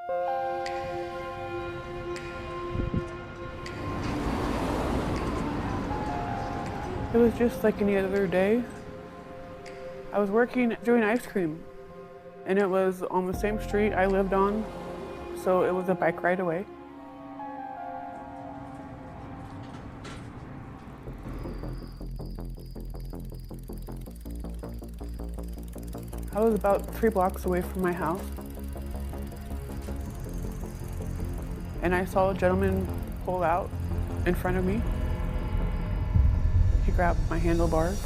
It was just like any other day. I was working doing ice cream, and it was on the same street I lived on, so it was a bike ride away. I was about 3 blocks away from my house, and I saw a gentleman pull out in front of me. He grabbed my handlebars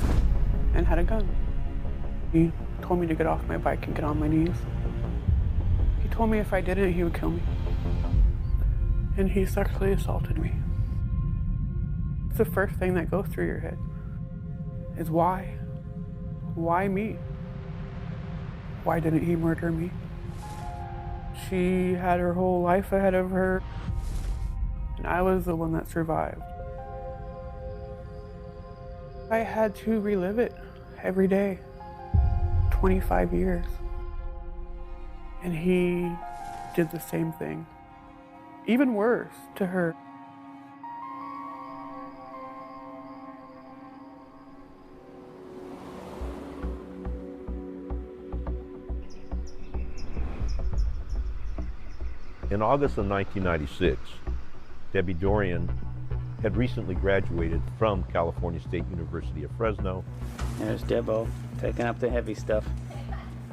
and had a gun. He told me to get off my bike and get on my knees. He told me if I didn't, he would kill me. And he sexually assaulted me. It's the first thing that goes through your head is why? Why me? Why didn't he murder me? She had her whole life ahead of her, and I was the one that survived. I had to relive it every day, 25 years. And he did the same thing, even worse to her. In August of 1996, Debbie Dorian had recently graduated from California State University of Fresno. There's Debo taking up the heavy stuff.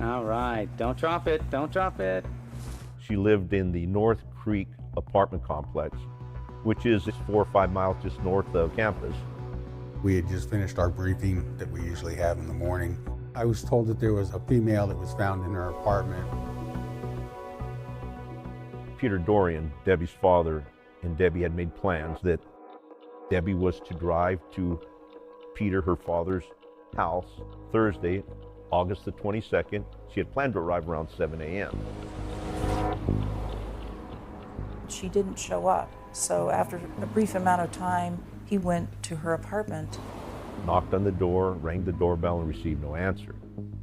All right, don't drop it, don't drop it. She lived in the North Creek apartment complex, which is 4 or 5 miles just north of campus. We had just finished our briefing that we usually have in the morning. I was told that there was a female that was found in her apartment. Peter Dorian, Debbie's father, and Debbie had made plans that Debbie was to drive to Peter, her father's house, Thursday, August the 22nd. She had planned to arrive around 7 a.m. She didn't show up, so after a brief amount of time, he went to her apartment. Knocked on the door, rang the doorbell, and received no answer.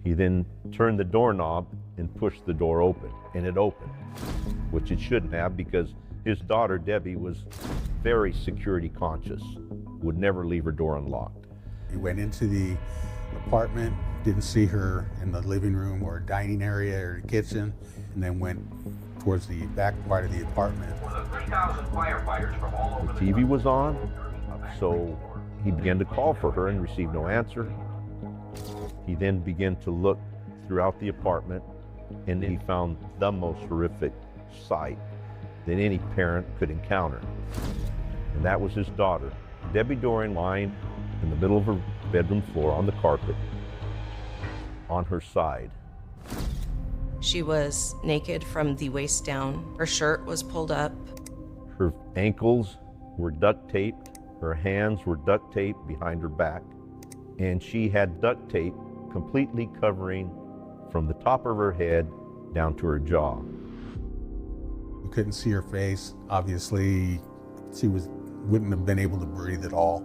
He then turned the doorknob and pushed the door open, and it opened, which it shouldn't have because his daughter, Debbie, was very security conscious, would never leave her door unlocked. He went into the apartment, didn't see her in the living room or dining area or the kitchen, and then went towards the back part of the apartment. The TV was on, so he began to call for her and received no answer. He then began to look throughout the apartment, and he found the most horrific sight that any parent could encounter. And that was his daughter, Debbie Dorian, lying in the middle of her bedroom floor on the carpet, on her side. She was naked from the waist down. Her shirt was pulled up. Her ankles were duct taped, her hands were duct taped behind her back, and she had duct tape completely covering from the top of her head down to her jaw. You couldn't see her face. Obviously, she wouldn't have been able to breathe at all.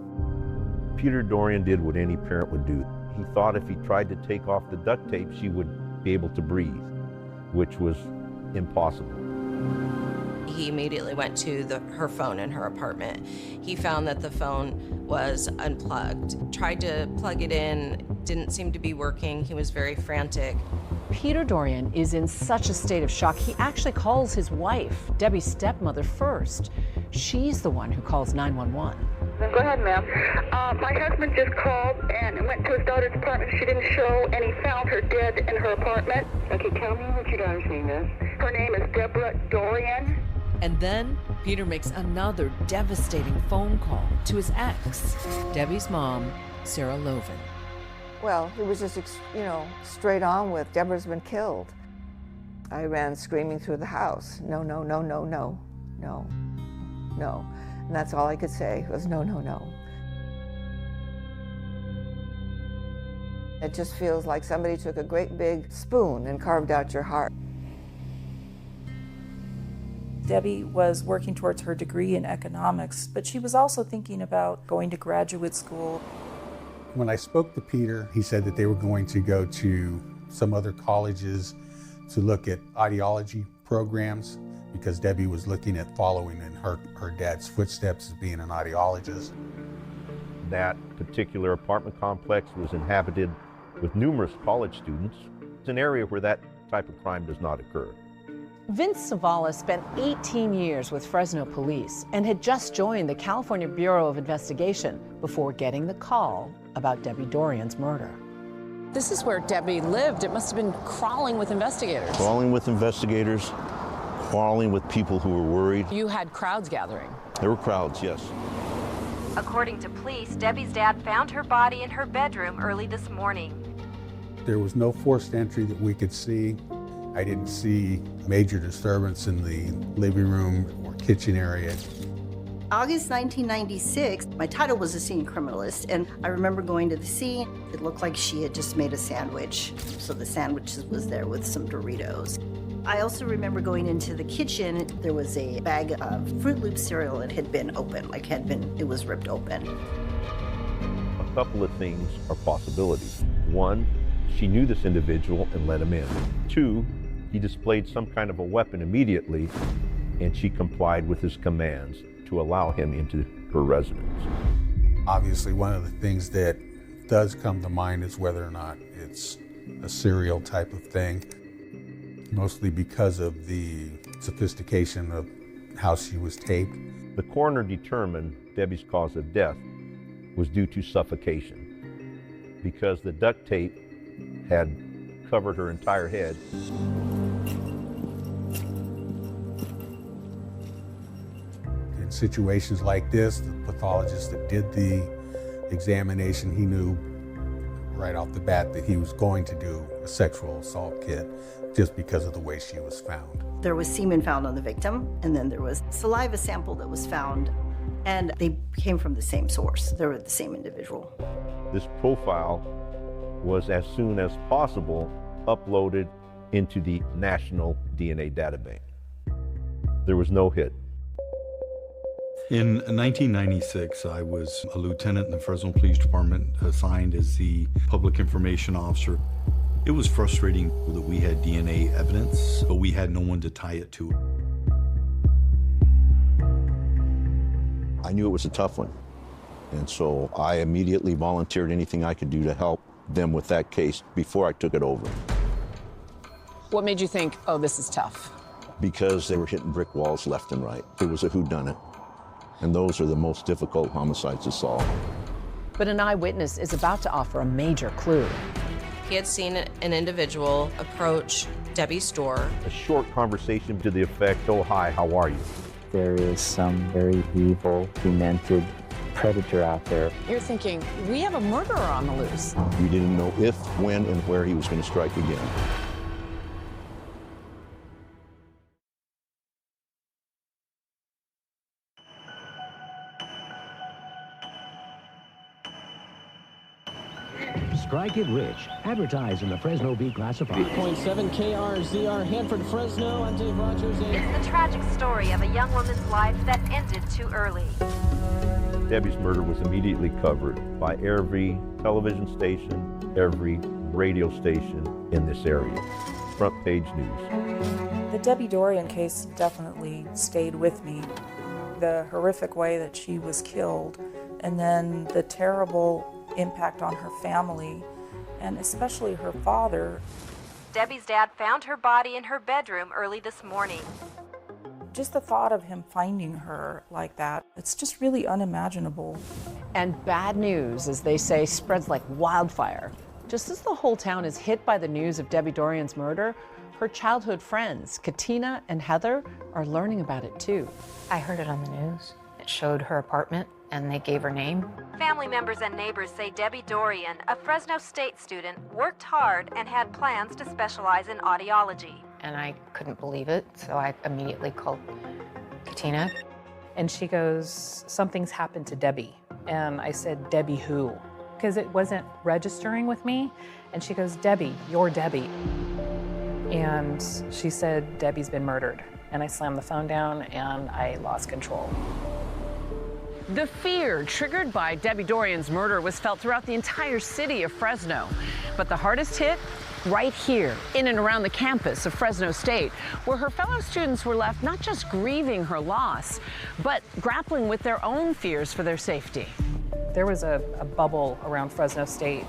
Peter Dorian did what any parent would do. He thought if he tried to take off the duct tape, she would be able to breathe, which was impossible. He immediately went to her phone in her apartment. He found that the phone was unplugged. Tried to plug it in, didn't seem to be working. He was very frantic. Peter Dorian is in such a state of shock, he actually calls his wife, Debbie's stepmother, first. She's the one who calls 911. Go ahead, ma'am. My husband just called and went to his daughter's apartment. She didn't show, and he found her dead in her apartment. Okay, tell me what your daughter's name is. Her name is Deborah Dorian. And then Peter makes another devastating phone call to his ex, Debbie's mom, Sarah Loven. Well, he was just, straight on with, Deborah's been killed. I ran screaming through the house. No, no, no, no, no, no, no. And that's all I could say was no, no, no. It just feels like somebody took a great big spoon and carved out your heart. Debbie was working towards her degree in economics, but she was also thinking about going to graduate school. When I spoke to Peter, he said that they were going to go to some other colleges to look at ideology programs because Debbie was looking at following in her dad's footsteps as being an audiologist. That particular apartment complex was inhabited with numerous college students. It's an area where that type of crime does not occur. Vince Savala spent 18 years with Fresno police and had just joined the California Bureau of Investigation before getting the call about Debbie Dorian's murder. This is where Debbie lived. It must have been crawling with investigators. Crawling with investigators, quarreling with people who were worried. You had crowds gathering. There were crowds, yes. According to police, Debbie's dad found her body in her bedroom early this morning. There was no forced entry that we could see. I didn't see major disturbance in the living room or kitchen area. August 1996, my title was a scene criminalist, and I remember going to the scene. It looked like she had just made a sandwich, so the sandwich was there with some Doritos. I also remember going into the kitchen. There was a bag of Fruit Loop cereal that had been open, it was ripped open. A couple of things are possibilities. One, she knew this individual and let him in. Two, he displayed some kind of a weapon immediately, and she complied with his commands to allow him into her residence. Obviously, one of the things that does come to mind is whether or not it's a serial type of thing, mostly because of the sophistication of how she was taped. The coroner determined Debbie's cause of death was due to suffocation because the duct tape had covered her entire head. In situations like this, the pathologist that did the examination, he knew right off the bat that he was going to do a sexual assault kit just because of the way she was found. There was semen found on the victim, and then there was saliva sample that was found, and they came from the same source. They were the same individual. This profile was, as soon as possible, uploaded into the National DNA Databank. There was no hit. In 1996, I was a lieutenant in the Fresno Police Department, assigned as the public information officer. It was frustrating that we had DNA evidence, but we had no one to tie it to. I knew it was a tough one, and so I immediately volunteered anything I could do to help them with that case before I took it over. What made you think, oh, this is tough? Because they were hitting brick walls left and right. It was a whodunit, and those are the most difficult homicides to solve. But an eyewitness is about to offer a major clue. He had seen an individual approach Debbie's store. A short conversation to the effect, oh, hi, how are you? There is some very evil, demented predator out there. You're thinking, we have a murderer on the loose. We didn't know if, when, and where he was going to strike again. Strike it rich. Advertise in the Fresno Bee Classified. 8.7 KRZR, Hanford, Fresno. I'm Dave Rogers. It's the tragic story of a young woman's life that ended too early. Debbie's murder was immediately covered by every television station, every radio station in this area. Front page news. The Debbie Dorian case definitely stayed with me. The horrific way that she was killed, and then the terrible impact on her family, and especially her father. Debbie's dad found her body in her bedroom early this morning. Just the thought of him finding her like that, it's just really unimaginable. And bad news, as they say, spreads like wildfire. Just as the whole town is hit by the news of Debbie Dorian's murder, her childhood friends, Katina and Heather, are learning about it too. I heard it on the news. It showed her apartment, and they gave her name. Family members and neighbors say Debbie Dorian, a Fresno State student, worked hard and had plans to specialize in audiology. And I couldn't believe it, so I immediately called Katina. And she goes, something's happened to Debbie. And I said, Debbie who? Because it wasn't registering with me. And she goes, Debbie, you're Debbie. And she said, Debbie's been murdered. And I slammed the phone down and I lost control. The fear triggered by Debbie Dorian's murder was felt throughout the entire city of Fresno. But the hardest hit right here, in and around the campus of Fresno State, where her fellow students were left not just grieving her loss, but grappling with their own fears for their safety. There was a bubble around Fresno State,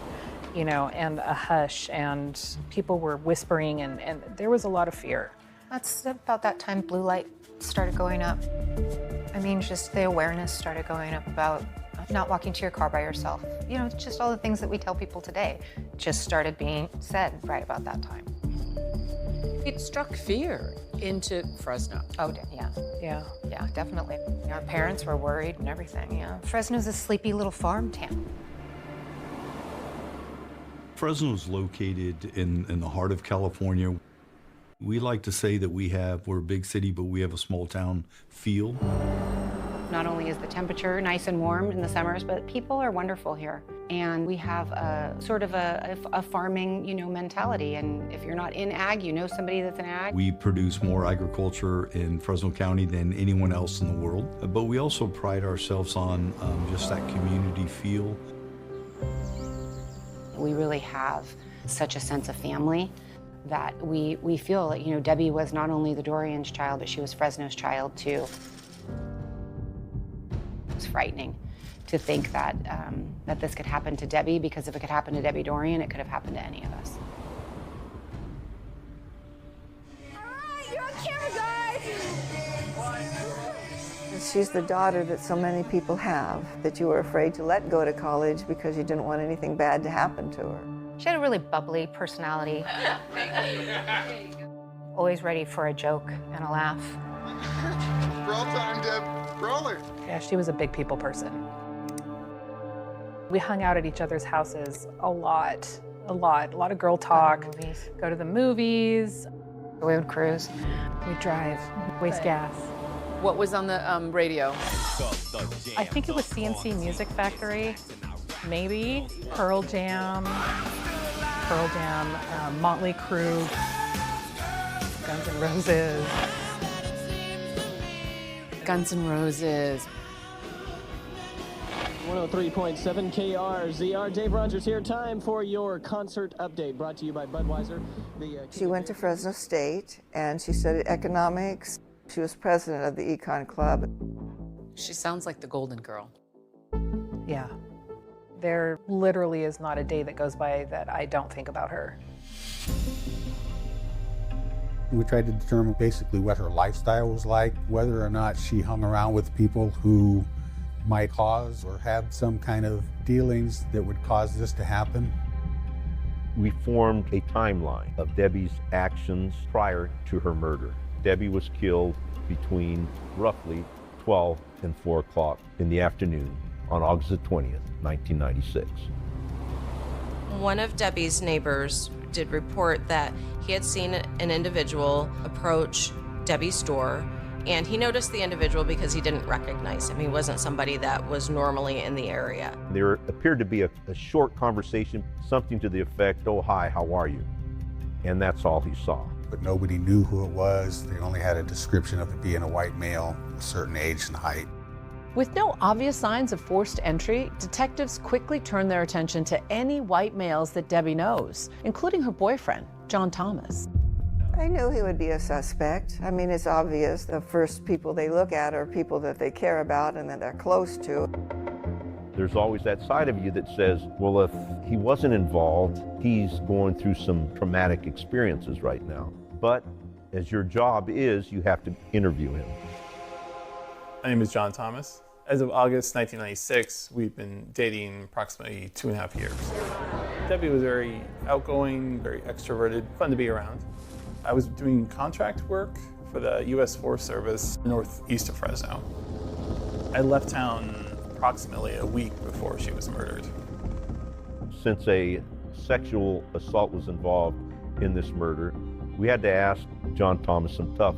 you know, and a hush, and people were whispering, and there was a lot of fear. That's about that time blue light started going up. I mean, just the awareness started going up about not walking to your car by yourself. You know, just all the things that we tell people today just started being said right about that time. It struck fear into Fresno. Oh, yeah. Yeah. Yeah, definitely. Our parents were worried and everything, yeah. Fresno's a sleepy little farm town. Fresno's located in the heart of California. We like to say that we're a big city, but we have a small town feel. Not only is the temperature nice and warm in the summers, but people are wonderful here. And we have a sort of a farming, you know, mentality. And if you're not in ag, you know somebody that's in ag. We produce more agriculture in Fresno County than anyone else in the world. But we also pride ourselves on just that community feel. We really have such a sense of family that we feel that, you know, Debbie was not only the Dorian's child, but she was Fresno's child too. It's frightening to think that that this could happen to Debbie, because if it could happen to Debbie Dorian, it could have happened to any of us. You're on camera, guys! She's the daughter that so many people have, that you were afraid to let go to college because you didn't want anything bad to happen to her. She had a really bubbly personality. Always ready for a joke and a laugh. Roll time, Deb. Roll her. Yeah, she was a big people person. We hung out at each other's houses a lot of girl talk. Go to the movies. We would cruise. We'd drive, waste gas. What was on the radio? I think it was CNC Music Factory, maybe. Pearl Jam, Motley Crue, Guns N' Roses. Guns N' Roses. 103.7 KRZR. Dave Rogers here. Time for your concert update, brought to you by Budweiser. She went to Fresno State and she studied economics. She was president of the Econ Club. She sounds like the Golden Girl. Yeah. There literally is not a day that goes by that I don't think about her. We tried to determine basically what her lifestyle was like, whether or not she hung around with people who might cause or had some kind of dealings that would cause this to happen. We formed a timeline of Debbie's actions prior to her murder. Debbie was killed between roughly 12 and 4 o'clock in the afternoon on August the 20th, 1996. One of Debbie's neighbors did report that he had seen an individual approach Debbie's door, and he noticed the individual because he didn't recognize him. He wasn't somebody that was normally in the area. There appeared to be a short conversation, something to the effect, "Oh, hi, how are you?" And that's all he saw. But nobody knew who it was. They only had a description of it being a white male, a certain age and height. With no obvious signs of forced entry, detectives quickly turn their attention to any white males that Debbie knows, including her boyfriend, John Thomas. I knew he would be a suspect. I mean, it's obvious the first people they look at are people that they care about and that they're close to. There's always that side of you that says, well, if he wasn't involved, he's going through some traumatic experiences right now. But as your job is, you have to interview him. My name is John Thomas. As of August 1996, we've been dating approximately 2.5 years. Debbie was very outgoing, very extroverted, fun to be around. I was doing contract work for the U.S. Forest Service northeast of Fresno. I left town approximately a week before she was murdered. Since a sexual assault was involved in this murder, we had to ask John Thomas some tough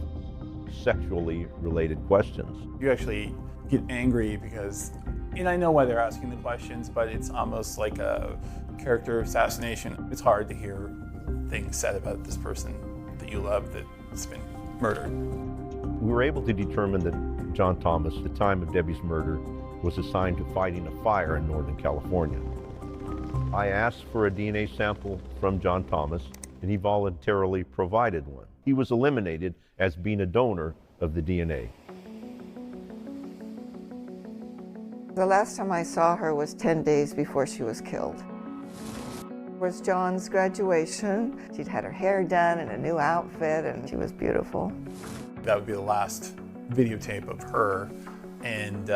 sexually related questions. You actually get angry because, and I know why they're asking the questions, but it's almost like a character assassination. It's hard to hear things said about this person that you love that's been murdered. We were able to determine that John Thomas, at the time of Debbie's murder, was assigned to fighting a fire in Northern California. I asked for a DNA sample from John Thomas. and he voluntarily provided one. He was eliminated as being a donor of the DNA. The last time I saw her was 10 days before she was killed. It was John's graduation. She'd had her hair done and a new outfit, and she was beautiful. That would be the last videotape of her, and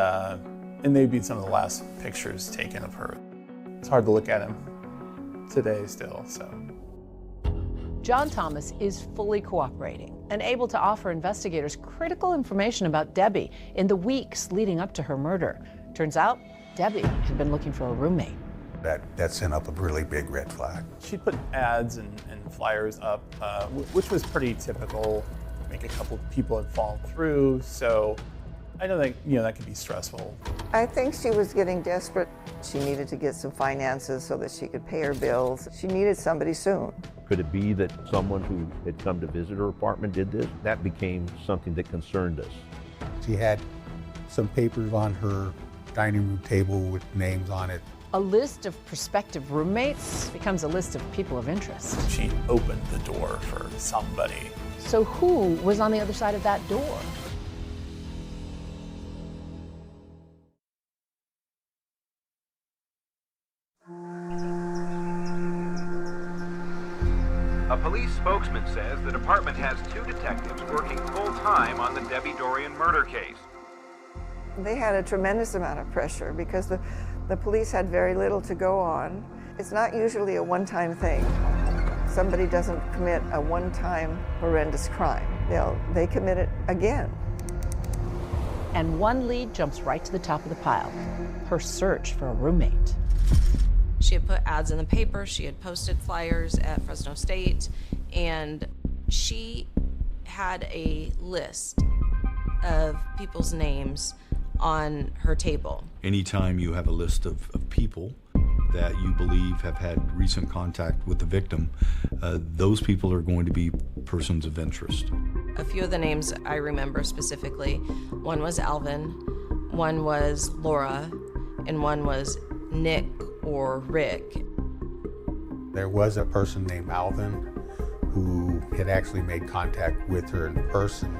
they'd be some of the last pictures taken of her. It's hard to look at him today still, so. John Thomas is fully cooperating and able to offer investigators critical information about Debbie in the weeks leading up to her murder. Turns out, Debbie had been looking for a roommate. That sent up a really big red flag. She'd put ads and flyers up, which was pretty typical. I think a couple people had fallen through, so I know that, that could be stressful. I think she was getting desperate. She needed to get some finances so that she could pay her bills. She needed somebody soon. Could it be that someone who had come to visit her apartment did this? That became something that concerned us. She had some papers on her dining room table with names on it. A list of prospective roommates becomes a list of people of interest. She opened the door for somebody. So who was on the other side of that door? A police spokesman says the department has 2 detectives working full-time on the Debbie Dorian murder case. They had a tremendous amount of pressure because the police had very little to go on. It's not usually a one-time thing. Somebody doesn't commit a one-time horrendous crime. They commit it again. And one lead jumps right to the top of the pile, her search for a roommate. She had put ads in the paper, she had posted flyers at Fresno State, and she had a list of people's names on her table. Anytime you have a list of people that you believe have had recent contact with the victim, those people are going to be persons of interest. A few of the names I remember specifically. One was Alvin, one was Laura, and one was Nick or Rick. There was a person named Alvin who had actually made contact with her in person.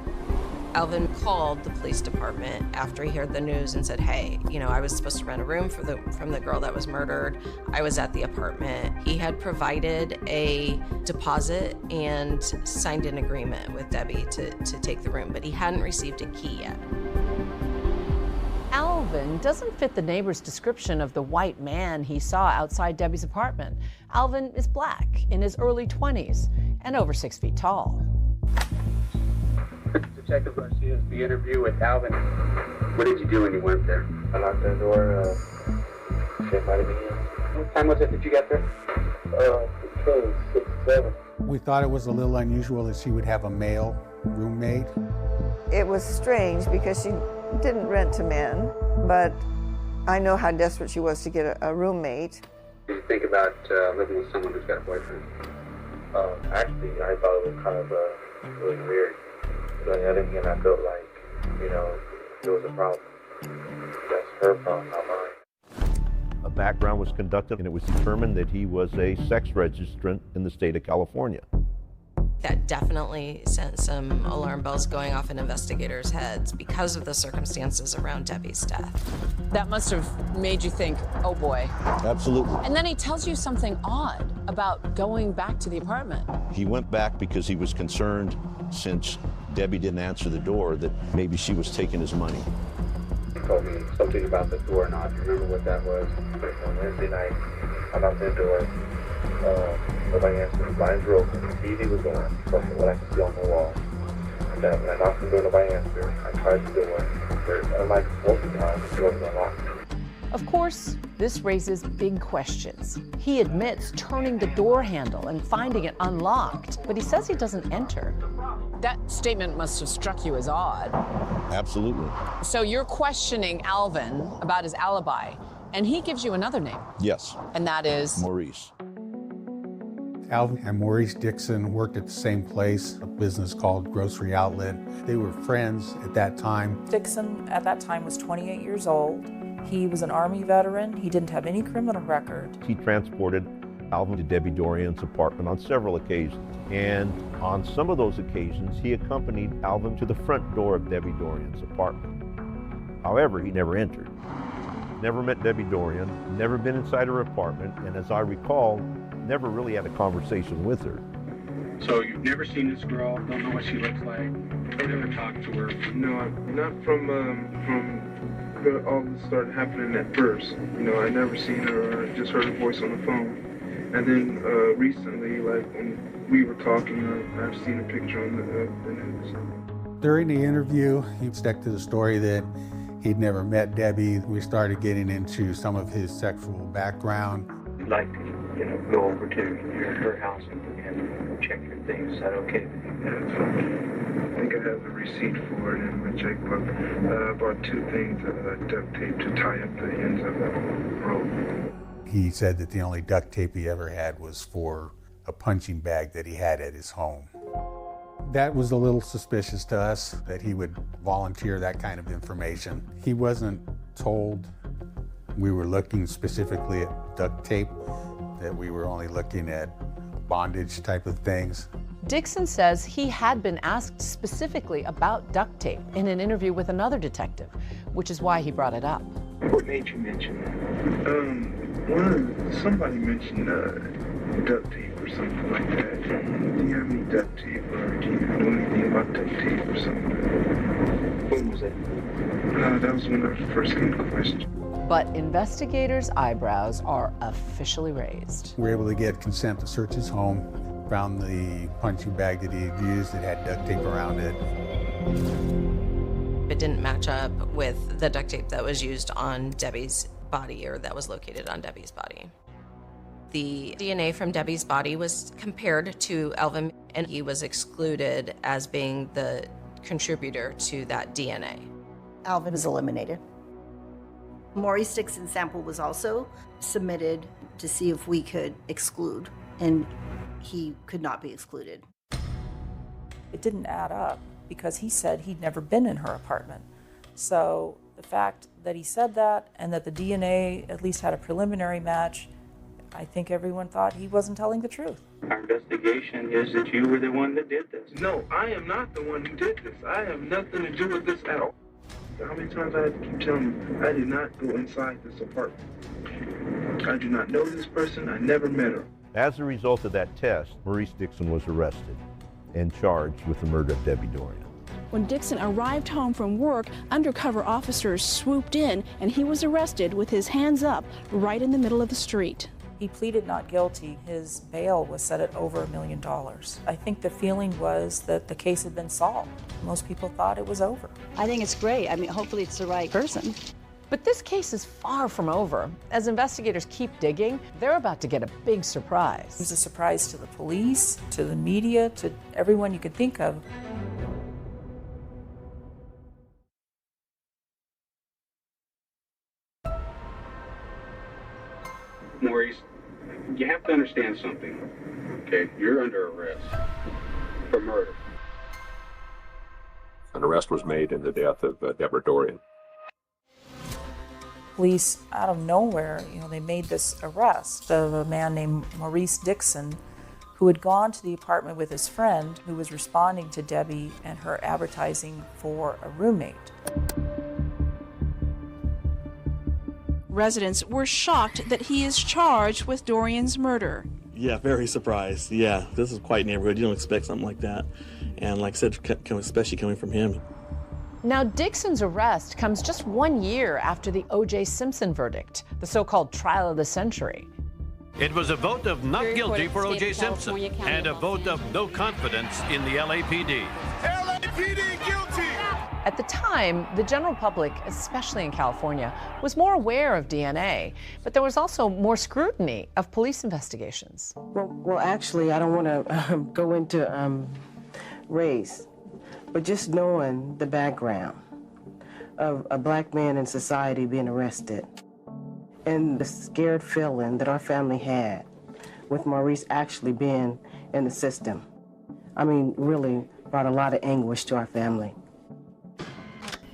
Alvin called the police department after he heard the news and said, hey, I was supposed to rent a room from the girl that was murdered. I was at the apartment. He had provided a deposit and signed an agreement with Debbie to take the room, but he hadn't received a key yet. Alvin doesn't fit the neighbor's description of the white man he saw outside Debbie's apartment. Alvin is black, in his early 20s, and over 6 feet tall. Detective Garcia's the interview with Alvin. What did you do when you went there? I knocked on the door. She invited me in. What time was it that you got there? 6, 7. We thought it was a little unusual that she would have a male roommate. It was strange because she didn't rent to men, but I know how desperate she was to get a roommate. Did you think about living with someone who's got a boyfriend? Actually, I thought it was kind of really weird. So I didn't get, I felt like, there was a problem. That's her problem, not mine. A background was conducted and it was determined that he was a sex registrant in the state of California. That definitely sent some alarm bells going off in investigators' heads because of the circumstances around Debbie's death. That must have made you think, oh boy. Absolutely. And then he tells you something odd about going back to the apartment. He went back because he was concerned, since Debbie didn't answer the door, that maybe she was taking his money. He told me something about the door knob. You remember what that was? On Wednesday night, I knocked on the door. Nobody answered. The blinds were open. The TV was on. From what I could see on the wall. And when I knocked on the door, nobody answered. I tried the door. Unlike most of the time, the door was unlocked. Of course, this raises big questions. He admits turning the door handle and finding it unlocked, but he says he doesn't enter. That statement must have struck you as odd. Absolutely. So you're questioning Alvin about his alibi, and he gives you another name. Yes. And that is? Maurice. Alvin and Maurice Dixon worked at the same place, a business called Grocery Outlet. They were friends at that time. Dixon at that time was 28 years old. He was an Army veteran. He didn't have any criminal record. He transported Alvin to Debbie Dorian's apartment on several occasions. And on some of those occasions, he accompanied Alvin to the front door of Debbie Dorian's apartment. However, he never entered. Never met Debbie Dorian, never been inside her apartment, and as I recall, never really had a conversation with her. So you've never seen this girl, don't know what she looks like, never talked to her? No, not from all this started happening at first. You know, I never seen her, just heard her voice on the phone. And then recently, like when we were talking, I've seen a picture on the news. During the interview, he stuck to the story that he'd never met Debbie. We started getting into some of his sexual background. I'd like to, go over to her house and check your things. Is that okay? Yeah, it's okay. I think I have the receipt for it in my checkbook. I bought 2 things of duct tape to tie up the ends of the rope. He said that the only duct tape he ever had was for a punching bag that he had at his home. That was a little suspicious to us, that he would volunteer that kind of information. He wasn't told we were looking specifically at duct tape, that we were only looking at bondage type of things. Dixon says he had been asked specifically about duct tape in an interview with another detective, which is why he brought it up. What made you mention that? Somebody mentioned duct tape or something like that. Do you have any duct tape, or do you know anything about duct tape or something? When was that? That was when I first came to question. But investigators' eyebrows are officially raised. We were able to get consent to search his home, found the punching bag that he had used that had duct tape around it. It didn't match up with the duct tape that was used on Debbie's body, or that was located on Debbie's body. The DNA from Debbie's body was compared to Alvin, and he was excluded as being the contributor to that DNA. Alvin was eliminated. Maurice Dixon's sample was also submitted to see if we could exclude, and he could not be excluded. It didn't add up because he said he'd never been in her apartment. So the fact that he said that and that the DNA at least had a preliminary match, I think everyone thought he wasn't telling the truth. Our investigation is that you were the one that did this. No, I am not the one who did this. I have nothing to do with this at all. How many times I have to keep telling you, I did not go inside this apartment. I do not know this person. I never met her. As a result of that test, Maurice Dixon was arrested and charged with the murder of Debbie Dorian. When Dixon arrived home from work, undercover officers swooped in and he was arrested with his hands up right in the middle of the street. He pleaded not guilty. His bail was set at over $1 million. I think the feeling was that the case had been solved. Most people thought it was over. I think it's great. I mean, hopefully it's the right person. But this case is far from over. As investigators keep digging, they're about to get a big surprise. It was a surprise to the police, to the media, to everyone you could think of. Maurice, you have to understand something, okay? You're under arrest for murder. An arrest was made in the death of Deborah Dorian. Police, out of nowhere, they made this arrest of a man named Maurice Dixon, who had gone to the apartment with his friend, who was responding to Debbie and her advertising for a roommate. Residents were shocked that he is charged with Dorian's murder. Yeah, very surprised. Yeah, this is quite neighborhood. You don't expect something like that. And like I said, especially coming from him. Now, Dixon's arrest comes just 1 year after the O.J. Simpson verdict, the so-called trial of the century. It was a vote of not guilty for O.J. Simpson and a vote of no confidence in the LAPD. LAPD guilty! At the time, the general public, especially in California, was more aware of DNA, but there was also more scrutiny of police investigations. Well, actually, I don't want to go into race, but just knowing the background of a black man in society being arrested and the scared feeling that our family had with Maurice actually being in the system, really brought a lot of anguish to our family.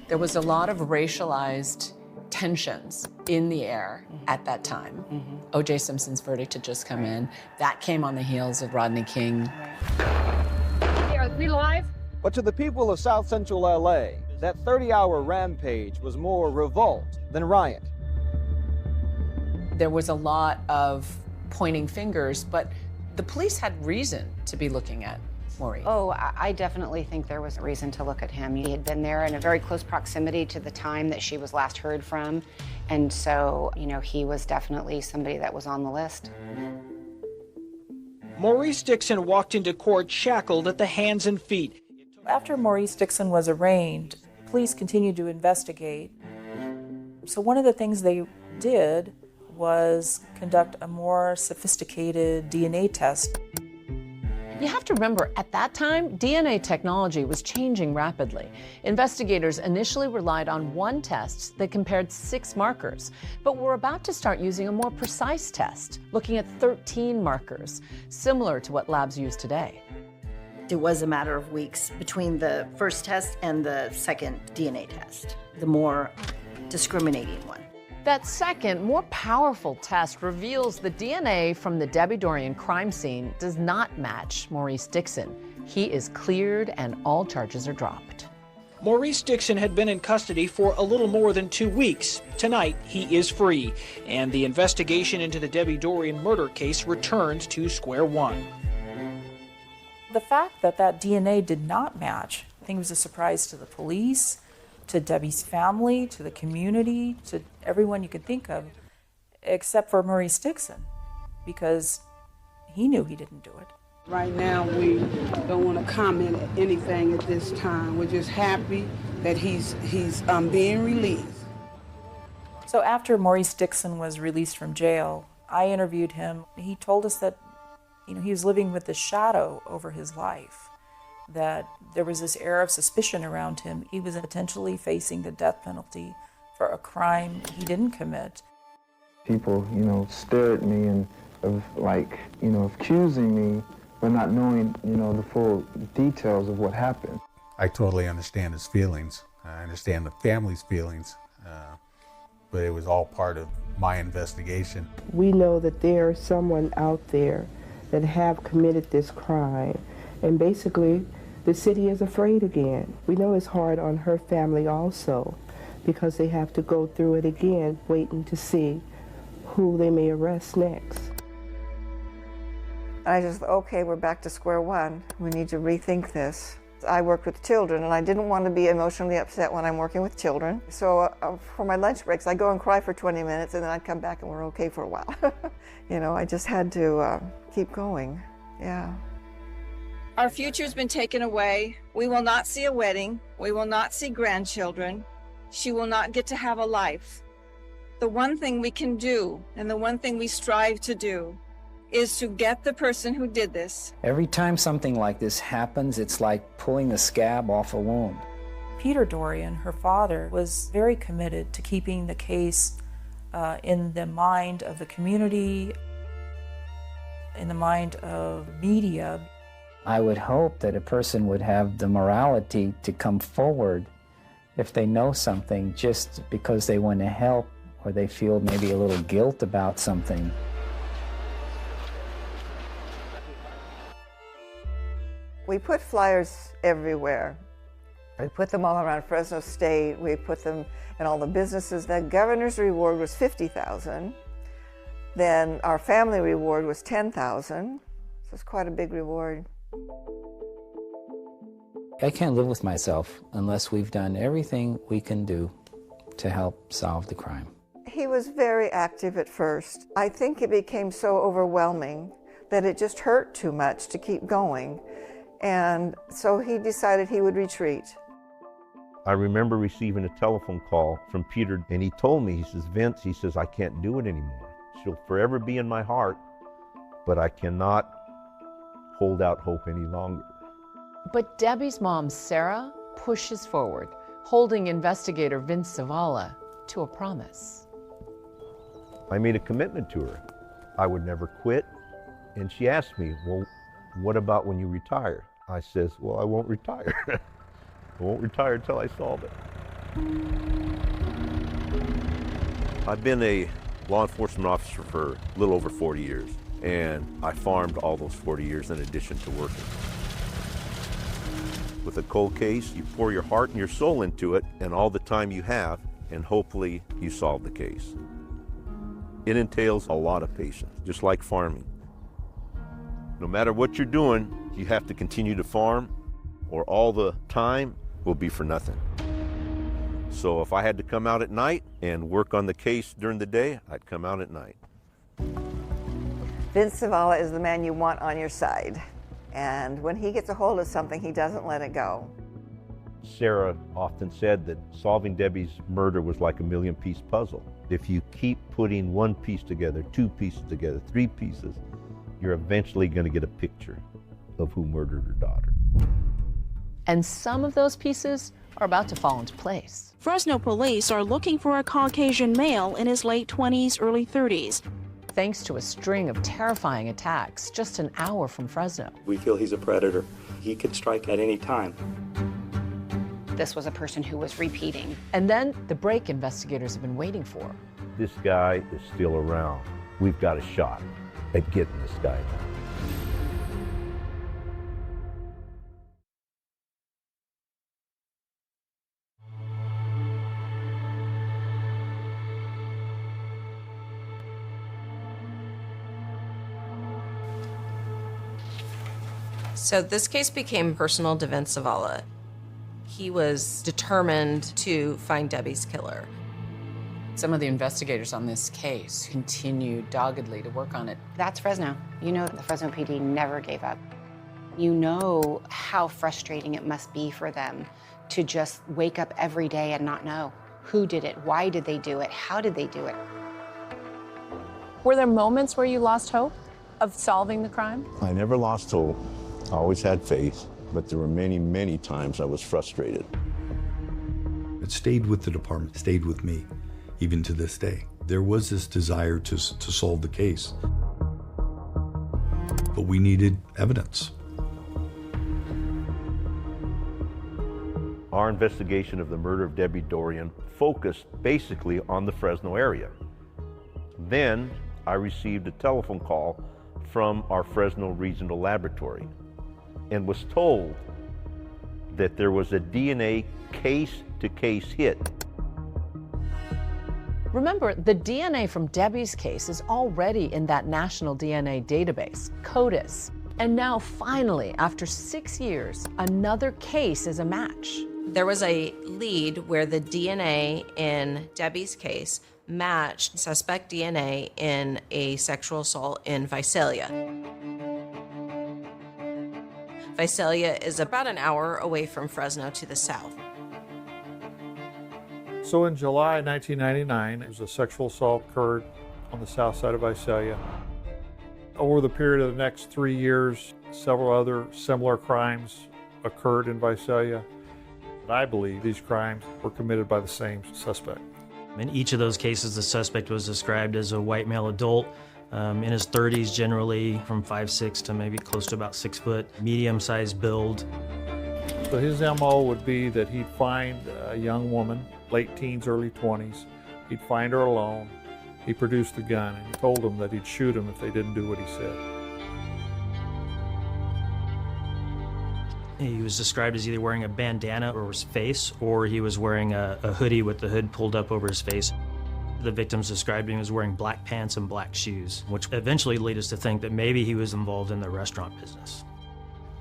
There was a lot of racialized tensions in the air at that time. O.J. Simpson's verdict had just come in. That came on the heels of Rodney King. Hey, are we live? But to the people of South Central LA, that 30-hour rampage was more revolt than riot. There was a lot of pointing fingers, but the police had reason to be looking at Maurice. Oh, I definitely think there was a reason to look at him. He had been there in a very close proximity to the time that she was last heard from. And so, you know, he was definitely somebody that was on the list. Maurice Dixon walked into court shackled at the hands and feet. After Maurice Dixon was arraigned, police continued to investigate. So one of the things they did was conduct a more sophisticated DNA test. You have to remember, at that time, DNA technology was changing rapidly. Investigators initially relied on one test that compared 6 markers, but were about to start using a more precise test, looking at 13 markers, similar to what labs use today. It was a matter of weeks between the first test and the second DNA test, the more discriminating one. That second, more powerful test reveals the DNA from the Debbie Dorian crime scene does not match Maurice Dixon. He is cleared and all charges are dropped. Maurice Dixon had been in custody for a little more than 2 weeks. Tonight, he is free, and the investigation into the Debbie Dorian murder case returns to square one. The fact that that DNA did not match, I think, was a surprise to the police, to Debbie's family, to the community, to everyone you could think of, except for Maurice Dixon, because he knew he didn't do it. Right now, we don't want to comment at anything at this time. We're just happy that he's being released. So after Maurice Dixon was released from jail, I interviewed him. He told us that, he was living with the shadow over his life, that there was this air of suspicion around him. He was potentially facing the death penalty for a crime he didn't commit. People, stare at me and accusing me, but not knowing, the full details of what happened. I totally understand his feelings. I understand the family's feelings, but it was all part of my investigation. We know that there's someone out there that have committed this crime, and basically the city is afraid again. We know it's hard on her family also, because they have to go through it again, waiting to see who they may arrest next. I just thought, okay, we're back to square one. We need to rethink this. I worked with children, and I didn't want to be emotionally upset when I'm working with children. So for my lunch breaks, I go and cry for 20 minutes, and then I'd come back and we're okay for a while. I just had to keep going, yeah. Our future's been taken away. We will not see a wedding. We will not see grandchildren. She will not get to have a life. The one thing we can do, and the one thing we strive to do, is to get the person who did this. Every time something like this happens, it's like pulling the scab off a wound. Peter Dorian, her father, was very committed to keeping the case in the mind of the community, in the mind of media. I would hope that a person would have the morality to come forward if they know something just because they want to help or they feel maybe a little guilt about something. We put flyers everywhere. We put them all around Fresno State. We put them in all the businesses. The governor's reward was $50,000. Then our family reward was $10,000. So it's quite a big reward. I can't live with myself unless we've done everything we can do to help solve the crime. He was very active at first. I think it became so overwhelming that it just hurt too much to keep going. And so he decided he would retreat. I remember receiving a telephone call from Peter, and he told me, he says, Vince, he says, I can't do it anymore. She'll forever be in my heart, but I cannot hold out hope any longer. But Debbie's mom, Sarah, pushes forward, holding investigator Vince Zavala to a promise. I made a commitment to her. I would never quit. And she asked me, well, what about when you retire? I says, well, I won't retire. I won't retire until I solve it. I've been a law enforcement officer for a little over 40 years, and I farmed all those 40 years in addition to working. With a cold case, you pour your heart and your soul into it and all the time you have, and hopefully you solve the case. It entails a lot of patience, just like farming. No matter what you're doing, you have to continue to farm, or all the time will be for nothing. So if I had to come out at night and work on the case during the day, I'd come out at night. Vince Zavala is the man you want on your side. And when he gets a hold of something, he doesn't let it go. Sarah often said that solving Debbie's murder was like a million-piece puzzle. If you keep putting one piece together, two pieces together, three pieces, you're eventually going to get a picture of who murdered her daughter. And some of those pieces are about to fall into place. Fresno police are looking for a Caucasian male in his late 20s, early 30s. Thanks to a string of terrifying attacks just an hour from Fresno. We feel he's a predator. He could strike at any time. This was a person who was repeating. And then the break investigators have been waiting for. This guy is still around. We've got a shot at getting this guy. So this case became personal to Vince Zavala. He was determined to find Debbie's killer. Some of the investigators on this case continued doggedly to work on it. That's Fresno. You know, the Fresno PD never gave up. You know how frustrating it must be for them to just wake up every day and not know who did it, why did they do it, how did they do it. Were there moments where you lost hope of solving the crime? I never lost hope. I always had faith, but there were many, many times I was frustrated. It stayed with the department, stayed with me, even to this day. There was this desire to solve the case, but we needed evidence. Our investigation of the murder of Debbie Dorian focused basically on the Fresno area. Then I received a telephone call from our Fresno Regional Laboratory and was told that there was a DNA case-to-case hit. Remember, the DNA from Debbie's case is already in that national DNA database, CODIS. And now, finally, after 6 years, another case is a match. There was a lead where the DNA in Debbie's case matched suspect DNA in a sexual assault in Visalia. Visalia is about an hour away from Fresno to the south. So in July 1999, it was a sexual assault occurred on the south side of Visalia. Over the period of the next 3 years, several other similar crimes occurred in Visalia. And I believe these crimes were committed by the same suspect. In each of those cases, the suspect was described as a white male adult, in his 30s generally, from 5'6" to maybe close to about 6 foot, medium-sized build. So his MO would be that he'd find a young woman, late teens, early 20s. He'd find her alone. He produced the gun and he told them that he'd shoot them if they didn't do what he said. He was described as either wearing a bandana over his face or he was wearing a hoodie with the hood pulled up over his face. The victims described him as wearing black pants and black shoes, which eventually led us to think that maybe he was involved in the restaurant business.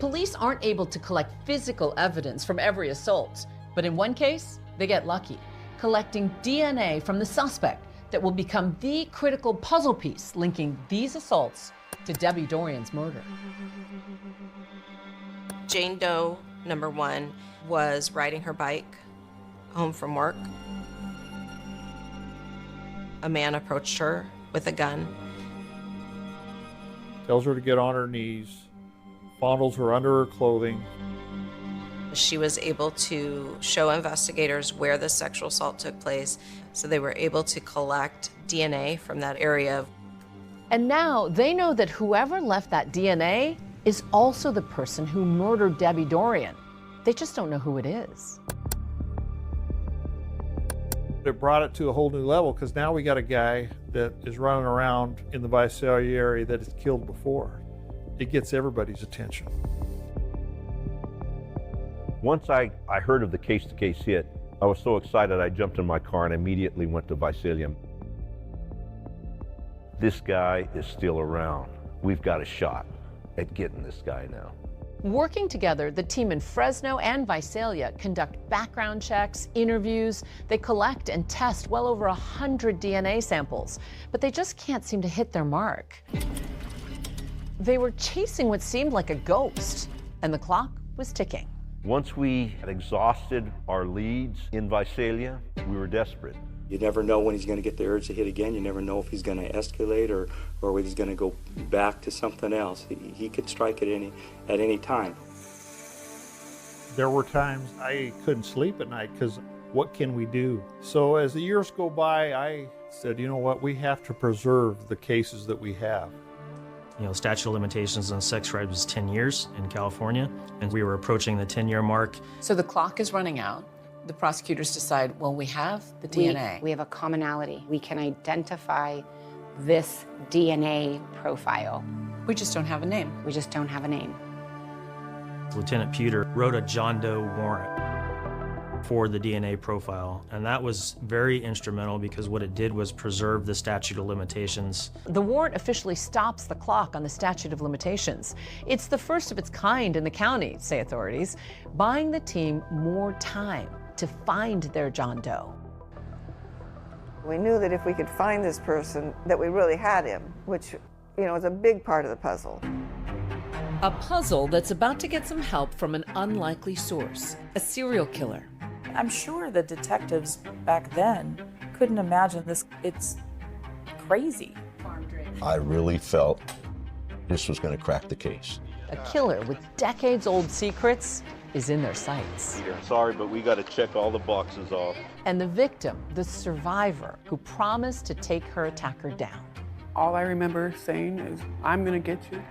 Police aren't able to collect physical evidence from every assault, but in one case, they get lucky, collecting DNA from the suspect that will become the critical puzzle piece linking these assaults to Debbie Dorian's murder. Jane Doe, number 1, was riding her bike home from work. A man approached her with a gun. Tells her to get on her knees, fondles her under her clothing. She was able to show investigators where the sexual assault took place, so they were able to collect DNA from that area. And now they know that whoever left that DNA is also the person who murdered Debbie Dorian. They just don't know who it is. It brought it to a whole new level because now we got a guy that is running around in the Visalia area that has killed before. It gets everybody's attention. Once I heard of the case-to-case hit, I was so excited I jumped in my car and immediately went to Visalia. This guy is still around. We've got a shot at getting this guy now. Working together, the team in Fresno and Visalia conduct background checks, interviews. They collect and test well over 100 DNA samples, but they just can't seem to hit their mark. They were chasing what seemed like a ghost, and the clock was ticking. Once we had exhausted our leads in Visalia, we were desperate. You never know when he's going to get the urge to hit again. You never know if he's going to escalate or whether he's going to go back to something else. He could strike at any time. There were times I couldn't sleep at night because what can we do? So as the years go by, I said, you know what, we have to preserve the cases that we have. You know, statute of limitations on sex crimes was 10 years in California, and we were approaching the 10-year mark. So the clock is running out. The prosecutors decide, well, we have the DNA. We have a commonality. We can identify this DNA profile. We just don't have a name. We just don't have a name. Lieutenant Pewter wrote a John Doe warrant for the DNA profile, and that was very instrumental because what it did was preserve the statute of limitations. The warrant officially stops the clock on the statute of limitations. It's the first of its kind in the county, say authorities, buying the team more time to find their John Doe. We knew that if we could find this person, that we really had him, which, you know, is a big part of the puzzle. A puzzle that's about to get some help from an unlikely source, a serial killer. I'm sure the detectives back then couldn't imagine this. It's crazy. I really felt this was going to crack the case. A killer with decades-old secrets is in their sights. Sorry, but we got to check all the boxes off. And the victim, the survivor, who promised to take her attacker down. All I remember saying is, I'm gonna get you.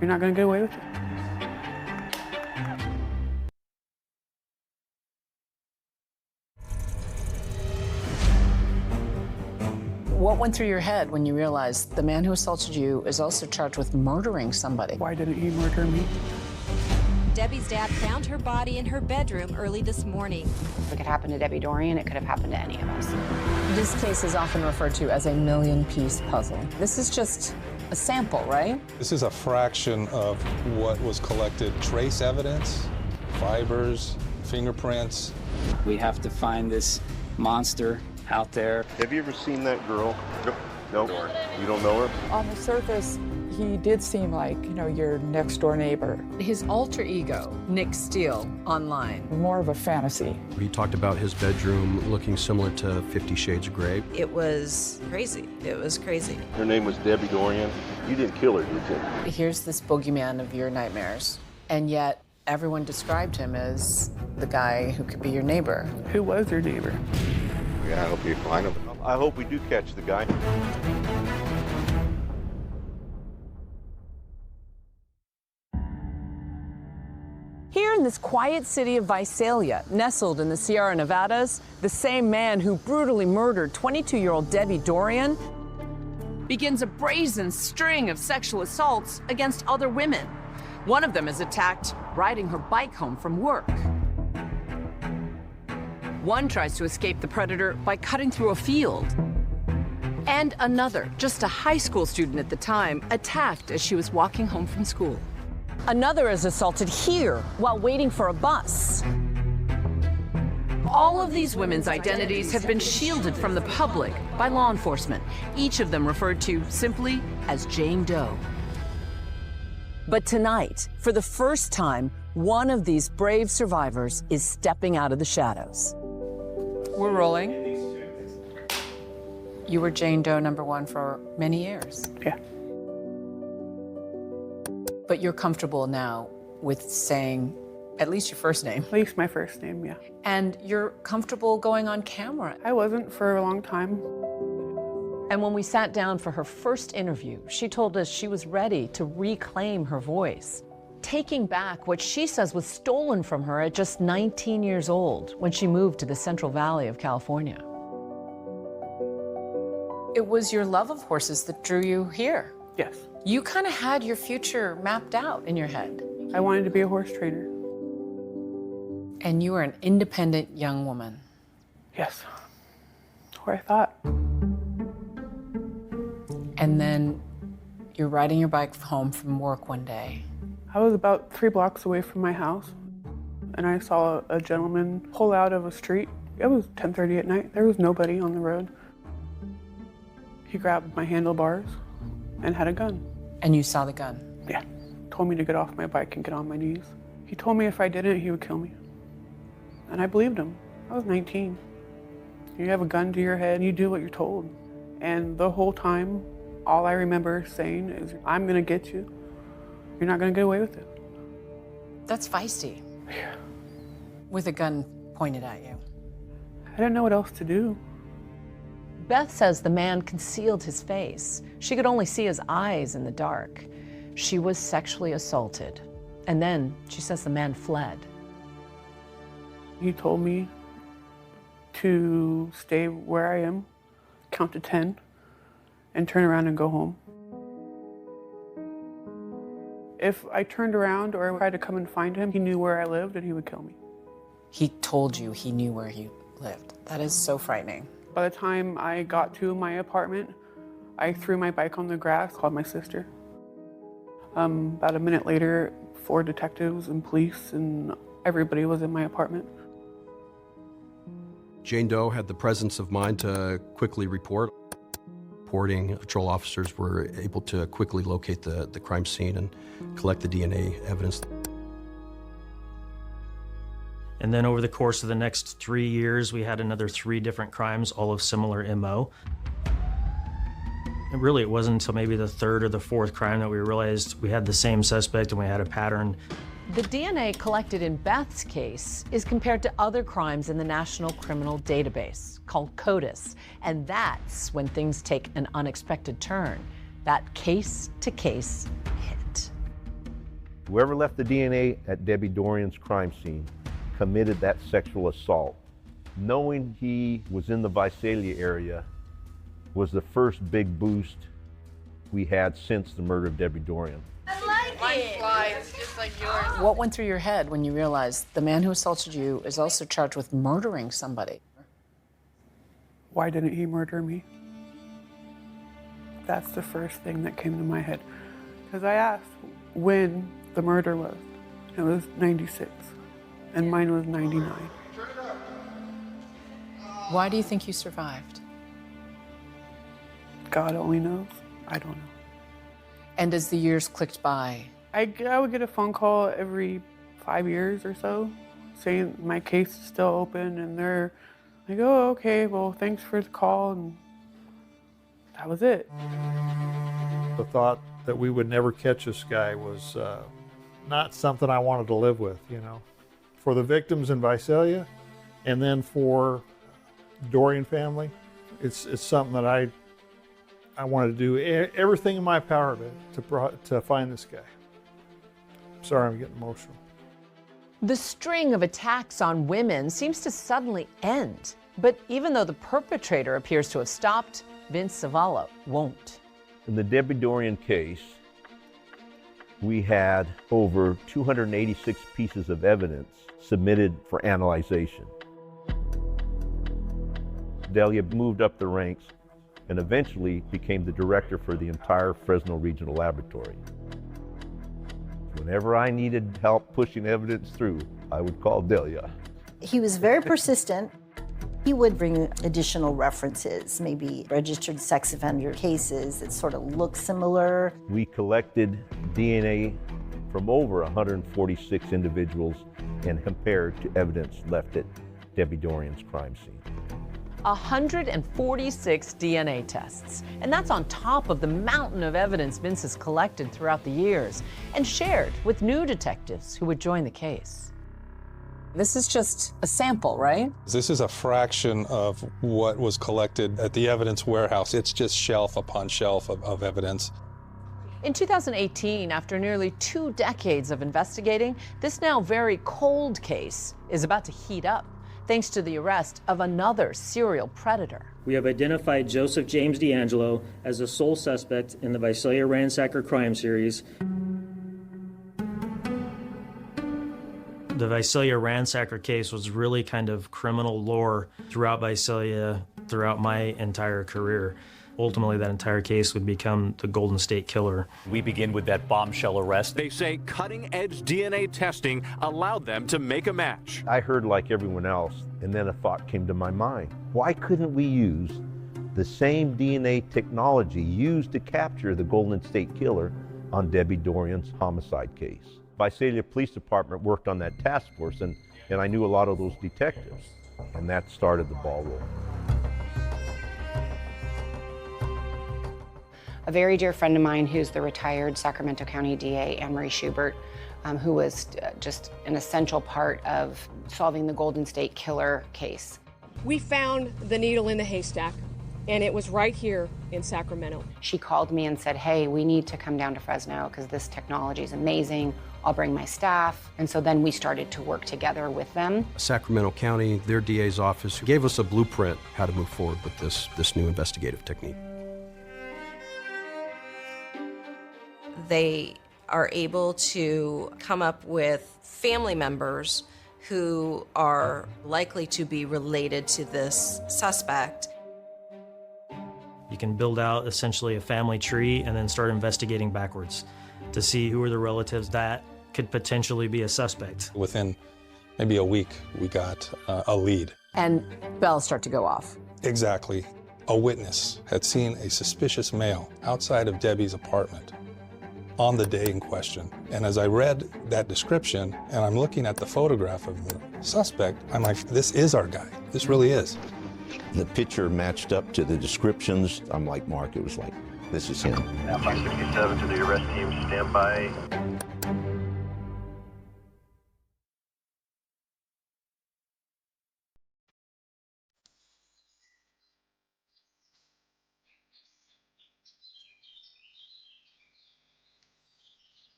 You're not gonna get away with it. What went through your head when you realized the man who assaulted you is also charged with murdering somebody? Why didn't he murder me? Debbie's dad found her body in her bedroom early this morning. If it could happen to Debbie Dorian, it could have happened to any of us. This case is often referred to as a million-piece puzzle. This is just a sample, right? This is a fraction of what was collected. Trace evidence, fibers, fingerprints. We have to find this monster out there. Have you ever seen that girl? Nope. You don't know her? On the surface, he did seem like, you know, your next door neighbor. His alter ego, Nick Steele, online. More of a fantasy. He talked about his bedroom looking similar to 50 Shades of Grey. It was crazy. It was crazy. Her name was Debbie Dorian. You didn't kill her, did you? Here's this boogeyman of your nightmares, and yet everyone described him as the guy who could be your neighbor. Who was your neighbor? Yeah, I hope you find him. I hope we do catch the guy. Here in this quiet city of Visalia, nestled in the Sierra Nevadas, the same man who brutally murdered 22-year-old Debbie Dorian begins a brazen string of sexual assaults against other women. One of them is attacked riding her bike home from work. One tries to escape the predator by cutting through a field. And another, just a high school student at the time, attacked as she was walking home from school. Another is assaulted here while waiting for a bus. All of these women's identities have been shielded from the public by law enforcement, each of them referred to simply as Jane Doe. But tonight, for the first time, one of these brave survivors is stepping out of the shadows. We're rolling. You were Jane Doe #1 for many years. Yeah. But you're comfortable now with saying at least your first name. At least my first name, yeah. And you're comfortable going on camera. I wasn't for a long time. And when we sat down for her first interview, she told us she was ready to reclaim her voice, taking back what she says was stolen from her at just 19 years old when she moved to the Central Valley of California. It was your love of horses that drew you here. Yes. You kind of had your future mapped out in your head. I wanted to be a horse trainer. And you were an independent young woman. Yes. That's what I thought. And then you're riding your bike home from work one day. I was about 3 blocks away from my house, and I saw a gentleman pull out of a street. It was 10:30 at night. There was nobody on the road. He grabbed my handlebars and had a gun. And you saw the gun? Yeah. Told me to get off my bike and get on my knees. He told me if I didn't, he would kill me. And I believed him. I was 19. You have a gun to your head, you do what you're told. And the whole time, all I remember saying is, I'm gonna get you. You're not gonna get away with it. That's feisty. With a gun pointed at you. I didn't know what else to do. Beth says the man concealed his face. She could only see his eyes in the dark. She was sexually assaulted. And then she says the man fled. He told me to stay where I am, count to 10, and turn around and go home. If I turned around or tried to come and find him, he knew where I lived and he would kill me. He told you he knew where you lived. That is so frightening. By the time I got to my apartment, I threw my bike on the grass, called my sister. About a minute later, 4 detectives and police and everybody was in my apartment. Jane Doe had the presence of mind to quickly report. Reporting patrol officers were able to quickly locate the crime scene and collect the DNA evidence. And then over the course of the next 3 years, we had another 3 different crimes, all of similar MO. And really, it wasn't until maybe the 3rd or the 4th crime that we realized we had the same suspect and we had a pattern. The DNA collected in Beth's case is compared to other crimes in the National Criminal Database, called CODIS. And that's when things take an unexpected turn. That case-to-case hit. Whoever left the DNA at Debbie Dorian's crime scene committed that sexual assault. Knowing he was in the Visalia area was the first big boost we had since the murder of Debbie Dorian. Mine flies just like yours. What went through your head when you realized the man who assaulted you is also charged with murdering somebody? Why didn't he murder me? That's the first thing that came to my head. Because I asked when the murder was. It was 96, and mine was 99. Why do you think you survived? God only knows. I don't know. And as the years clicked by? I would get a phone call every 5 years or so saying my case is still open, and they're like, oh, okay, well, thanks for the call, and that was it. The thought that we would never catch this guy was not something I wanted to live with, you know. For the victims in Visalia, and then for Dorian family, it's something that I wanted to do everything in my power to find this guy. Sorry, I'm getting emotional. The string of attacks on women seems to suddenly end. But even though the perpetrator appears to have stopped, Vince Zavala won't. In the Debbie Dorian case, we had over 286 pieces of evidence submitted for analyzation. Delia moved up the ranks and eventually became the director for the entire Fresno Regional Laboratory. Whenever I needed help pushing evidence through, I would call Delia. He was very persistent. He would bring additional references, maybe registered sex offender cases that sort of look similar. We collected DNA from over 146 individuals and compared to evidence left at Debbie Dorian's crime scene. 146 DNA tests. And that's on top of the mountain of evidence Vince has collected throughout the years and shared with new detectives who would join the case. This is just a sample, right? This is a fraction of what was collected at the evidence warehouse. It's just shelf upon shelf of evidence. In 2018, after nearly 2 decades of investigating, this now very cold case is about to heat up. thanks to the arrest of another serial predator. We have identified Joseph James DeAngelo as the sole suspect in the Visalia Ransacker crime series. The Visalia Ransacker case was really kind of criminal lore throughout Visalia, throughout my entire career. Ultimately, that entire case would become the Golden State Killer. We begin with that bombshell arrest. They say cutting-edge DNA testing allowed them to make a match. I heard like everyone else, and then a thought came to my mind. Why couldn't we use the same DNA technology used to capture the Golden State Killer on Debbie Dorian's homicide case? Visalia Police Department worked on that task force, and I knew a lot of those detectives, and that started the ball rolling. A very dear friend of mine who's the retired Sacramento County DA, Anne Marie Schubert, who was just an essential part of solving the Golden State Killer case. We found the needle in the haystack, and it was right here in Sacramento. She called me and said, hey, we need to come down to Fresno because this technology is amazing. I'll bring my staff. And so then we started to work together with them. Sacramento County, their DA's office, gave us a blueprint how to move forward with this new investigative technique. They are able to come up with family members who are likely to be related to this suspect. You can build out essentially a family tree and then start investigating backwards to see who are the relatives that could potentially be a suspect. Within maybe a week, we got a lead. And bells start to go off. Exactly. A witness had seen a suspicious male outside of Debbie's apartment on the day in question. And as I read that description and I'm looking at the photograph of the suspect, I'm like, this is our guy. This really is. The picture matched up to the descriptions. I'm like Mark, it was like, this is him. Now 567 to the arrest team, stand by.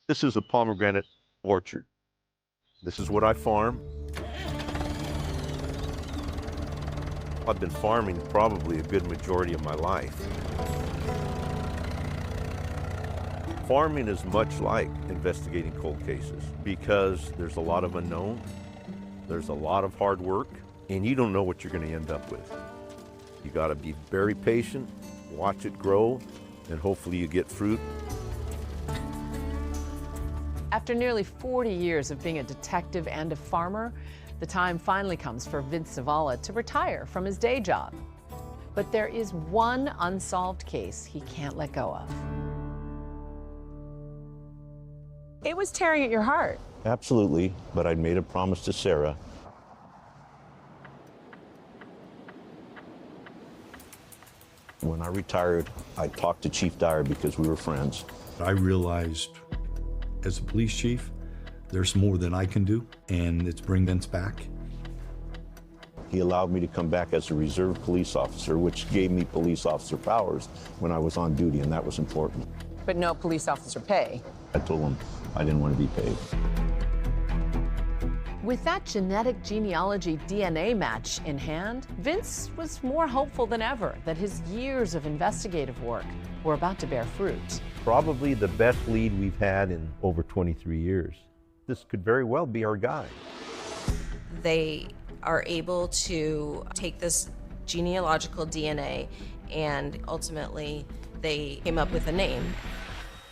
This is a pomegranate orchard. This is what I farm. I've been farming probably a good majority of my life. Farming is much like investigating cold cases because there's a lot of unknown, there's a lot of hard work, and you don't know what you're going to end up with. You got to be very patient, watch it grow, and hopefully you get fruit. After nearly 40 years of being a detective and a farmer, the time finally comes for Vince Zavala to retire from his day job. But there is one unsolved case he can't let go of. It was tearing at your heart. Absolutely, but I'd made a promise to Sarah. When I retired, I talked to Chief Dyer because we were friends. I realized as a police chief, there's more than I can do, and it's bring Vince back. He allowed me to come back as a reserve police officer, which gave me police officer powers when I was on duty, and that was important. But no police officer pay. I told him I didn't want to be paid. With that genetic genealogy DNA match in hand, Vince was more hopeful than ever that his years of investigative work were about to bear fruit. Probably the best lead we've had in over 23 years. This could very well be our guy. They are able to take this genealogical DNA and ultimately they came up with a name,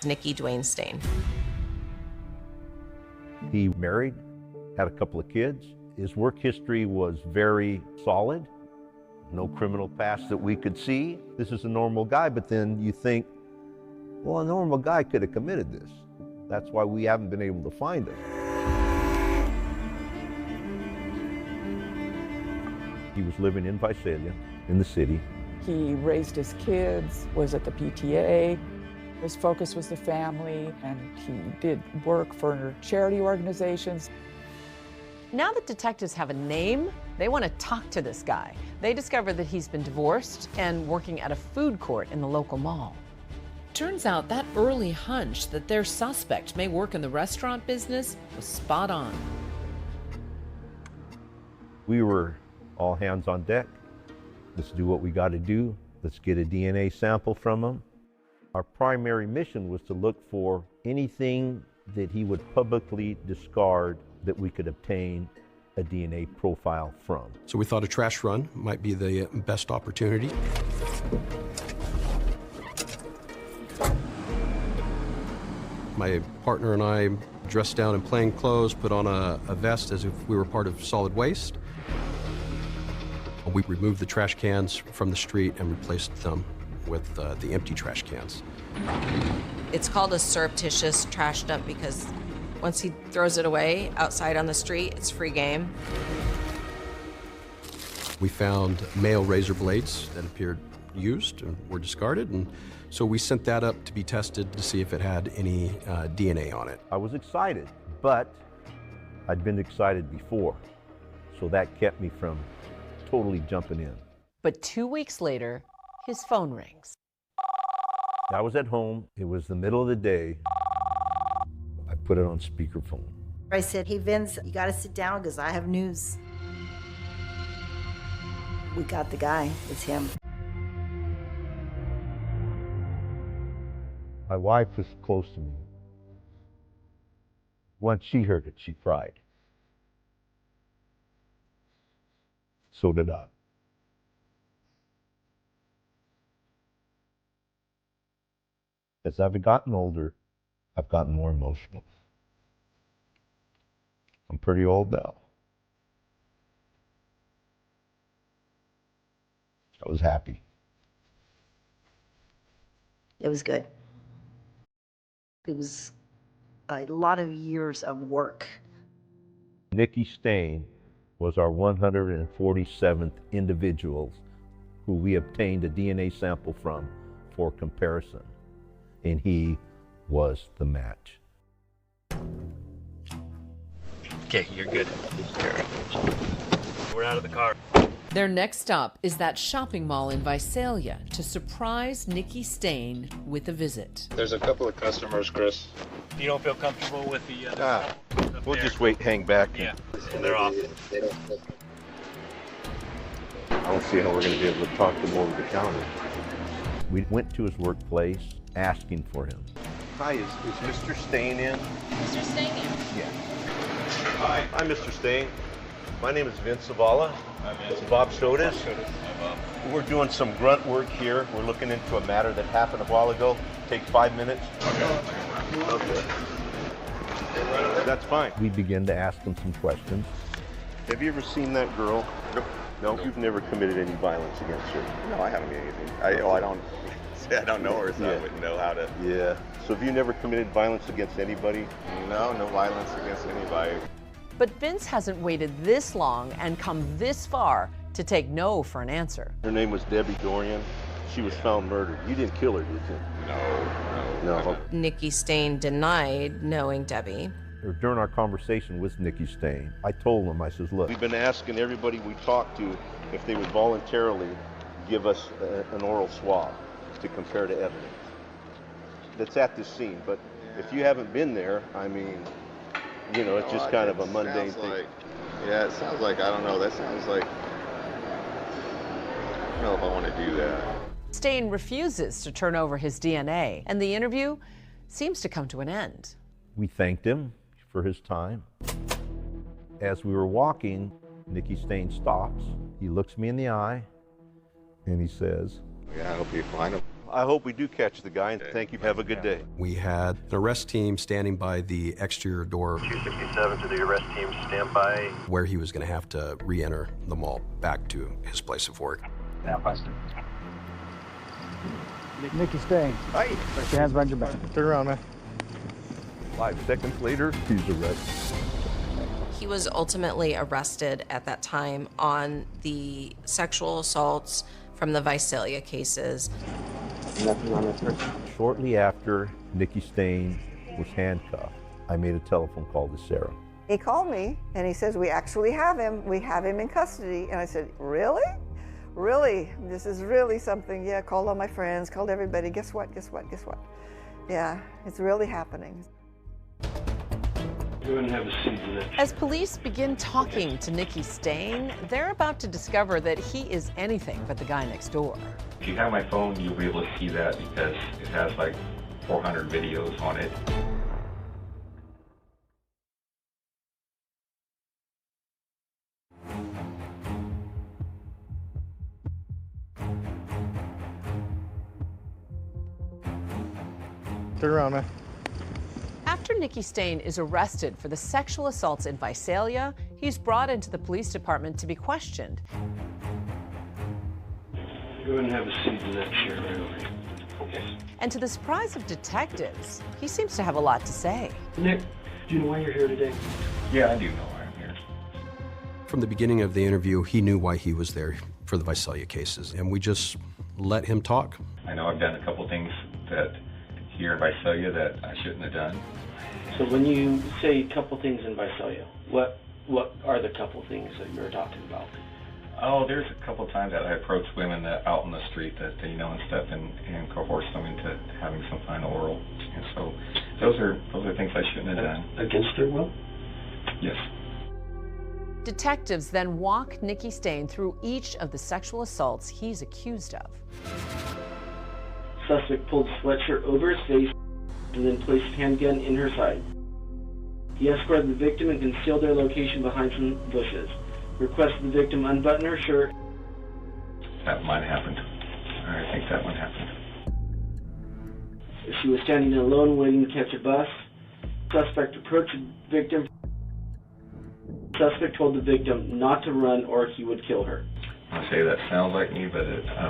Nicky Dwayne Stain. He married, had a couple of kids. His work history was very solid. No criminal past that we could see. This is a normal guy, but then you think, well, a normal guy could have committed this. That's why we haven't been able to find him. He was living in Visalia, in the city. He raised his kids, was at the PTA. His focus was the family, and he did work for charity organizations. Now that detectives have a name, they want to talk to this guy. They discover that he's been divorced and working at a food court in the local mall. Turns out that early hunch that their suspect may work in the restaurant business was spot on. We were all hands on deck. Let's do what we got to do. Let's get a DNA sample from him. Our primary mission was to look for anything that he would publicly discard that we could obtain a DNA profile from. So we thought a trash run might be the best opportunity. My partner and I dressed down in plain clothes, put on a vest as if we were part of solid waste. We removed the trash cans from the street and replaced them with the empty trash cans. It's called a surreptitious trash dump because once he throws it away outside on the street, it's free game. We found male razor blades that appeared used and were discarded, and so we sent that up to be tested to see if it had any DNA on it. I was excited, but I'd been excited before, so that kept me from totally jumping in. But 2 weeks later, his phone rings. I was at home. It was the middle of the day. I put it on speakerphone. I said, hey, Vince, you got to sit down because I have news. We got the guy. It's him. My wife was close to me. Once she heard it, she cried. So did I. As I've gotten older, I've gotten more emotional. I'm pretty old now. I was happy. It was good. It was a lot of years of work. Nikki Stain was our 147th individual who we obtained a DNA sample from for comparison, and he was the match. Okay, you're good. We're out of the car. Their next stop is that shopping mall in Visalia to surprise Nikki Stain with a visit. There's a couple of customers, Chris. You don't feel comfortable with the We'll just wait, hang back. Yeah, they're off. I don't see how we're going to be able to talk to him over the counter. We went to his workplace asking for him. Hi, is Mr. Stain in? Mr. Stain in? Yeah. Hi, Mr. Stain. My name is Vince Zavala. It's Bob Sodas. We're doing some grunt work here. We're looking into a matter that happened a while ago. Take 5 minutes. Okay. That's fine. We begin to ask him some questions. Have you ever seen that girl? No, you've never committed any violence against her. No, I haven't done anything. I don't know her, so I wouldn't know how to. Yeah. So have you never committed violence against anybody? No violence against anybody. But Vince hasn't waited this long and come this far to take no for an answer. Her name was Debbie Dorian. She was found murdered. You didn't kill her, did you? No. Nikki Stain denied knowing Debbie. During our conversation with Nikki Stain, I told him, I says, look, we've been asking everybody we talked to if they would voluntarily give us an oral swab to compare to evidence that's at this scene. But if you haven't been there, I mean, you know, it's just kind of a mundane thing. Yeah, it sounds like, I don't know, that sounds like, I don't know if I want to do that. Stain refuses to turn over his DNA, and the interview seems to come to an end. We thanked him for his time. As we were walking, Nikki Stain stops. He looks me in the eye, and he says, yeah, I hope you find him. I hope we do catch the guy, and thank you. Have a good day. We had an arrest team standing by the exterior door 257 to the arrest team, stand by. where he was going to have to re-enter the mall back to his place of work. Nikki Stain. Hi. Put your hands behind your back. Turn around, man. 5 seconds later, he's arrested. He was ultimately arrested at that time on the sexual assaults from the Visalia cases. Nothing on this person. Shortly after Nikki Stain was handcuffed, I made a telephone call to Sarah. He called me and he says, we actually have him. We have him in custody. And I said, really? Really? This is really something. Yeah, called all my friends, called everybody. Guess what? Guess what? Guess what? Yeah, it's really happening. Go ahead and have a seat in it. As police begin talking to Nikki Stain, they're about to discover that he is anything but the guy next door. If you have my phone, you'll be able to see that because it has like 400 videos on it. Turn around, man. After Nikki Stain is arrested for the sexual assaults in Visalia, he's brought into the police department to be questioned. Go ahead and have a seat in that chair right over here. Okay. And to the surprise of detectives, he seems to have a lot to say. Nick, do you know why you're here today? Yeah, I do know why I'm here. From the beginning of the interview, he knew why he was there for the Visalia cases, and we just let him talk. I know I've done a couple things that here in Visalia that I shouldn't have done. So when you say a couple things in Visalia, what are the couple things that you're talking about? Oh, there's a couple times that I approached women out on the street that and stuff, and coerced them into having some kind of oral. And so those are things I shouldn't have done. Against their will? Yes. Detectives then walk Nikki Stain through each of the sexual assaults he's accused of. Suspect pulled sweatshirt over his face and then placed handgun in her side. He escorted the victim and concealed their location behind some bushes. Requested the victim unbutton her shirt. That might have happened. I think that one happened. She was standing alone waiting to catch a bus. Suspect approached the victim. Suspect told the victim not to run or he would kill her. I say that sounds like me, but I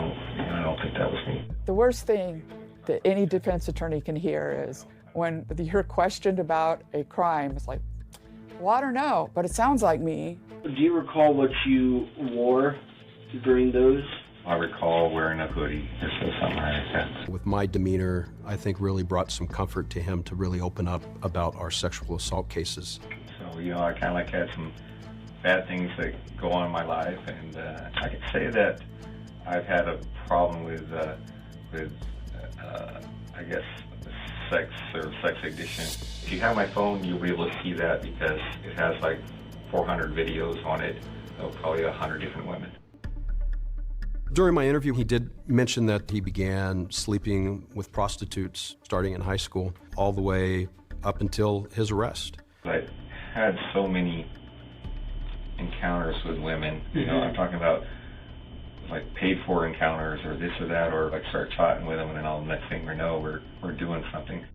don't think that was me. The worst thing that any defense attorney can hear is when you're questioned about a crime, it's like, well, I don't know, but it sounds like me. Do you recall what you wore during those? I recall wearing a hoodie or something like that. With my demeanor, I think really brought some comfort to him to really open up about our sexual assault cases. So, I kind of like had some bad things that go on in my life, and I could say that I've had a problem with I guess, sex or sex addiction. If you have my phone, you'll be able to see that because it has like 400 videos on it of probably 100 different women. During my interview, he did mention that he began sleeping with prostitutes starting in high school, all the way up until his arrest. I had so many encounters with women. I'm talking about like paid for encounters or this or that, or like start chatting with them and then all the next thing we know we're doing something.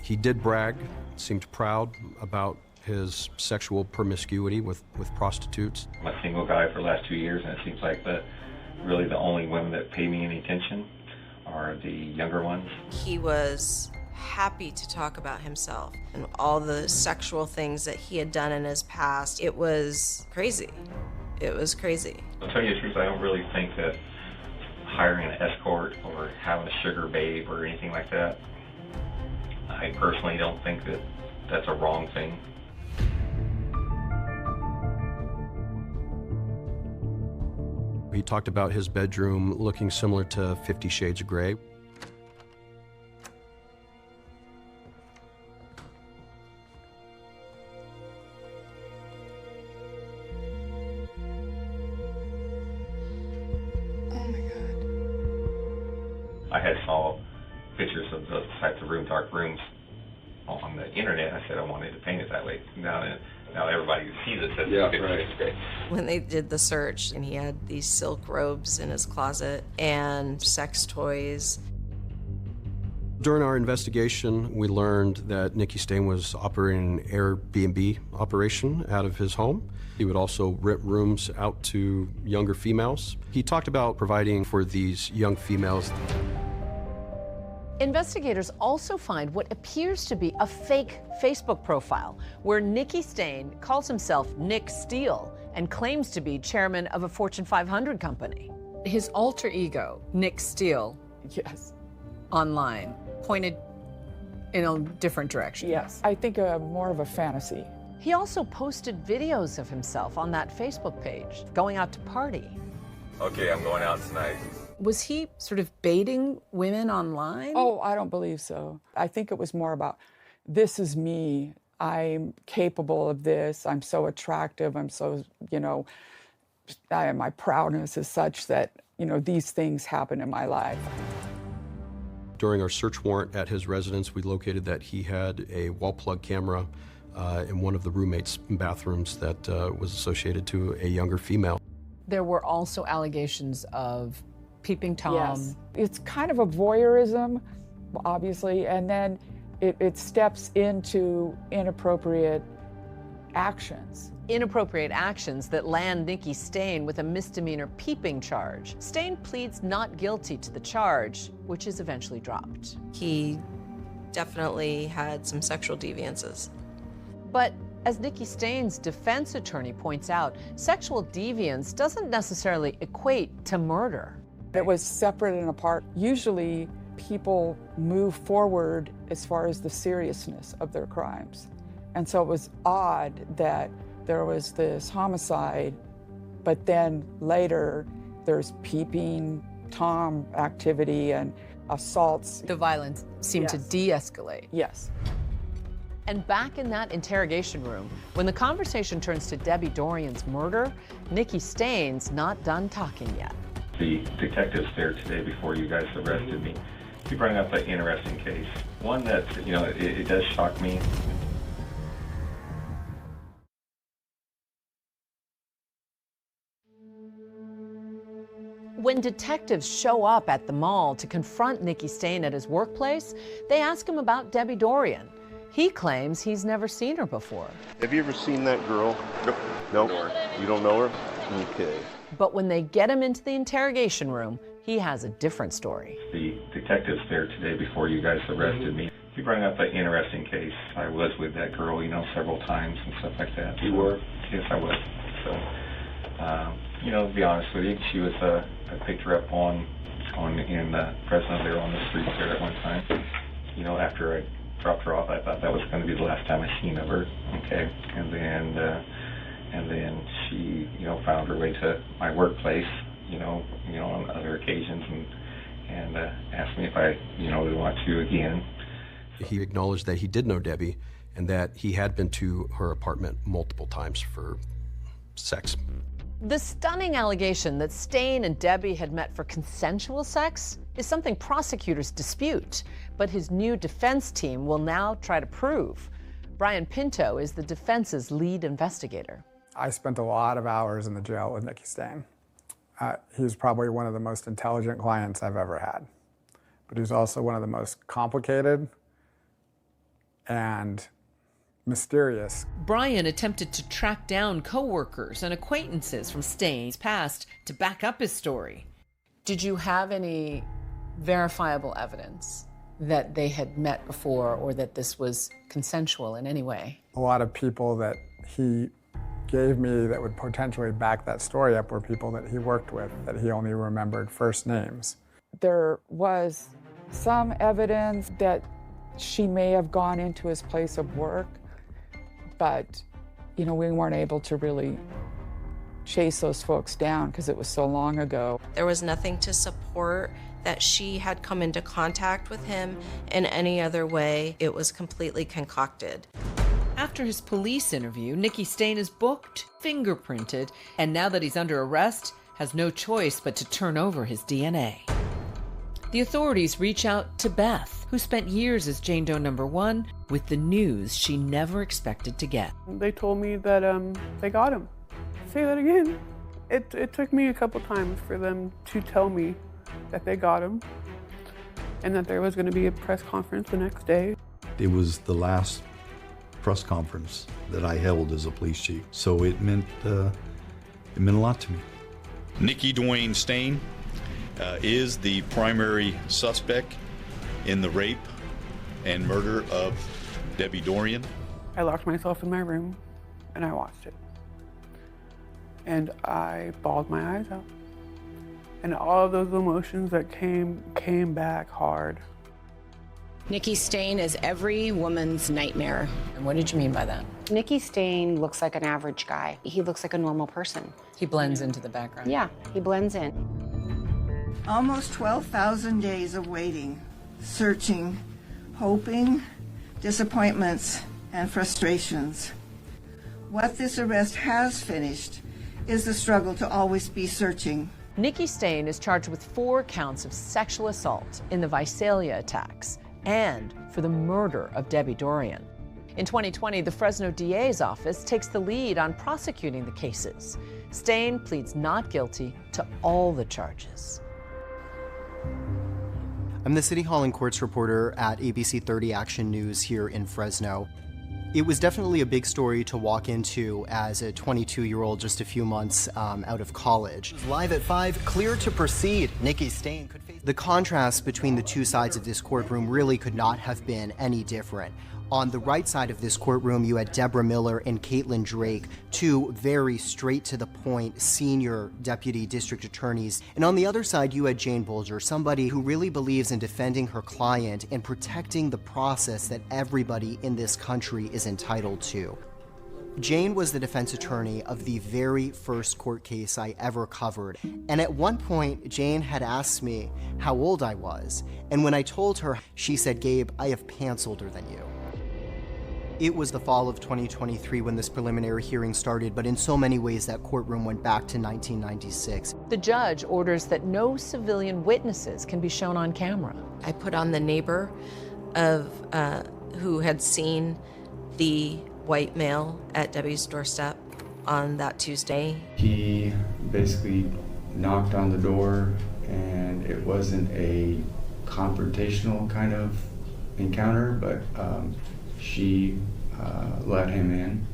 He did brag, seemed proud about his sexual promiscuity with prostitutes. I'm a single guy for the last 2 years, and it seems like really the only women that pay me any attention are the younger ones. He was happy to talk about himself and all the sexual things that he had done in his past. It was crazy. It was crazy. I'll tell you the truth, I don't really think that hiring an escort or having a sugar babe or anything like that, I personally don't think that that's a wrong thing. He talked about his bedroom looking similar to 50 Shades of Grey. I had saw pictures of those types of dark rooms on the internet. I said I wanted to paint it that way. Now everybody who sees it says it's 50 Shades of Grey. When they did the search, and he had these silk robes in his closet and sex toys. During our investigation, we learned that Nikki Stain was operating an Airbnb operation out of his home. He would also rent rooms out to younger females. He talked about providing for these young females. Investigators also find what appears to be a fake Facebook profile where Nikki Stain calls himself Nick Steele and claims to be chairman of a Fortune 500 company. His alter ego, Nick Steele, Yes. online, pointed in a different direction. Yes. I think more of a fantasy. He also posted videos of himself on that Facebook page, going out to party. Okay, I'm going out tonight. Was he sort of baiting women online? Oh, I don't believe so. I think it was more about this is me. I'm capable of this. I'm so attractive. I'm so, my proudness is such that, these things happen in my life. During our search warrant at his residence, we located that he had a wall plug camera in one of the roommates' bathrooms that was associated to a younger female. There were also allegations of peeping Tom. Yes. It's kind of a voyeurism, obviously, and then it steps into inappropriate actions. Inappropriate actions that land Nikki Stain with a misdemeanor peeping charge. Stain pleads not guilty to the charge, which is eventually dropped. He definitely had some sexual deviances. But as Nikki Stain's defense attorney points out, sexual deviance doesn't necessarily equate to murder. It was separate and apart. Usually people move forward as far as the seriousness of their crimes. And so it was odd that there was this homicide, but then later there's peeping Tom activity and assaults. The violence seemed to de-escalate. Yes. And back in that interrogation room, when the conversation turns to Debbie Dorian's murder, Nikki Stain's not done talking yet. The detectives there today before you guys arrested me, he brought up an interesting case. One that, it does shock me. When detectives show up at the mall to confront Nikki Stain at his workplace, they ask him about Debbie Dorian. He claims he's never seen her before. Have you ever seen that girl? Nope. Nope. You don't know her? Okay. But when they get him into the interrogation room, he has a different story. The detectives there today before you guys arrested me, he brought up an interesting case. I was with that girl, several times and stuff like that. You were? Yes, I was. So, to be honest with you, she was, I picked her up in Fresno there on the streets there at one time. After I dropped her off, I thought that was going to be the last time I seen of her. Okay. And then she, found her way to my workplace, on other occasions and asked me if I, would want to again. He acknowledged that he did know Debbie and that he had been to her apartment multiple times for sex. The stunning allegation that Stain and Debbie had met for consensual sex is something prosecutors dispute, but his new defense team will now try to prove. Brian Pinto is the defense's lead investigator. I spent a lot of hours in the jail with Nikki Stain. He's probably one of the most intelligent clients I've ever had, but he's also one of the most complicated and mysterious. Brian attempted to track down co-workers and acquaintances from Stain's past to back up his story. Did you have any verifiable evidence that they had met before or that this was consensual in any way? A lot of people that he gave me that would potentially back that story up were people that he worked with, that he only remembered first names. There was some evidence that she may have gone into his place of work, but, we weren't able to really chase those folks down because it was so long ago. There was nothing to support that she had come into contact with him in any other way. It was completely concocted. After his police interview, Nikki Stain is booked, fingerprinted, and now that he's under arrest, has no choice but to turn over his DNA. The authorities reach out to Beth, who spent years as Jane Doe number 1, with the news she never expected to get. They told me that they got him. Say that again. It took me a couple times for them to tell me that they got him and that there was going to be a press conference the next day. It was the last press conference that I held as a police chief, so it meant a lot to me. Nikki Dwayne Stain is the primary suspect in the rape and murder of Debbie Dorian. I locked myself in my room and I watched it. And I bawled my eyes out. And all of those emotions that came back hard. Nikki Stain is every woman's nightmare. And what did you mean by that? Nikki Stain looks like an average guy. He looks like a normal person. He blends into the background. Yeah, he blends in. Almost 12,000 days of waiting, searching, hoping disappointments, and frustrations. What this arrest has finished is the struggle to always be searching. Nikki Stain is charged with 4 counts of sexual assault in the Visalia attacks and for the murder of Debbie Dorian. In 2020, the Fresno DA's office takes the lead on prosecuting the cases. Stain pleads not guilty to all the charges. I'm the City Hall and Courts reporter at ABC 30 Action News here in Fresno. It was definitely a big story to walk into as a 22-year-old just a few months out of college. Live at 5, clear to proceed. Nikki Stain could face... The contrast between the two sides of this courtroom really could not have been any different. On the right side of this courtroom, you had Deborah Miller and Caitlin Drake, 2 very straight-to-the-point senior deputy district attorneys. And on the other side, you had Jane Bolger, somebody who really believes in defending her client and protecting the process that everybody in this country is entitled to. Jane was the defense attorney of the very first court case I ever covered. And at one point, Jane had asked me how old I was. And when I told her, she said, "Gabe, I have pants older than you." It was the fall of 2023 when this preliminary hearing started, but in so many ways that courtroom went back to 1996. The judge orders that no civilian witnesses can be shown on camera. I put on the neighbor of who had seen the white male at Debbie's doorstep on that Tuesday. He basically knocked on the door, and it wasn't a confrontational kind of encounter, but she let him in.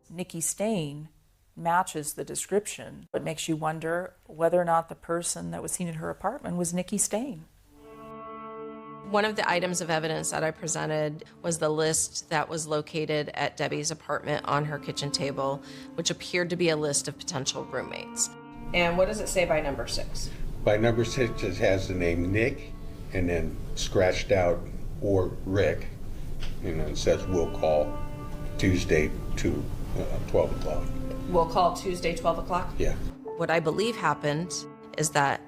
Nikki Stain matches the description. It makes you wonder whether or not the person that was seen in her apartment was Nikki Stain. One of the items of evidence that I presented was the list that was located at Debbie's apartment on her kitchen table, which appeared to be a list of potential roommates. And what does it say by number 6? By number 6, it has the name Nick, and then scratched out, or Rick, and then it says we'll call Tuesday to 12 o'clock. We'll call Tuesday, 12 o'clock? Yeah. What I believe happened is that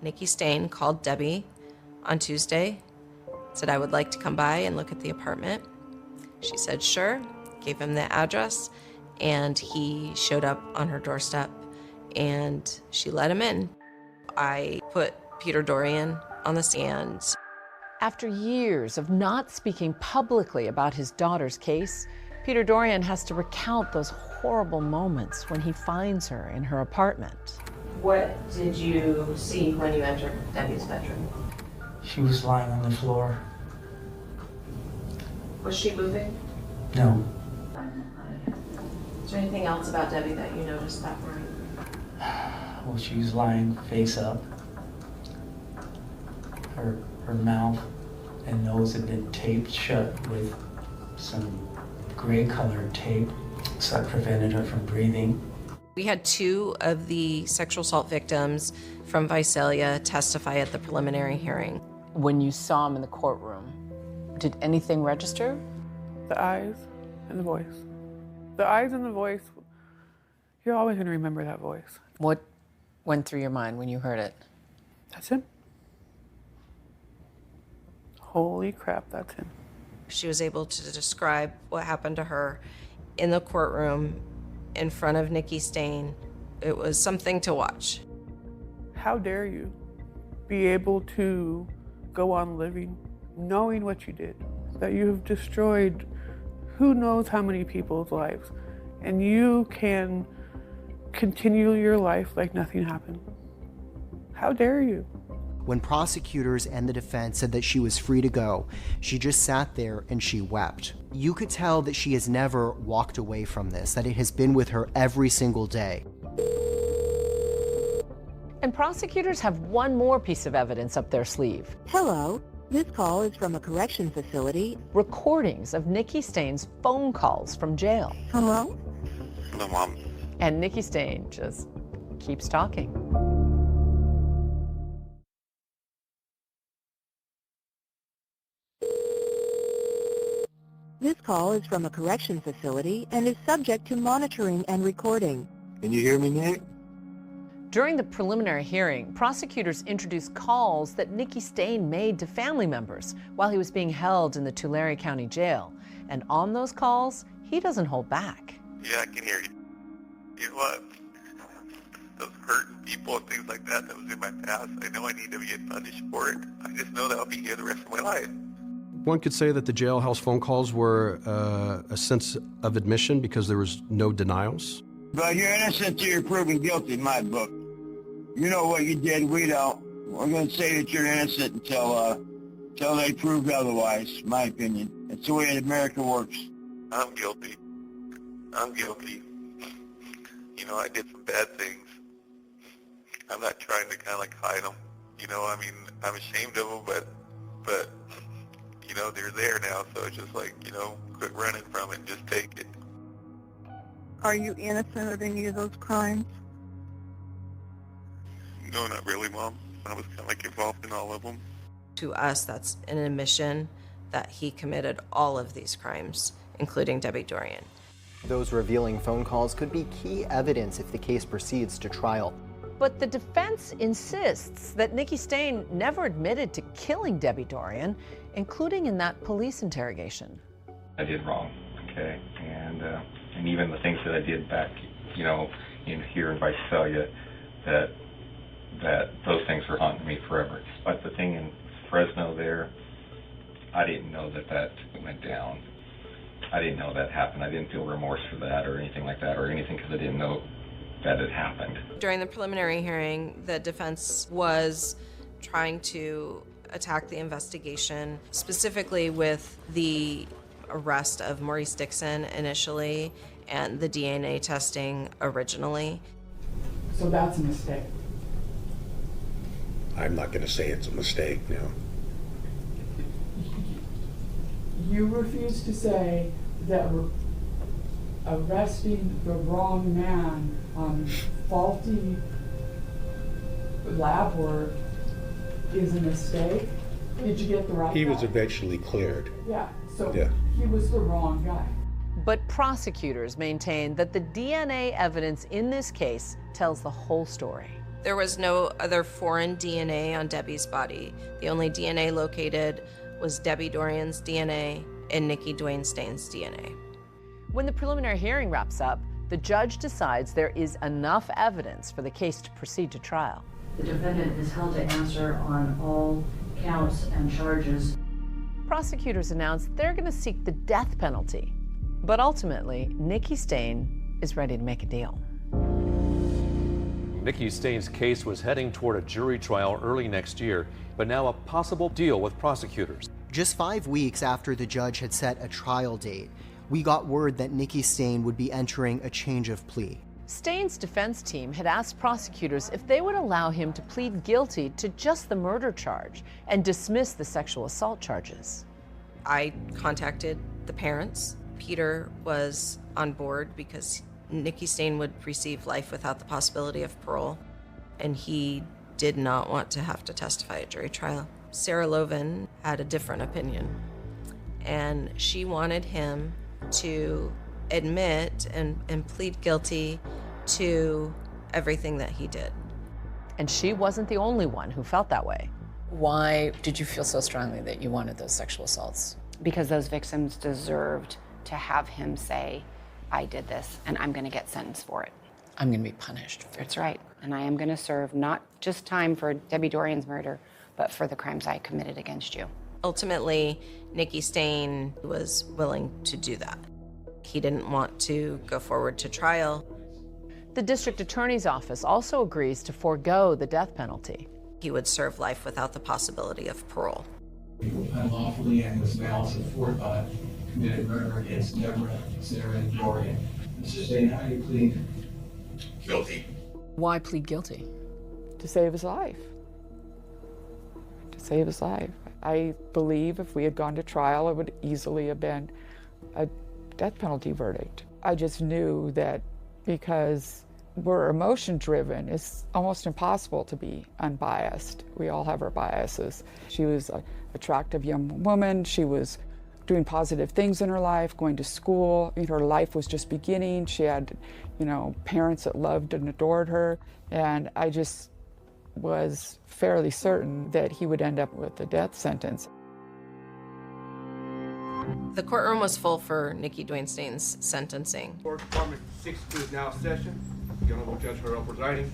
Nikki Stain called Debbie on Tuesday, said, "I would like to come by and look at the apartment." She said, "Sure," gave him the address, and he showed up on her doorstep, and she let him in. I put Peter Dorian on the stand. After years of not speaking publicly about his daughter's case, Peter Dorian has to recount those horrible moments when he finds her in her apartment. What did you see when you entered Debbie's bedroom? She was lying on the floor. Was she moving? No. Is there anything else about Debbie that you noticed that morning? Well, she was lying face up. Her mouth and nose had been taped shut with some gray colored tape, so that prevented her from breathing. We had 2 of the sexual assault victims from Visalia testify at the preliminary hearing. When you saw him in the courtroom, did anything register? The eyes and the voice. The eyes and the voice, you're always going to remember that voice. What went through your mind when you heard it? That's him. Holy crap, that's him. She was able to describe what happened to her in the courtroom in front of Nikki Stain. It was something to watch. How dare you be able to go on living knowing what you did, that you have destroyed who knows how many people's lives, and you can continue your life like nothing happened. How dare you? When prosecutors and the defense said that she was free to go, she just sat there and she wept. You could tell that she has never walked away from this, that it has been with her every single day. And prosecutors have one more piece of evidence up their sleeve. Hello, this call is from a correction facility. Recordings of Nikki Stain's phone calls from jail. Hello? Hello, Mom. And Nikki Stain just keeps talking. This call is from a correction facility and is subject to monitoring and recording. Can you hear me, Nick? During the preliminary hearing, prosecutors introduced calls that Nicky Stain made to family members while he was being held in the Tulare County Jail. And on those calls, he doesn't hold back. Yeah, I can hear you. You know what? Those hurting people and things like that was in my past. I know I need to get punished for it. I just know that I'll be here the rest of my life. One could say that the jailhouse phone calls were a sense of admission because there was no denials. But you're innocent till you're proven guilty in my book. You know what you did, we don't. We're going to say that you're innocent until they prove otherwise, in my opinion. It's the way that America works. I'm guilty. I'm guilty. You know, I did some bad things. I'm not trying to kind of like hide them. You know, I mean, I'm ashamed of them, but you know, they're there now, so it's just like, you know, quit running from it and just take it. Are you innocent of any of those crimes? No, not really, Mom. I was kind of like involved in all of them. To us, that's an admission that he committed all of these crimes, including Debbie Dorian. Those revealing phone calls could be key evidence if the case proceeds to trial. But the defense insists that Nicky Stain never admitted to killing Debbie Dorian, including in that police interrogation. I did wrong, okay? And even the things that I did back, you know, in here in Visalia, that those things were haunting me forever. But the thing in Fresno there, I didn't know that went down. I didn't know that happened. I didn't feel remorse for that or anything like that or anything because I didn't know that it happened. During the preliminary hearing, the defense was trying to attack the investigation, specifically with the arrest of Maurice Dixon initially and the DNA testing originally. So that's a mistake. I'm not going to say it's a mistake, no. You refuse to say that arresting the wrong man on faulty lab work is a mistake? Did you get the right guy? He was eventually cleared. Yeah, so Yeah. he was the wrong guy. But prosecutors maintain that the DNA evidence in this case tells the whole story. There was no other foreign DNA on Debbie's body. The only DNA located was Debbie Dorian's DNA and Nicky Dwayne Stain's DNA. When the preliminary hearing wraps up, the judge decides there is enough evidence for the case to proceed to trial. The defendant is held to answer on all counts and charges. Prosecutors announced they're going to seek the death penalty. But ultimately, Nicky Stain is ready to make a deal. Nicky Stain's case was heading toward a jury trial early next year, but now a possible deal with prosecutors. Just 5 weeks after the judge had set a trial date, we got word that Nicky Stain would be entering a change of plea. Stain's defense team had asked prosecutors if they would allow him to plead guilty to just the murder charge and dismiss the sexual assault charges. I contacted the parents. Peter was on board because Nicky Stain would receive life without the possibility of parole, and he did not want to have to testify at jury trial. Sarah Loven had a different opinion, and she wanted him to admit and plead guilty to everything that he did. And she wasn't the only one who felt that way. Why did you feel so strongly that you wanted those sexual assaults? Because those victims deserved to have him say, I did this, and I'm going to get sentenced for it. I'm going to be punished. That's right. And I am going to serve not just time for Debbie Dorian's murder, but for the crimes I committed against you. Ultimately, Nicky Stain was willing to do that. He didn't want to go forward to trial. The district attorney's office also agrees to forego the death penalty. He would serve life without the possibility of parole. He unlawfully and with malice aforethought committed murder against Deborah, Sarah, and Dorian. Mr. Stain, how do you plead? Guilty. Why plead guilty? To save his life. To save his life. I believe if we had gone to trial, it would easily have been a death penalty verdict. I just knew that because we're emotion-driven, it's almost impossible to be unbiased. We all have our biases. She was an attractive young woman. She was doing positive things in her life, going to school. Her life was just beginning. She had, parents that loved and adored her. And I just was fairly certain that he would end up with a death sentence. The courtroom was full for Nikki Duane-Staines' sentencing. Court Department 62 is now in session. The Honorable Judge Harrell presiding.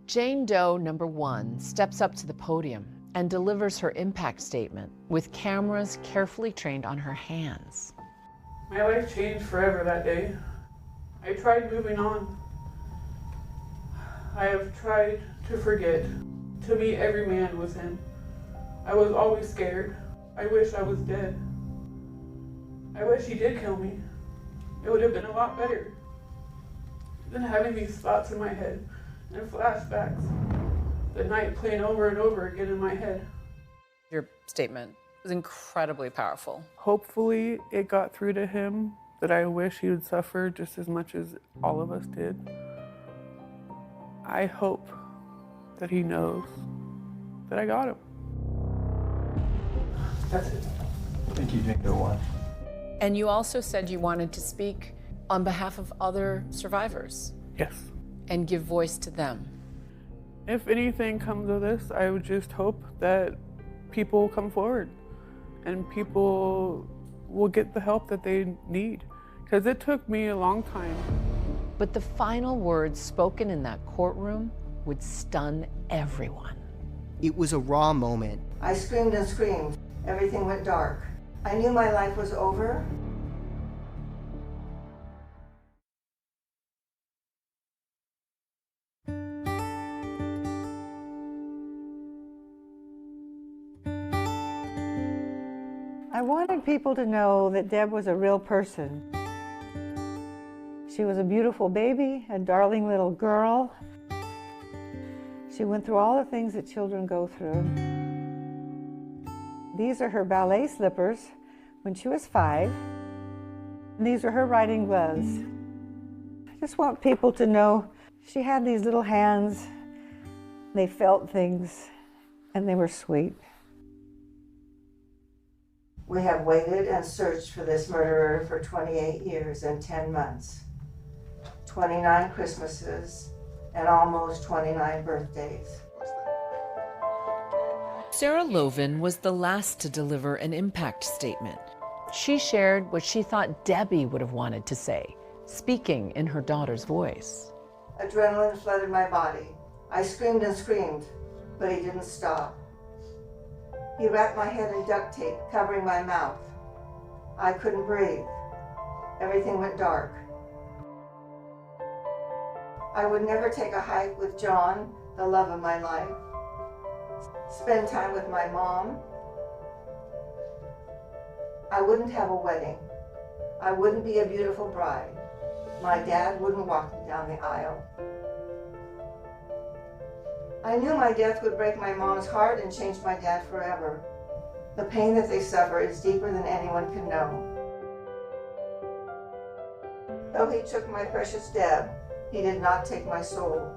Jane Doe number 1 steps up to the podium and delivers her impact statement with cameras carefully trained on her hands. My life changed forever that day. I tried moving on. I have tried to forget, to be every man with him. I was always scared. I wish I was dead. I wish he did kill me. It would have been a lot better than having these thoughts in my head and flashbacks. The night playing over and over again in my head. Your statement was incredibly powerful. Hopefully it got through to him that I wish he would suffer just as much as all of us did. I hope that he knows that I got him. That's it. Thank you, Jane Doe 1. And you also said you wanted to speak on behalf of other survivors. Yes. And give voice to them. If anything comes of this, I would just hope that people come forward and people will get the help that they need. Because it took me a long time. But the final words spoken in that courtroom would stun everyone. It was a raw moment. I screamed and screamed. Everything went dark. I knew my life was over. I wanted people to know that Deb was a real person. She was a beautiful baby, a darling little girl. She went through all the things that children go through. These are her ballet slippers when she was 5. And these are her riding gloves. I just want people to know she had these little hands. They felt things, and they were sweet. We have waited and searched for this murderer for 28 years and 10 months, 29 Christmases, and almost 29 birthdays. Sarah Loven was the last to deliver an impact statement. She shared what she thought Debbie would have wanted to say, speaking in her daughter's voice. Adrenaline flooded my body. I screamed and screamed, but he didn't stop. He wrapped my head in duct tape, covering my mouth. I couldn't breathe. Everything went dark. I would never take a hike with John, the love of my life. Spend time with my mom. I wouldn't have a wedding. I wouldn't be a beautiful bride. My dad wouldn't walk me down the aisle. I knew my death would break my mom's heart and change my dad forever. The pain that they suffer is deeper than anyone can know. Though he took my precious Deb, he did not take my soul.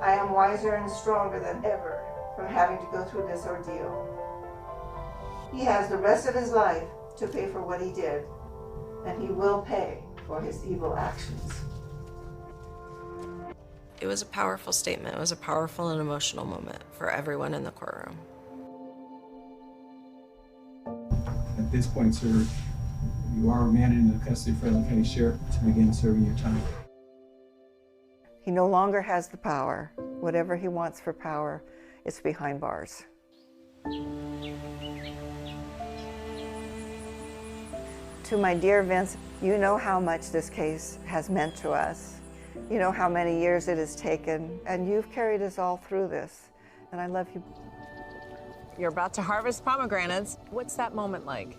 I am wiser and stronger than ever from having to go through this ordeal. He has the rest of his life to pay for what he did, and he will pay for his evil actions. It was a powerful statement. It was a powerful and emotional moment for everyone in the courtroom. At this point, sir, you are remanded into the custody of Fresno County Sheriff to begin serving your time. He no longer has the power. Whatever he wants for power, it's behind bars. To my dear Vince, you know how much this case has meant to us. You know how many years it has taken, and you've carried us all through this, and I love you. You're about to harvest pomegranates. What's that moment like?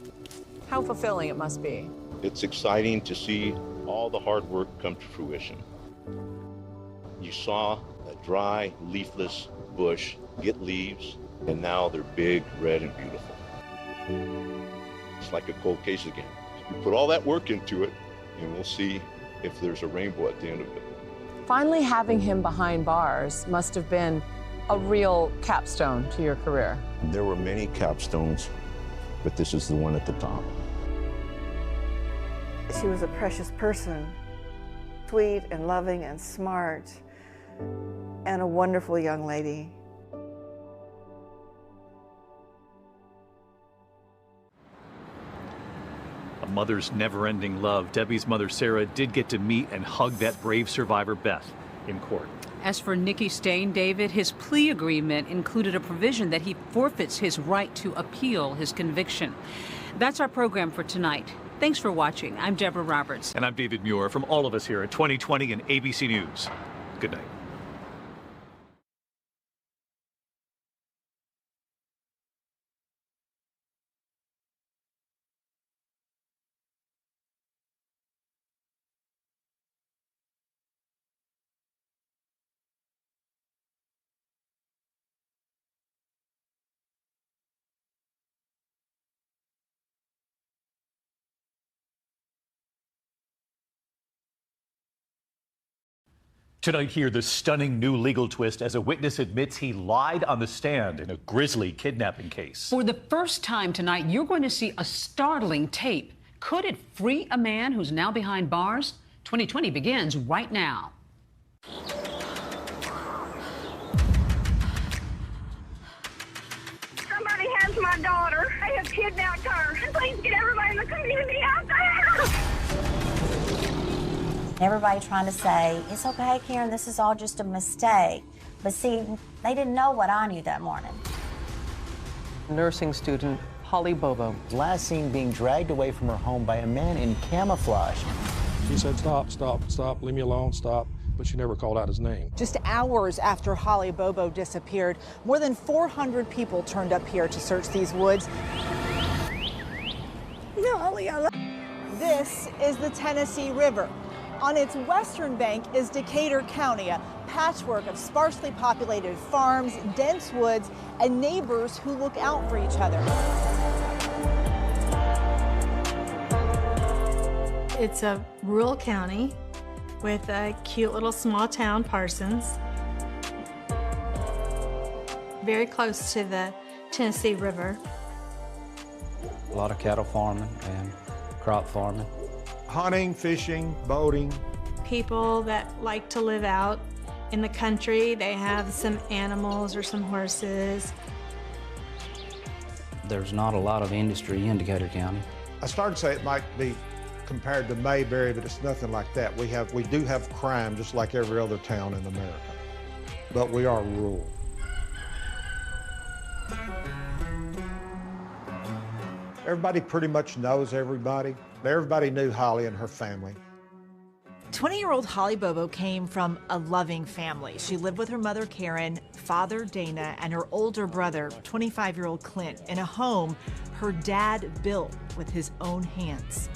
How fulfilling it must be. It's exciting to see all the hard work come to fruition. You saw a dry, leafless bush get leaves, and now they're big, red, and beautiful. It's like a cold case again. You put all that work into it, and we'll see if there's a rainbow at the end of it. Finally having him behind bars must have been a real capstone to your career. There were many capstones but this is the one at the top. She was a precious person, sweet and loving and smart, and a wonderful young lady. A mother's never-ending love. Debbie's mother, Sarah, did get to meet and hug that brave survivor, Beth, in court. As for Nicky Stain, David, his plea agreement included a provision that he forfeits his right to appeal his conviction. That's our program for tonight. Thanks for watching. I'm Deborah Roberts. And I'm David Muir. From all of us here at 2020 and ABC News, good night. Tonight here, the stunning new legal twist as a witness admits he lied on the stand in a grisly kidnapping case. For the first time tonight, you're going to see a startling tape. Could it free a man who's now behind bars? 2020 begins right now. Somebody has my daughter. They have kidnapped her. Please get everybody in the community out there. Everybody trying to say, it's okay, Karen, this is all just a mistake. But see, they didn't know what I knew that morning. Nursing student Holly Bobo. Last seen being dragged away from her home by a man in camouflage. He said, stop, stop, stop, leave me alone, stop. But she never called out his name. Just hours after Holly Bobo disappeared, more than 400 people turned up here to search these woods. No, Holly, I love. This is the Tennessee River. On its western bank is Decatur County, a patchwork of sparsely populated farms, dense woods, and neighbors who look out for each other. It's a rural county with a cute little small town, Parsons. Very close to the Tennessee River. A lot of cattle farming and crop farming. Hunting, fishing, boating. People that like to live out in the country, they have some animals or some horses. There's not a lot of industry in Decatur County. I started to say it might be compared to Mayberry, but it's nothing like that. We do have crime just like every other town in America, but we are rural. Everybody pretty much knows everybody. Everybody knew Holly and her family. 20-year-old Holly Bobo came from a loving family. She lived with her mother, Karen, father, Dana, and her older brother, 25-year-old Clint, in a home her dad built with his own hands.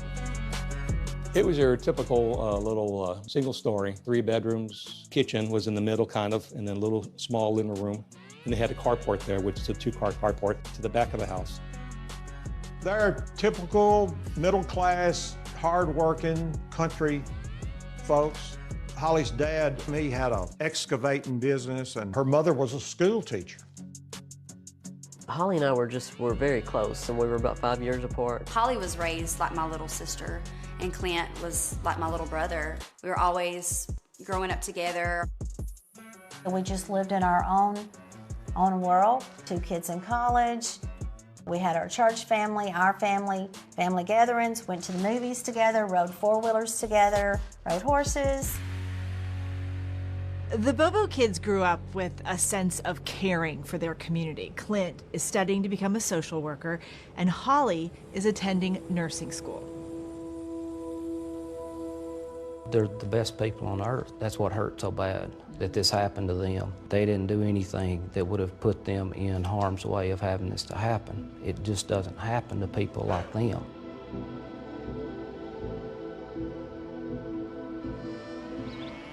It was your typical little single story, 3 bedrooms, kitchen was in the middle kind of, and then a little small living room. And they had a carport there, which is a 2-car carport to the back of the house. They're typical middle-class, hard-working country folks. Holly's dad, he had an excavating business, and her mother was a school teacher. Holly and I were very close, and we were about 5 years apart. Holly was raised like my little sister, and Clint was like my little brother. We were always growing up together. We just lived in our own world. 2 kids in college. We had our church family, our family gatherings, went to the movies together, rode 4-wheelers together, rode horses. The Bobo kids grew up with a sense of caring for their community. Clint is studying to become a social worker, and Holly is attending nursing school. They're the best people on earth. That's what hurt so bad, that this happened to them. They didn't do anything that would have put them in harm's way of having this to happen. It just doesn't happen to people like them.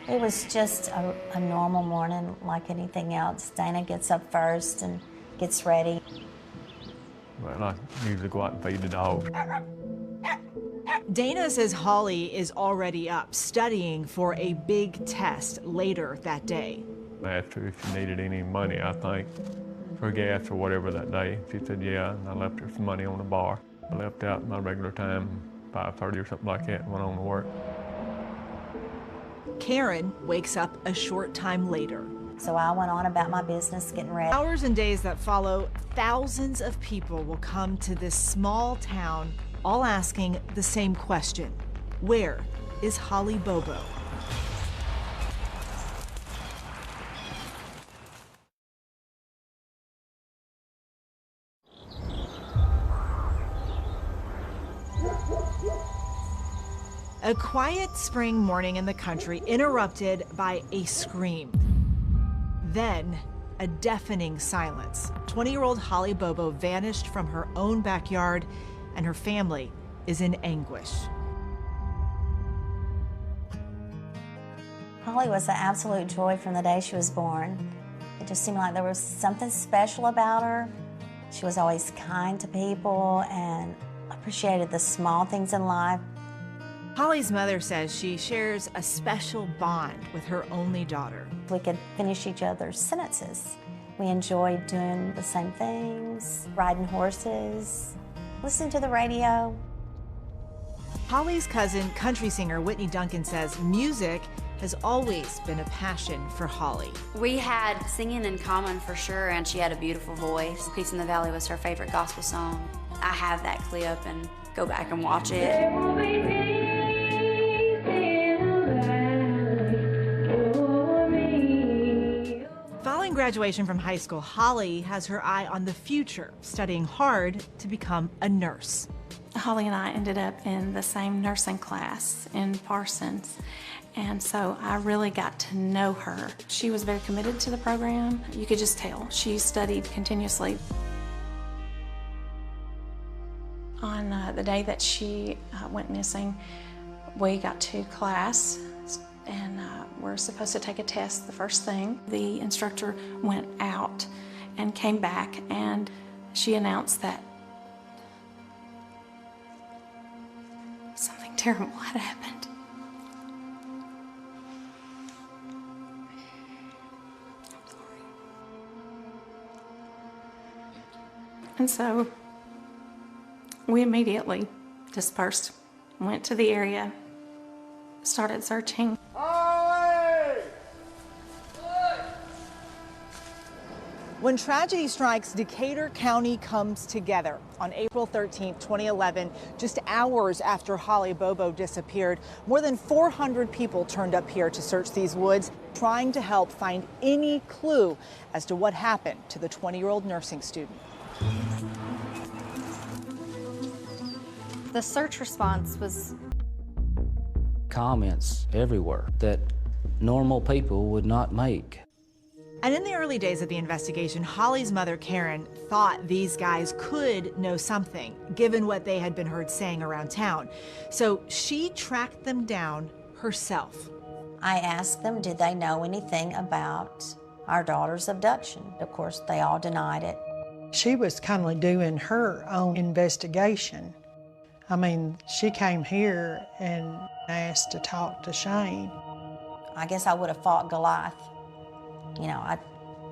It was just a normal morning like anything else. Dana gets up first and gets ready. Well, I usually go out and feed the dog. Dana says Holly is already up, studying for a big test later that day. I asked her if she needed any money, I think. for gas or whatever that day. She said, yeah, and I left her some money on the bar. I left out my regular time, 5:30 or something like that, and went on to work. Karen wakes up a short time later. So I went on about my business, getting ready. Hours and days that follow, thousands of people will come to this small town, all asking the same question. Where is Holly Bobo? A quiet spring morning in the country interrupted by a scream. Then, a deafening silence. 20-year-old Holly Bobo vanished from her own backyard, and her family is in anguish. Holly was an absolute joy from the day she was born. It just seemed like there was something special about her. She was always kind to people and appreciated the small things in life. Holly's mother says she shares a special bond with her only daughter. We could finish each other's sentences. We enjoyed doing the same things, riding horses, listening to the radio. Holly's cousin, country singer Whitney Duncan, says music has always been a passion for Holly. We had singing in common for sure, and she had a beautiful voice. Peace in the Valley was her favorite gospel song. I have that clip and go back and watch it. Following graduation from high school, Holly has her eye on the future, studying hard to become a nurse. Holly and I ended up in the same nursing class in Parsons, and so I really got to know her. She was very committed to the program. You could just tell. She studied continuously. On the day that she went missing, we got to class, and we're supposed to take a test the first thing. The instructor went out and came back, and she announced that something terrible had happened. I'm sorry. And so we immediately dispersed, went to the area, started searching. When tragedy strikes, Decatur County comes together. On April 13, 2011, just hours after Holly Bobo disappeared, more than 400 people turned up here to search these woods, trying to help find any clue as to what happened to the 20-year-old nursing student. The search response was comments everywhere that normal people would not make. And in the early days of the investigation, Holly's mother, Karen, thought these guys could know something, given what they had been heard saying around town. So she tracked them down herself. I asked them, did they know anything about our daughter's abduction? Of course, they all denied it. She was kind of doing her own investigation. I mean, she came here and asked to talk to Shane. I guess I would have fought Goliath. You know, I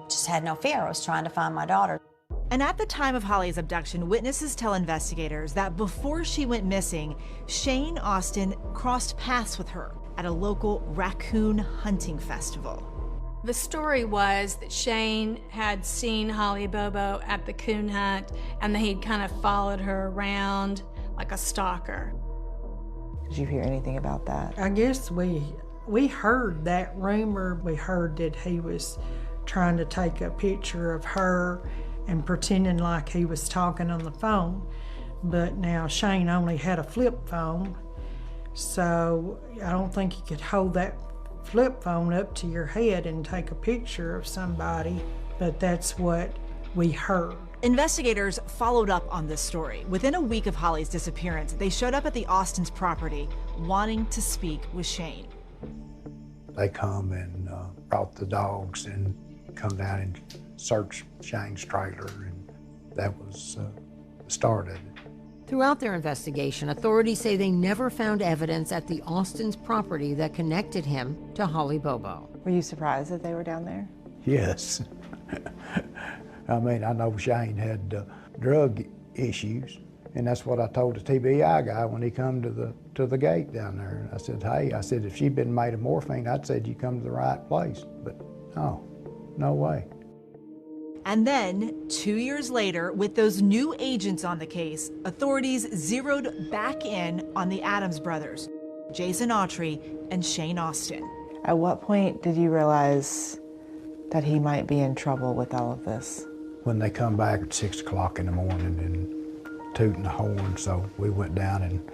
just had no fear. I was trying to find my daughter. And at the time of Holly's abduction, witnesses tell investigators that before she went missing, Shane Austin crossed paths with her at a local raccoon hunting festival. The story was that Shane had seen Holly Bobo at the coon hunt, and that he'd kind of followed her around like a stalker. Did you hear anything about that? I guess we heard that rumor. We heard that he was trying to take a picture of her and pretending like he was talking on the phone. But now Shane only had a flip phone, so I don't think you could hold that flip phone up to your head and take a picture of somebody, but that's what we heard. Investigators followed up on this story. Within a week of Holly's disappearance, they showed up at the Austins' property wanting to speak with Shane. They come and brought the dogs and come down and search Shane's trailer, and that was the start of it. Throughout their investigation, authorities say they never found evidence at the Austins' property that connected him to Holly Bobo. Were you surprised that they were down there? Yes. I mean, I know Shane had drug issues, and that's what I told the TBI guy when he come to the gate down there. I said, hey, I said, if she'd been made of morphine, I'd said you come to the right place. But no way. And then, 2 years later, with those new agents on the case, authorities zeroed back in on the Adams brothers, Jason Autry and Shane Austin. At what point did you realize that he might be in trouble with all of this? When they come back at 6 o'clock in the morning and tooting the horn, so we went down and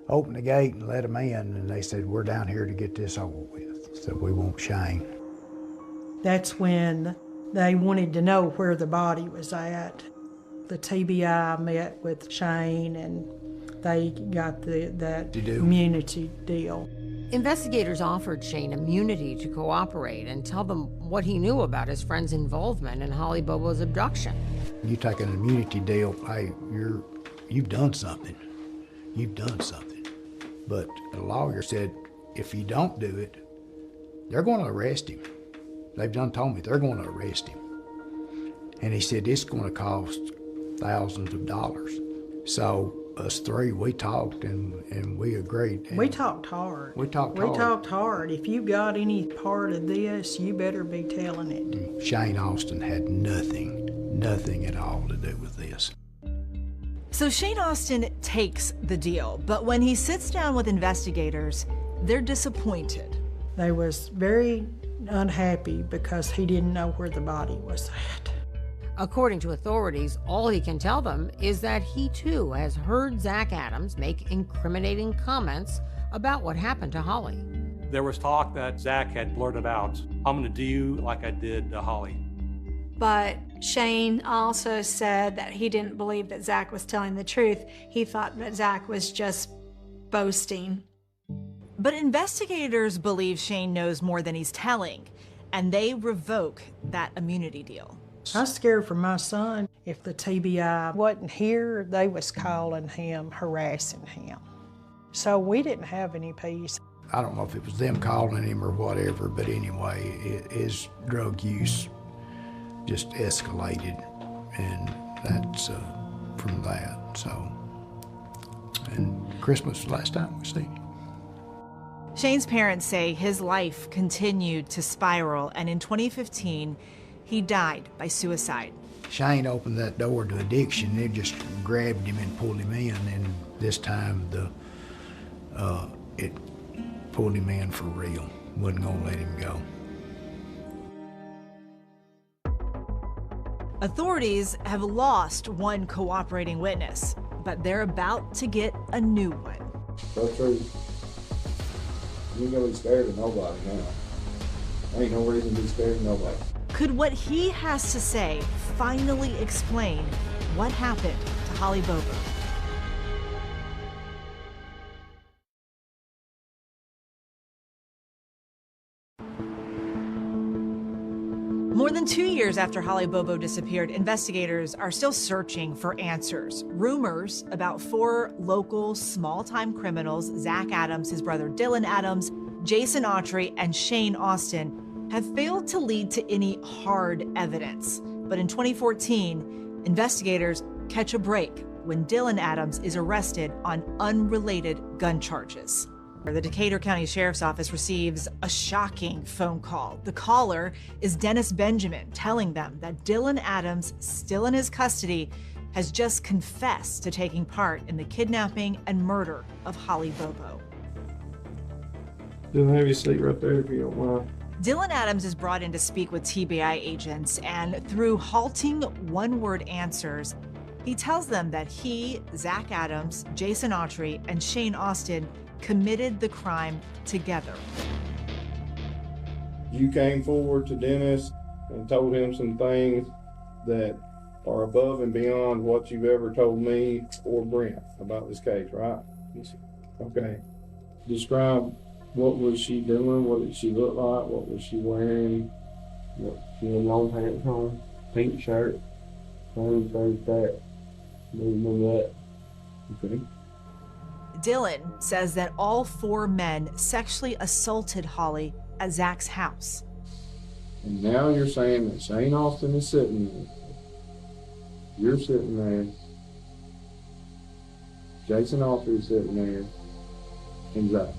opened the gate and let them in, and they said, we're down here to get this over with, so we want Shane. That's when they wanted to know where the body was at. The TBI met with Shane and they got that immunity deal. Investigators offered Shane immunity to cooperate and tell them what he knew about his friend's involvement in Holly Bobo's abduction. You take an immunity deal, hey, you've done something. You've done something. But the lawyer said, if you don't do it, they're going to arrest him. They've done told me they're going to arrest him. And he said, it's going to cost thousands of dollars. So us three, we talked and we agreed. And we talked hard. We talked hard. We talked hard. If you got any part of this, you better be telling it. Shane Austin had nothing at all to do with this. So Shane Austin takes the deal, but when he sits down with investigators, they're disappointed. They was very unhappy because he didn't know where the body was at. According to authorities, all he can tell them is that he too has heard Zach Adams make incriminating comments about what happened to Holly. There was talk that Zach had blurted out, I'm gonna do you like I did to Holly. But Shane also said that he didn't believe that Zach was telling the truth. He thought that Zach was just boasting. But investigators believe Shane knows more than he's telling, and they revoke that immunity deal. I was scared for my son. If the TBI wasn't here, they was calling him, harassing him. So we didn't have any peace. I don't know if it was them calling him or whatever, but anyway, his drug use just escalated, and that's from that. So, and Christmas was the last time we seen him. Shane's parents say his life continued to spiral, and in 2015, he died by suicide. Shane opened that door to addiction. They just grabbed him and pulled him in, and this time it pulled him in for real. Wasn't gonna let him go. Authorities have lost one cooperating witness, but they're about to get a new one. That's true. You ain't gonna be scared of nobody now. Ain't no reason to be scared of nobody. Could what he has to say finally explain what happened to Holly Bobo? More than 2 years after Holly Bobo disappeared, investigators are still searching for answers. Rumors about 4 local small-time criminals, Zach Adams, his brother Dylan Adams, Jason Autry, and Shane Austin, have failed to lead to any hard evidence. But in 2014, investigators catch a break when Dylan Adams is arrested on unrelated gun charges. The Decatur County Sheriff's Office receives a shocking phone call. The caller is Dennis Benjamin, telling them that Dylan Adams, still in his custody, has just confessed to taking part in the kidnapping and murder of Holly Bobo. Just have your seat right there if you don't mind. Dylan Adams is brought in to speak with TBI agents, and through halting one-word answers, he tells them that he, Zach Adams, Jason Autry, and Shane Austin committed the crime together. You came forward to Dennis and told him some things that are above and beyond what you've ever told me or Brent about this case, right? Okay. Describe what was she doing, what did she look like, what was she wearing, she had long pants on, pink shirt, same that, that. Okay. Dylan says that all 4 men sexually assaulted Holly at Zach's house. And now you're saying that Shane Austin is sitting You're sitting there. Jason Autry's sitting there. And Zach.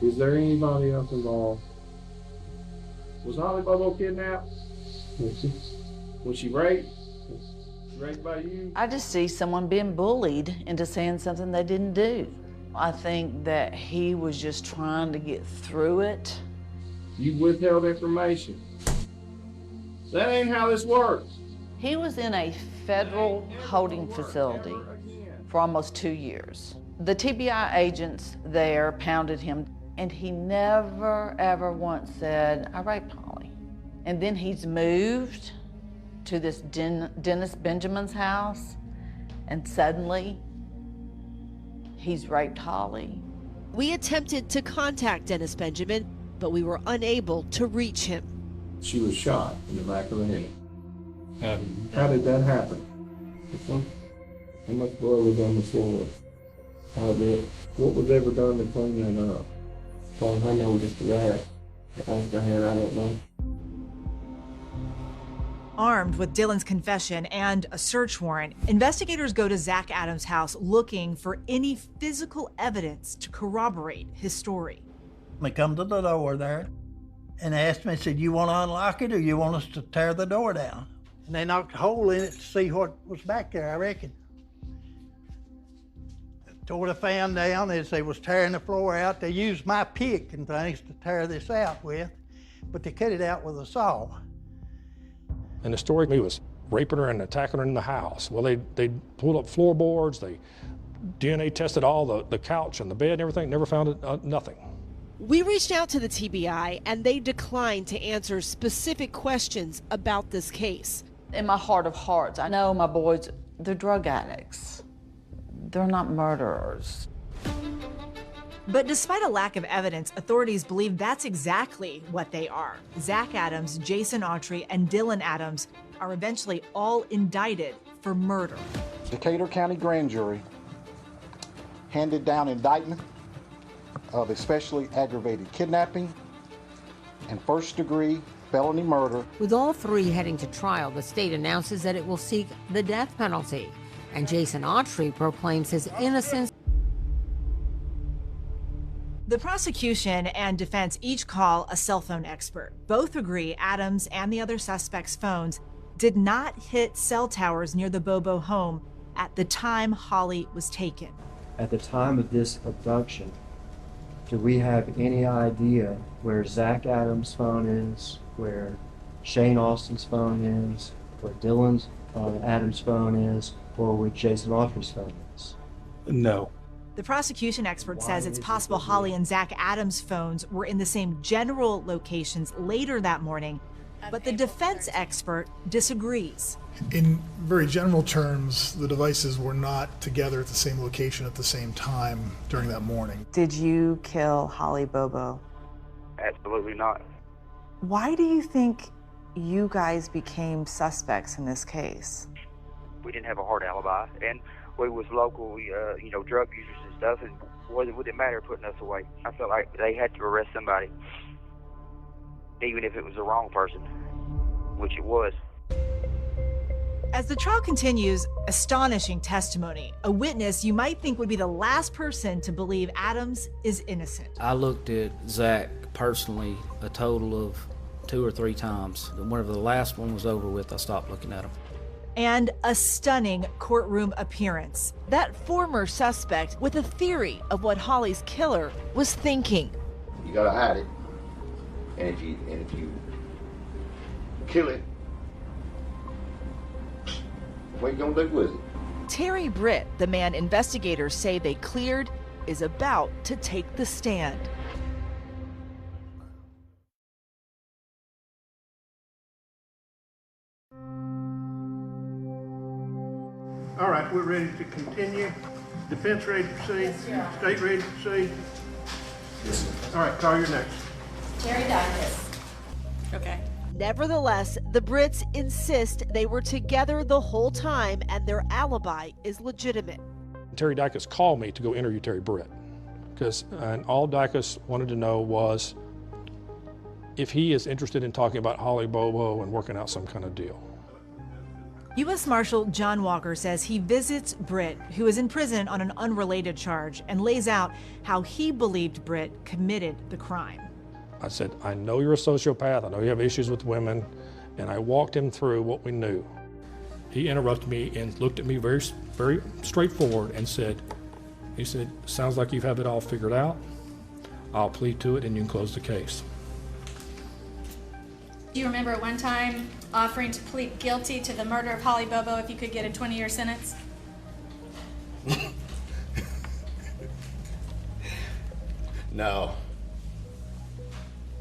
Is there anybody else involved? Was Holly Bobo kidnapped? Was she raped? Raped by you? I just see someone being bullied into saying something they didn't do. I think that he was just trying to get through it. You withheld information. That ain't how this works. He was in a federal holding facility for almost 2 years. The TBI agents there pounded him, and he never, ever once said, I raped Holly. And then he's moved to this Dennis Benjamin's house, and suddenly he's raped Holly. We attempted to contact Dennis Benjamin, but we were unable to reach him. She was shot in the back of the head. How did that happen? How much blood was on the floor? What was ever done to clean that up? Well, I know just that. I don't know. Armed with Dylan's confession and a search warrant, investigators go to Zach Adams' house looking for any physical evidence to corroborate his story. They come to the door there and asked me, said, you want to unlock it or you want us to tear the door down? And they knocked a hole in it to see what was back there, I reckon. Tore the fan down as they was tearing the floor out. They used my pick and things to tear this out with, but they cut it out with a saw. And the story he was raping her and attacking her in the house. Well, they pulled up floorboards, they DNA tested all the couch and the bed and everything, never found nothing. We reached out to the TBI and they declined to answer specific questions about this case. In my heart of hearts, I know my boys, they're drug addicts. They're not murderers. But despite a lack of evidence, authorities believe that's exactly what they are. Zach Adams, Jason Autry, and Dylan Adams are eventually all indicted for murder. Decatur County Grand Jury handed down indictment of especially aggravated kidnapping and first-degree felony murder. With all three heading to trial, the state announces that it will seek the death penalty, and Jason Autry proclaims his innocence. The prosecution and defense each call a cell phone expert. Both agree Adams and the other suspects' phones did not hit cell towers near the Bobo home at the time Holly was taken. At the time of this abduction, do we have any idea where Zach Adams' phone is, where Shane Austin's phone is, where Dylan Adams' phone is, or where Jason Autry's phone is? No. The prosecution expert says it's possible Holly and Zach Adams' phones were in the same general locations later that morning, but the defense expert disagrees. In very general terms, the devices were not together at the same location at the same time during that morning. Did you kill Holly Bobo? Absolutely not. Why do you think you guys became suspects in this case? We didn't have a hard alibi, and we was local, drug users and stuff, and it wouldn't matter putting us away. I felt like they had to arrest somebody, even if it was the wrong person, which it was. As the trial continues, astonishing testimony. A witness you might think would be the last person to believe Adams is innocent. I looked at Zach personally a total of 2 or 3 times. Whenever the last one was over with, I stopped looking at him. And a stunning courtroom appearance. That former suspect with a theory of what Holly's killer was thinking. You gotta hide it, and if you kill it, what you gonna do with it? Terry Britt, the man investigators say they cleared, is about to take the stand. All right, we're ready to continue. Defense ready to proceed? Yes, state ready to proceed? Yes. All right, call your next. Terry Dicus. Okay. Nevertheless, the Brits insist they were together the whole time and their alibi is legitimate. Terry Dicus called me to go interview Terry Britt, and all Dicus wanted to know was if he is interested in talking about Holly Bobo and working out some kind of deal. U.S. Marshal John Walker says he visits Britt, who is in prison on an unrelated charge, and lays out how he believed Britt committed the crime. I said, I know you're a sociopath, I know you have issues with women, and I walked him through what we knew. He interrupted me and looked at me very straightforward and said, sounds like you have it all figured out. I'll plead to it and you can close the case. Do you remember at one time offering to plead guilty to the murder of Holly Bobo if you could get a 20-year sentence? No.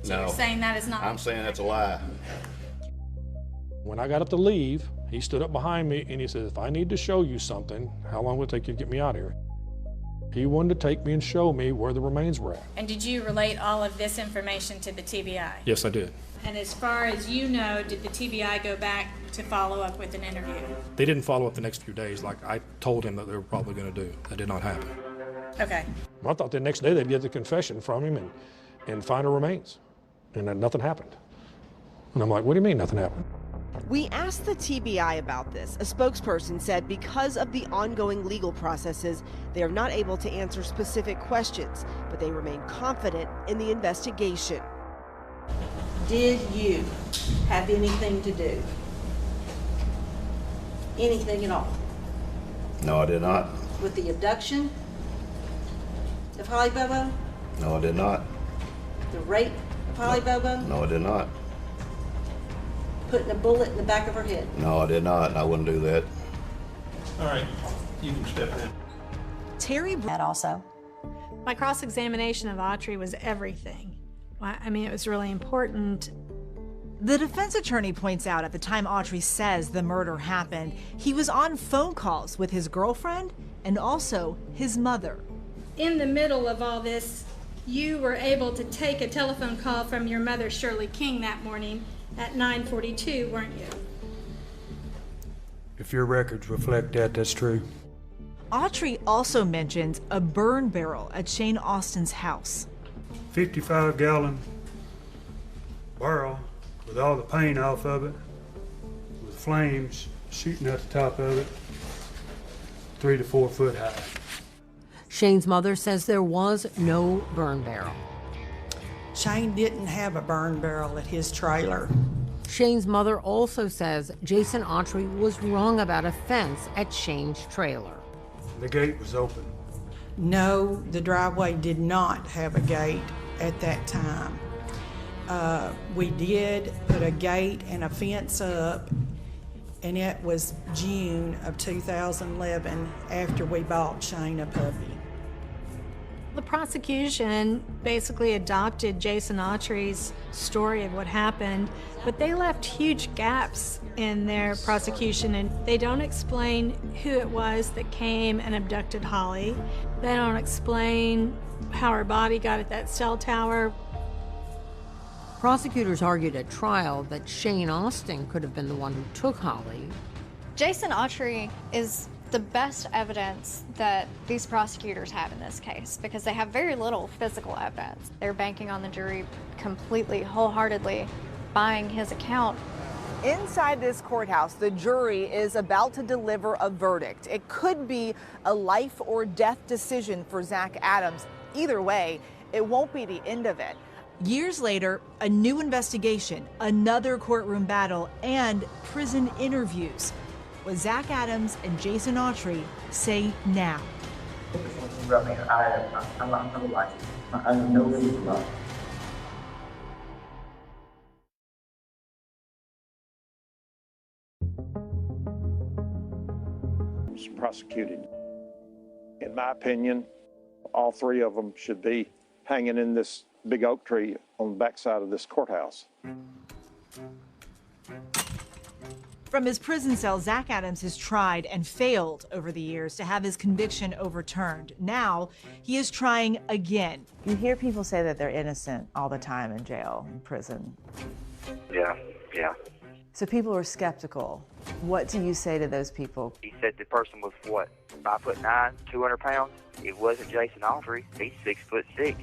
So you're saying that is not... I'm saying that's a lie. When I got up to leave, he stood up behind me and he said, if I need to show you something, how long will it take you to get me out of here? He wanted to take me and show me where the remains were at. And did you relate all of this information to the TBI? Yes, I did. And as far as you know, did the TBI go back to follow up with an interview? They didn't follow up the next few days like I told him that they were probably going to do. That did not happen. Okay. I thought the next day they'd get the confession from him and find her remains. And then nothing happened. And I'm like, what do you mean nothing happened? We asked the TBI about this. A spokesperson said because of the ongoing legal processes, they are not able to answer specific questions, but they remain confident in the investigation. Did you have anything to do? Anything at all? No, I did not. With the abduction of Holly Bobo? No, I did not. The rape of Holly Bobo? No, I did not. Putting a bullet in the back of her head? No, I did not, and I wouldn't do that. All right, you can step in. Terry That also. My cross-examination of Autry was everything. I mean, it was really important. The defense attorney points out at the time Autry says the murder happened, he was on phone calls with his girlfriend and also his mother. In the middle of all this, you were able to take a telephone call from your mother, Shirley King, that morning at 9:42, weren't you? If your records reflect that, that's true. Autry also mentions a burn barrel at Shane Austin's house. 55-gallon barrel with all the paint off of it, with flames shooting at the top of it, 3 to 4 foot high. Shane's mother says there was no burn barrel. Shane didn't have a burn barrel at his trailer. Shane's mother also says Jason Autry was wrong about a fence at Shane's trailer. The gate was open. No, the driveway did not have a gate at that time. We did put a gate and a fence up, and it was June of 2011 after we bought Shane a puppy. The prosecution basically adopted Jason Autry's story of what happened, but they left huge gaps in their prosecution, and they don't explain who it was that came and abducted Holly. They don't explain how her body got at that cell tower. Prosecutors argued at trial that Shane Austin could have been the one who took Holly. Jason Autry is the best evidence that these prosecutors have in this case because they have very little physical evidence. They're banking on the jury completely, wholeheartedly buying his account. Inside this courthouse, the jury is about to deliver a verdict. It could be a life or death decision for Zach Adams. Either way, it won't be the end of it. Years later, a new investigation, another courtroom battle, and prison interviews. What Zach Adams and Jason Autry say now. Was prosecuted. In my opinion, all three of them should be hanging in this big oak tree on the backside of this courthouse. From his prison cell, Zach Adams has tried and failed over the years to have his conviction overturned. Now, he is trying again. You hear people say that they're innocent all the time in jail, in prison. Yeah. So people are skeptical. What do you say to those people? He said the person was, what, 5'9", 200 pounds? It wasn't Jason Autry. He's 6'6".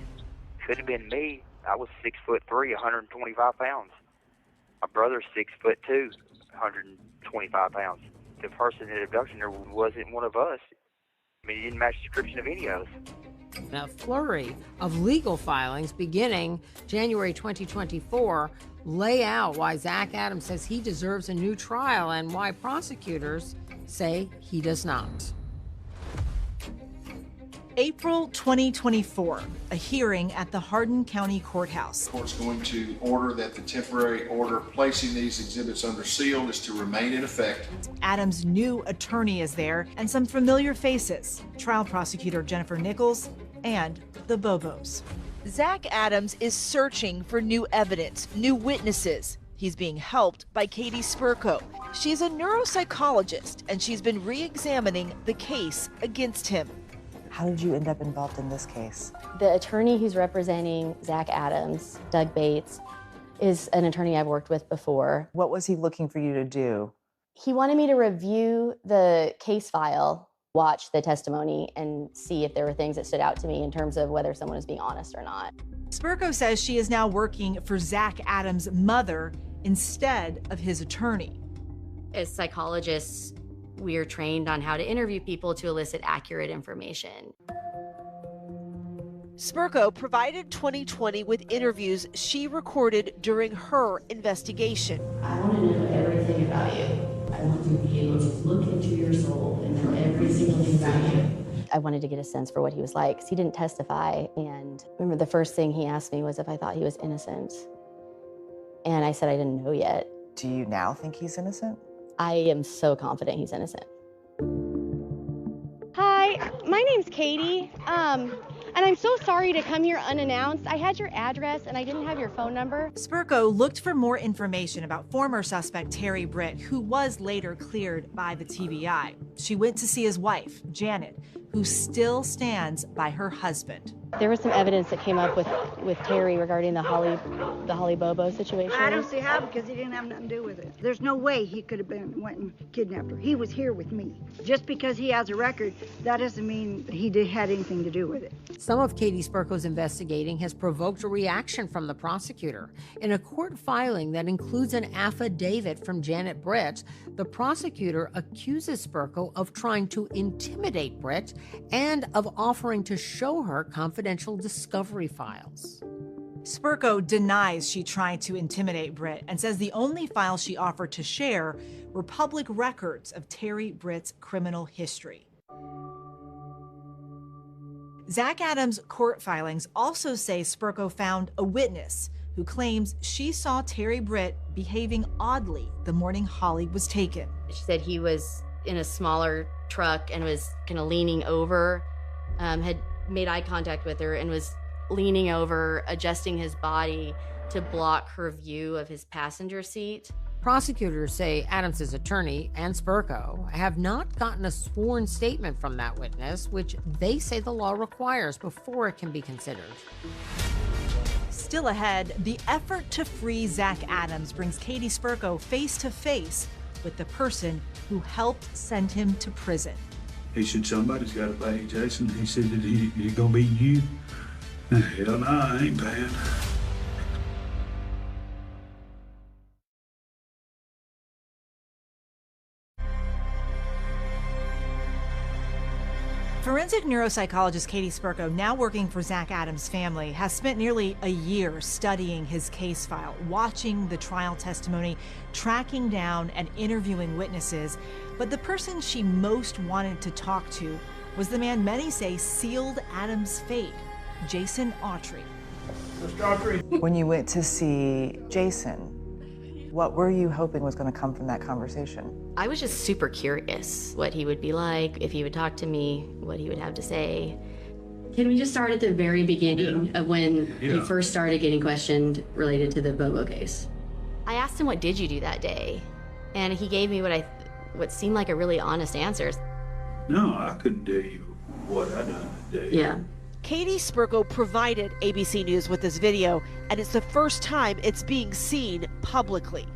Could have been me. I was 6'3", 125 pounds. My brother's 6'2", 125 pounds. the person that abducted her wasn't one of us. I mean, he didn't match the description of any of us. A flurry of legal filings beginning January 2024 lay out why Zach Adams says he deserves a new trial and why prosecutors say he does not. April 2024, a hearing at the Hardin County Courthouse. The court's going to order that the temporary order placing these exhibits under seal is to remain in effect. Adams' new attorney is there and some familiar faces, trial prosecutor Jennifer Nichols and the Bobos. Zach Adams is searching for new evidence, new witnesses. He's being helped by Katie Spurko. She's a neuropsychologist, and she's been re-examining the case against him. How did you end up involved in this case? The attorney who's representing Zach Adams, Doug Bates, is an attorney I've worked with before. What was he looking for you to do? He wanted me to review the case file, watch the testimony, and see if there were things that stood out to me in terms of whether someone was being honest or not. Spurko says she is now working for Zach Adams' mother instead of his attorney. As psychologists, we are trained on how to interview people to elicit accurate information. Spurko provided 2020 with interviews she recorded during her investigation. I want to know everything about you. I want to be able to look into your soul and know every single thing about you. I wanted to get a sense for what he was like, because he didn't testify. And I remember the first thing he asked me was if I thought he was innocent. And I said I didn't know yet. Do you now think he's innocent? I am so confident he's innocent. Hi, my name's Katie, and I'm so sorry to come here unannounced. I had your address and I didn't have your phone number. Spurko looked for more information about former suspect Terry Britt, who was later cleared by the TBI. She went to see his wife, Janet, who still stands by her husband. There was some evidence that came up with Terry regarding the Holly Bobo situation. I don't see how, because he didn't have nothing to do with it. There's no way he could have went and kidnapped her. He was here with me. Just because he has a record, that doesn't mean he had anything to do with it. Some of Katie Spurko's investigating has provoked a reaction from the prosecutor. In a court filing that includes an affidavit from Janet Britt, the prosecutor accuses Spurko of trying to intimidate Britt and of offering to show her confidential discovery files. Spurko denies she tried to intimidate Britt and says the only files she offered to share were public records of Terry Britt's criminal history. Zach Adams' court filings also say Spurko found a witness who claims she saw Terry Britt behaving oddly the morning Holly was taken. She said he was in a smaller truck and was kind of leaning over, had made eye contact with her and was leaning over, adjusting his body to block her view of his passenger seat. Prosecutors say Adams' attorney and Spurko have not gotten a sworn statement from that witness, which they say the law requires before it can be considered. Still ahead, the effort to free Zach Adams brings Katie Spurko face to face with the person who helped send him to prison. He said, somebody's got to pay, Jason. He said that he's going to be you. Hell no, I ain't paying. Forensic neuropsychologist Katie Spurko, now working for Zach Adams' family, has spent nearly a year studying his case file, watching the trial testimony, tracking down and interviewing witnesses. But the person she most wanted to talk to was the man many say sealed Adams' fate, Jason Autry. Mr. Autry. When you went to see Jason, what were you hoping was going to come from that conversation? I was just super curious what he would be like, if he would talk to me, what he would have to say. Can we just start at the very beginning of when he first started getting questioned related to the Bobo case? I asked him, what did you do that day? And he gave me what seemed like a really honest answer. No, I couldn't tell you what I done that day. Yeah. Katie Spurko provided ABC News with this video, and it's the first time it's being seen publicly.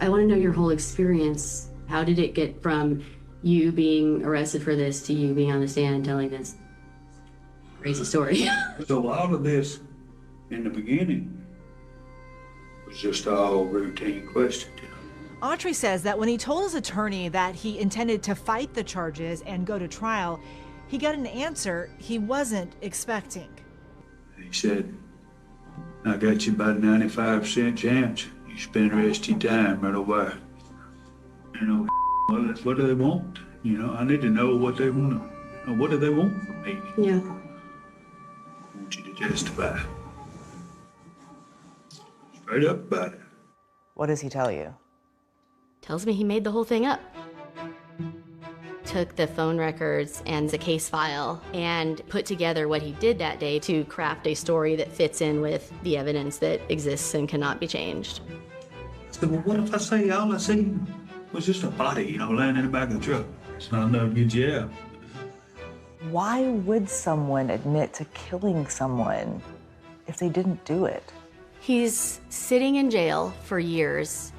I want to know your whole experience. How did it get from you being arrested for this to you being on the stand and telling this crazy story? So a lot of this in the beginning was just all routine questions. Autry says that when he told his attorney that he intended to fight the charges and go to trial, he got an answer he wasn't expecting. He said, I got you about a 95% chance. You spend the rest of your time right away. You know, well, that's what do they want? You know, I need to know what they want. What do they want from me? Yeah. I want you to testify. Straight up about it. What does he tell you? Tells me he made the whole thing up. Took the phone records and the case file and put together what he did that day to craft a story that fits in with the evidence that exists and cannot be changed. I said, well, what if I say all I seen was just a body, you know, laying in the back of the truck? It's not enough to get you out. Why would someone admit to killing someone if they didn't do it? He's sitting in jail for years.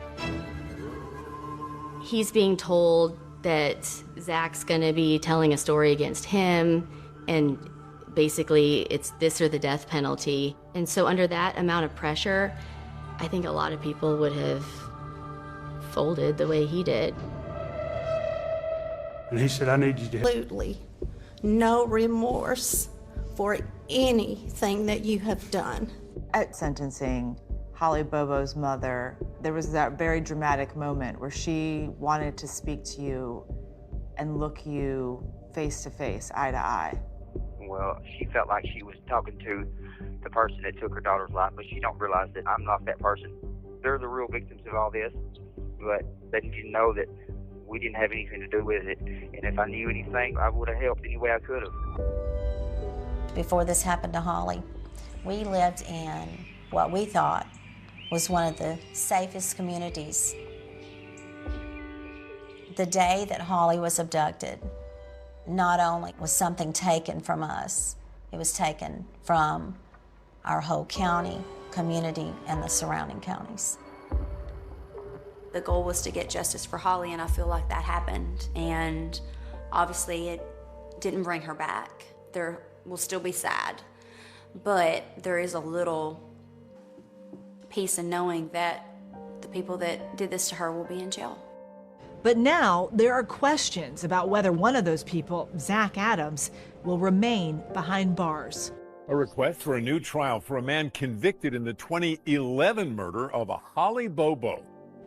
He's being told that Zach's gonna be telling a story against him, and basically it's this or the death penalty. And so under that amount of pressure, I think a lot of people would have folded the way he did. And he said, I need you to... Absolutely no remorse for anything that you have done. At sentencing, Holly Bobo's mother, there was that very dramatic moment where she wanted to speak to you and look you face to face, eye to eye. Well, she felt like she was talking to the person that took her daughter's life, but she don't realize that I'm not that person. They're the real victims of all this, but they didn't know that we didn't have anything to do with it. And if I knew anything, I would have helped any way I could have. Before this happened to Holly, we lived in what we thought was one of the safest communities. The day that Holly was abducted, not only was something taken from us, it was taken from our whole county, community, and the surrounding counties. The goal was to get justice for Holly, and I feel like that happened. And obviously it didn't bring her back. There will still be sad, but there is a little peace in knowing that the people that did this to her will be in jail. But now there are questions about whether one of those people, Zach Adams, will remain behind bars. A request for a new trial for a man convicted in the 2011 murder of a Holly Bobo.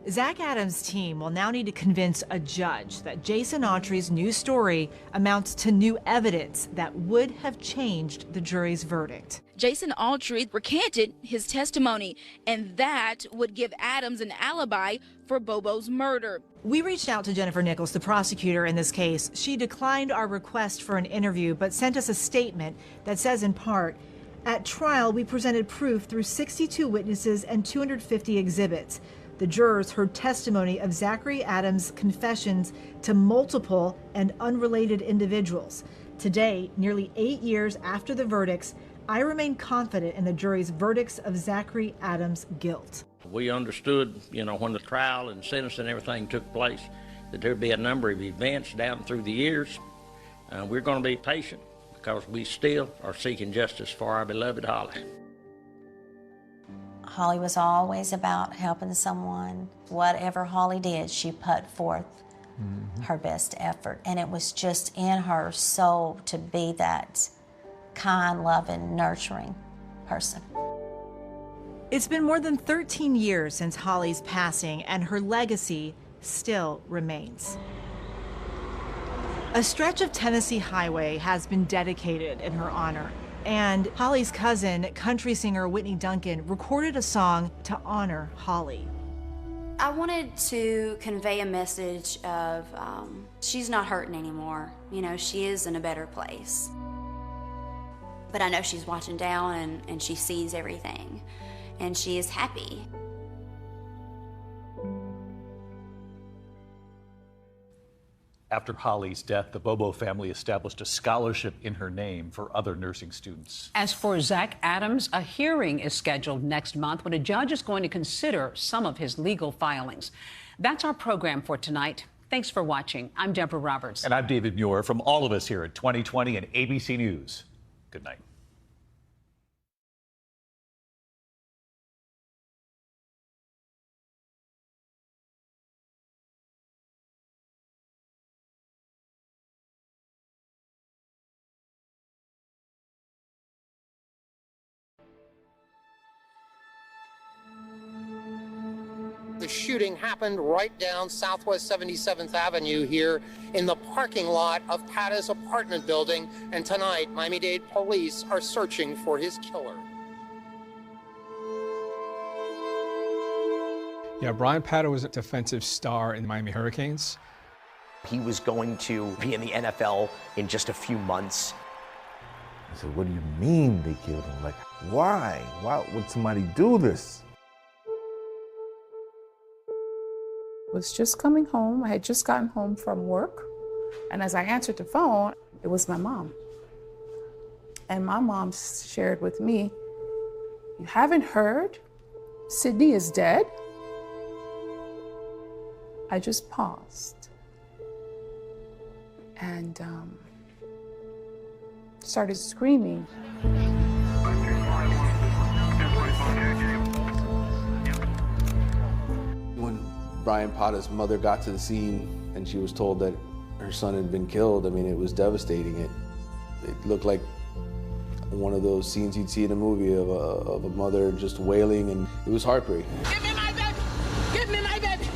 Zach Adams' team will now need to convince a judge that Jason Autry's new story amounts to new evidence that would have changed the jury's verdict. Jason Autry recanted his testimony, and that would give Adams an alibi for Bobo's murder. We reached out to Jennifer Nichols, the prosecutor in this case. She declined our request for an interview, but sent us a statement that says in part, "At trial, we presented proof through 62 witnesses and 250 exhibits. The jurors heard testimony of Zachary Adams' confessions to multiple and unrelated individuals. Today, nearly 8 years after the verdicts, I remain confident in the jury's verdicts of Zachary Adams' guilt." We understood, when the trial and sentence and everything took place, that there'd be a number of events down through the years. We're going to be patient because we still are seeking justice for our beloved Holly. Holly was always about helping someone. Whatever Holly did, she put forth her best effort. And it was just in her soul to be that kind, loving, nurturing person. It's been more than 13 years since Holly's passing, and her legacy still remains. A stretch of Tennessee highway has been dedicated in her honor. And Holly's cousin, country singer Whitney Duncan, recorded a song to honor Holly. I wanted to convey a message of she's not hurting anymore. She is in a better place. But I know she's watching down and she sees everything. And she is happy. After Holly's death, the Bobo family established a scholarship in her name for other nursing students. As for Zach Adams, a hearing is scheduled next month when a judge is going to consider some of his legal filings. That's our program for tonight. Thanks for watching. I'm Deborah Roberts. And I'm David Muir. From all of us here at 2020 and ABC News, good night. shooting happened right down Southwest 77th Avenue here in the parking lot of Pata's apartment building. And tonight, Miami-Dade police are searching for his killer. Yeah, Brian Pata was a defensive star in the Miami Hurricanes. He was going to be in the NFL in just a few months. I said, what do you mean they killed him? Like, why? Why would somebody do this? Was just coming home. I had just gotten home from work. And as I answered the phone, it was my mom. And my mom shared with me, "You haven't heard? Sydney is dead?" I just paused and started screaming. When Brian Pata's mother got to the scene and she was told that her son had been killed, I mean, it was devastating. It looked like one of those scenes you'd see in a movie of a mother just wailing, and it was heartbreaking. Give me my baby! Give me my baby!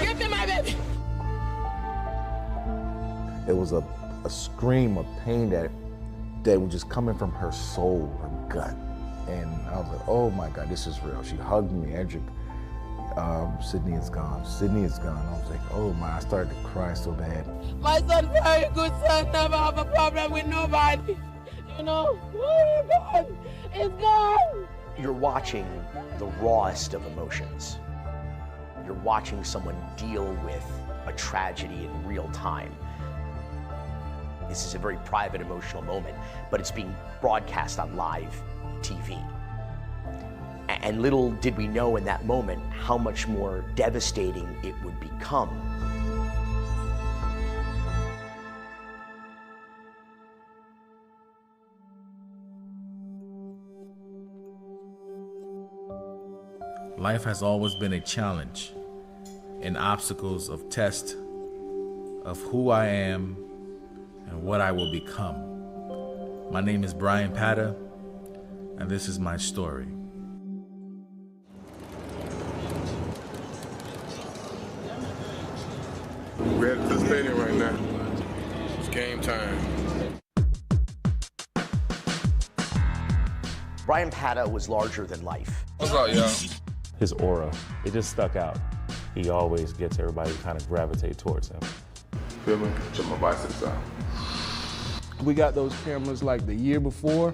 Give me my baby! It was a scream of pain that was just coming from her soul, her gut. And I was like, oh my God, this is real. She hugged me, Edric. Sydney is gone. Sydney is gone. I was like, oh my, I started to cry so bad. My son, very good son, never have a problem with nobody. You know, oh my God, it's gone. You're watching the rawest of emotions. You're watching someone deal with a tragedy in real time. This is a very private, emotional moment, but it's being broadcast on live TV. And little did we know in that moment how much more devastating it would become. Life has always been a challenge and obstacles of test of who I am and what I will become. My name is Brian Pata, and this is my story. We're at the stadium right now. It's game time. Brian Pata was larger than life. What's up, y'all? His aura, it just stuck out. He always gets everybody to kind of gravitate towards him. Feel me? Check my biceps out. We got those cameras like the year before.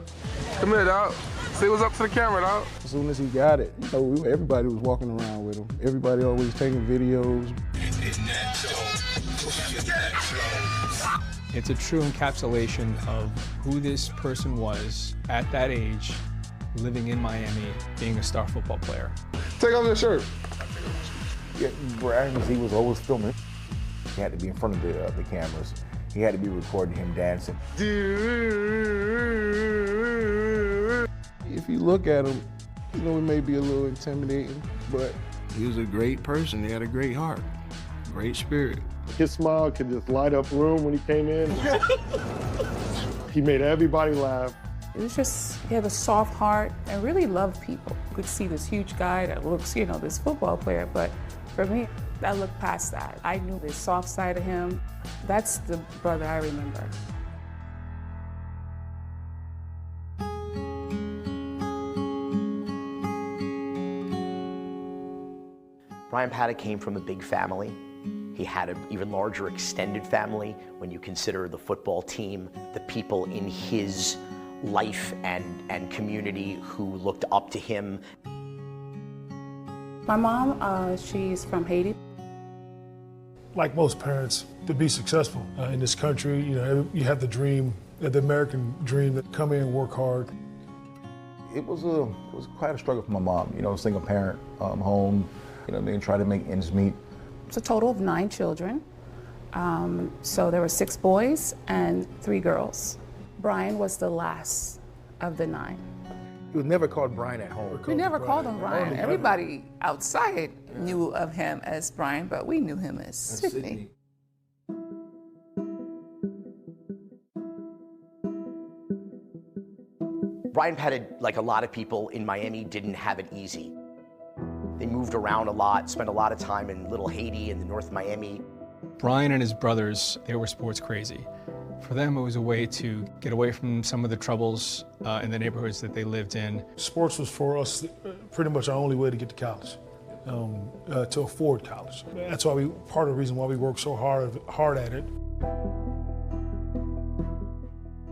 Come here, dog. See what's up to the camera, dog. As soon as he got it, you know, everybody was walking around with him. Everybody always taking videos. It's a true encapsulation of who this person was at that age, living in Miami, being a star football player. Take off your shirt. Yeah, Brian, he was always filming. He had to be in front of the cameras. He had to be recording him dancing. If you look at him, you know, it may be a little intimidating, but he was a great person. He had a great heart, great spirit. His smile could just light up a room when he came in. He made everybody laugh. It was just, he had a soft heart and really loved people. You could see this huge guy that looks, you know, this football player, but for me, I looked past that. I knew the soft side of him. That's the brother I remember. Brian Pata came from a big family. He had an even larger extended family when you consider the football team, the people in his life and community who looked up to him. My mom, she's from Haiti. Like most parents, to be successful in this country, you know, you have the dream, the American dream, that come in, work hard. It was quite a struggle for my mom, you know, single parent, home, you know what I mean, try to make ends meet. It's a total of 9 children. So there were 6 boys and 3 girls. Brian was the last of the 9. He was never called Brian at home. We never called him Brian. Everybody outside knew of him as Brian, but we knew him as Sydney. Brian Pata, like a lot of people in Miami, didn't have it easy. They moved around a lot, spent a lot of time in Little Haiti and the North Miami. Brian and his brothers, they were sports crazy. For them, it was a way to get away from some of the troubles in the neighborhoods that they lived in. Sports was for us pretty much our only way to get to college, to afford college. That's why part of the reason why we work so hard at it.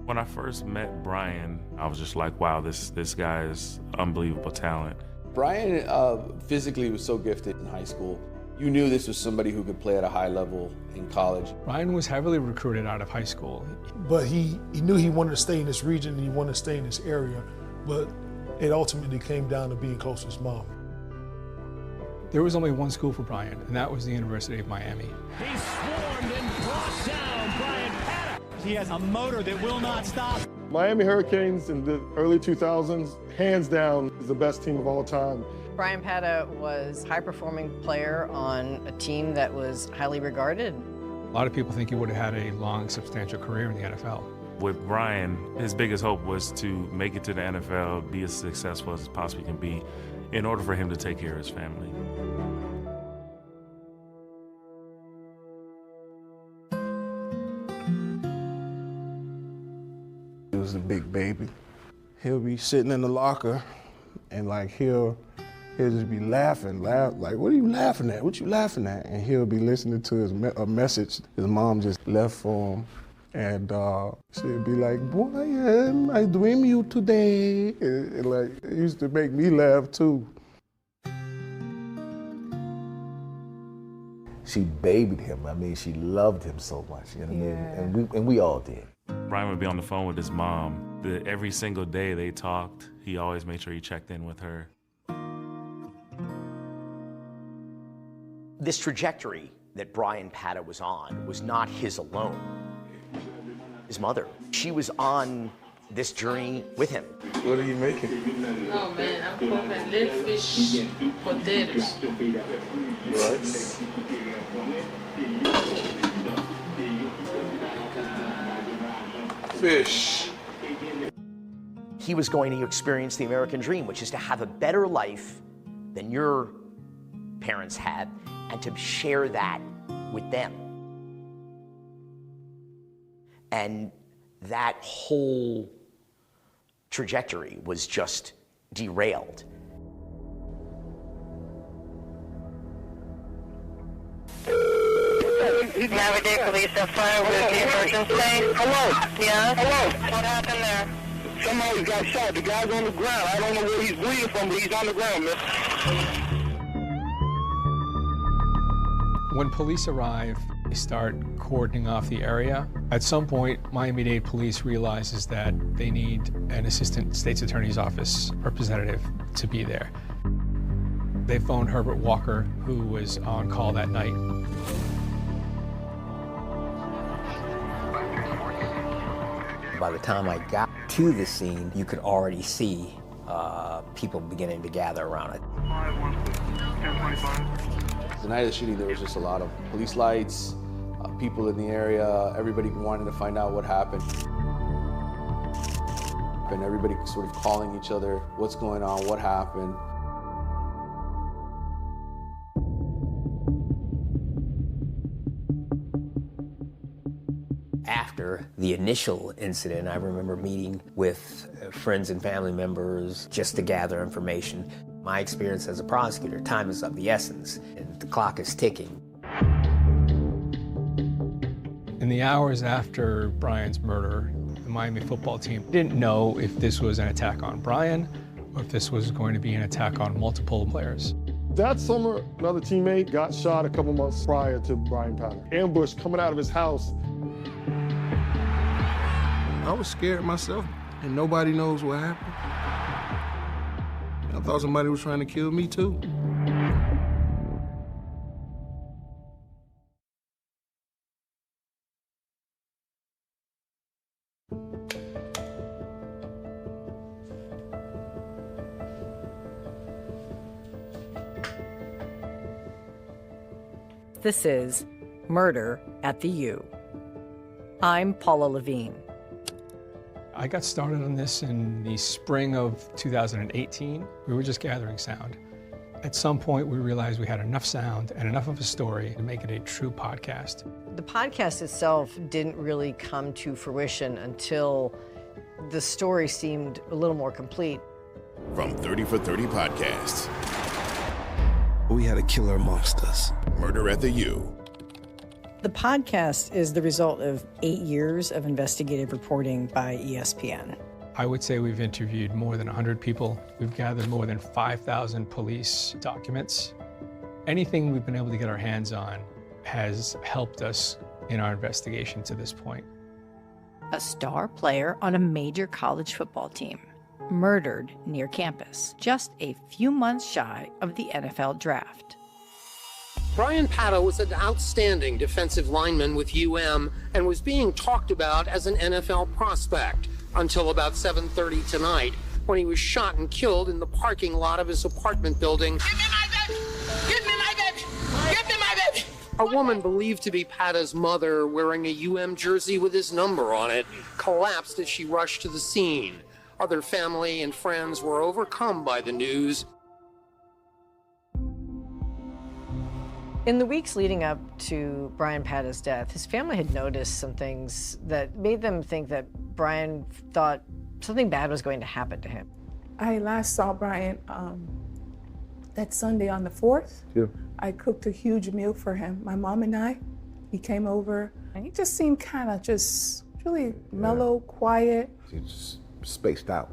When I first met Brian, I was just like, wow, this guy is unbelievable talent. Brian physically was so gifted in high school. You knew this was somebody who could play at a high level in college. Brian was heavily recruited out of high school. But he knew he wanted to stay in this region and he wanted to stay in this area, but it ultimately came down to being close to his mom. There was only one school for Brian, and that was the University of Miami. He swarmed and brought down Brian Pata. He has a motor that will not stop. Miami Hurricanes in the early 2000s, hands down, is the best team of all time. Brian Pata was a high-performing player on a team that was highly regarded. A lot of people think he would have had a long, substantial career in the NFL. With Brian, his biggest hope was to make it to the NFL, be as successful as possibly can be, in order for him to take care of his family. He was a big baby. He'll be sitting in the locker and like he'll just be laughing, like, what are you laughing at? What you laughing at? And he'll be listening to a message his mom just left for him. And she'll be like, Brian, I dream you today. And like, it used to make me laugh too. She babied him. I mean, she loved him so much, you know what I mean? And we all did. Brian would be on the phone with his mom. Every single day they talked, he always made sure he checked in with her. This trajectory that Brian Pata was on was not his alone. His mother. She was on this journey with him. What are you making? Oh man, I'm cooking little fish, potatoes. What? Fish. He was going to experience the American dream, which is to have a better life than your parents had, and to share that with them. And that whole trajectory was just derailed. Navigate police fire with the emergency. Hello? Yeah? Hello? What happened there? Somebody got shot. The guy's on the ground. I don't know where he's bleeding from, but he's on the ground, miss. When police arrive, they start cordoning off the area. At some point, Miami-Dade police realizes that they need an assistant state's attorney's office representative to be there. They phoned Herbert Walker, who was on call that night. By the time I got to the scene, you could already see people beginning to gather around it. The night of the shooting, there was just a lot of police lights, people in the area, everybody wanted to find out what happened. And everybody sort of calling each other, what's going on, what happened. After the initial incident, I remember meeting with friends and family members just to gather information. My experience as a prosecutor, time is of the essence, and the clock is ticking. In the hours after Brian's murder, the Miami football team didn't know if this was an attack on Brian or if this was going to be an attack on multiple players. That summer, another teammate got shot a couple months prior to Brian Pata. Ambush coming out of his house. I was scared myself, and nobody knows what happened. I thought somebody was trying to kill me too. This is Murder at the U. I'm Paula Levine. I got started on this in the spring of 2018. We were just gathering sound. At some point, we realized we had enough sound and enough of a story to make it a true podcast. The podcast itself didn't really come to fruition until the story seemed a little more complete. From 30 for 30 Podcasts. We had a killer amongst us. Murder at the U. The podcast is the result of 8 years of investigative reporting by ESPN. I would say we've interviewed more than 100 people. We've gathered more than 5,000 police documents. Anything we've been able to get our hands on has helped us in our investigation to this point. A star player on a major college football team, murdered near campus, just a few months shy of the NFL draft. Brian Pata was an outstanding defensive lineman with UM and was being talked about as an NFL prospect until about 7:30 tonight, when he was shot and killed in the parking lot of his apartment building. Give me my baby! Give me my baby! Give me my baby! A woman believed to be Pata's mother, wearing a UM jersey with his number on it, collapsed as she rushed to the scene. Other family and friends were overcome by the news. In the weeks leading up to Brian Pata's death, his family had noticed some things that made them think that Brian thought something bad was going to happen to him. I last saw Brian that Sunday on the 4th. Yeah. I cooked a huge meal for him. My mom and I, he came over, and he just seemed kind of just really mellow, quiet. He just spaced out.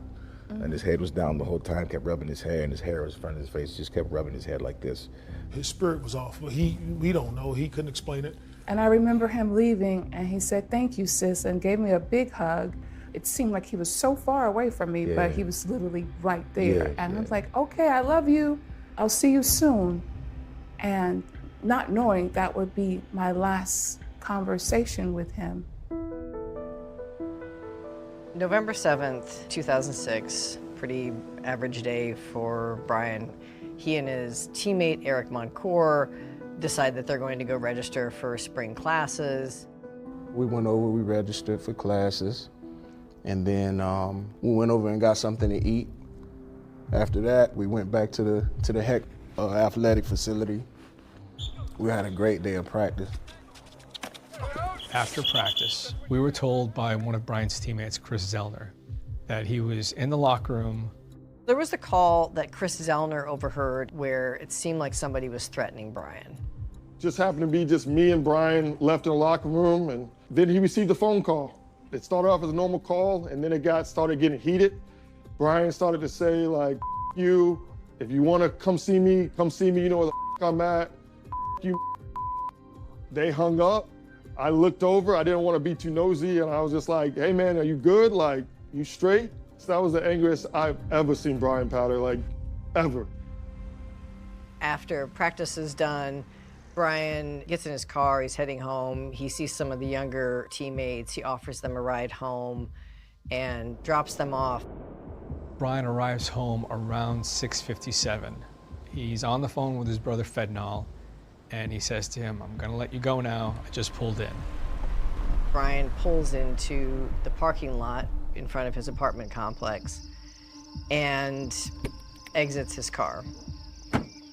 And his head was down the whole time, kept rubbing his hair, and his hair was in front of his face, just kept rubbing his head like this. His spirit was off, but we don't know. He couldn't explain it. And I remember him leaving, and he said, "Thank you, sis," and gave me a big hug. It seemed like he was so far away from me, but he was literally right there. And I was like, okay, I love you. I'll see you soon. And not knowing that would be my last conversation with him. November 7th, 2006, pretty average day for Brian. He and his teammate, Eric Moncour, decide that they're going to go register for spring classes. We went over, we registered for classes, and then we went over and got something to eat. After that, we went back to the Heck athletic facility. We had a great day of practice. After practice, we were told by one of Brian's teammates, Chris Zellner, that he was in the locker room. There was a call that Chris Zellner overheard where it seemed like somebody was threatening Brian. Just happened to be just me and Brian left in the locker room, and then he received a phone call. It started off as a normal call, and then it started getting heated. Brian started to say, like, you, if you want to come see me, you know where the I'm at, you. They hung up. I looked over, I didn't want to be too nosy, and I was just like, hey man, are you good? Like, you straight? So that was the angriest I've ever seen Brian Pata, like, ever. After practice is done, Brian gets in his car, he's heading home. He sees some of the younger teammates. He offers them a ride home and drops them off. Brian arrives home around 6:57. He's on the phone with his brother Fednall, and he says to him, I'm gonna let you go now, I just pulled in. Brian pulls into the parking lot in front of his apartment complex and exits his car.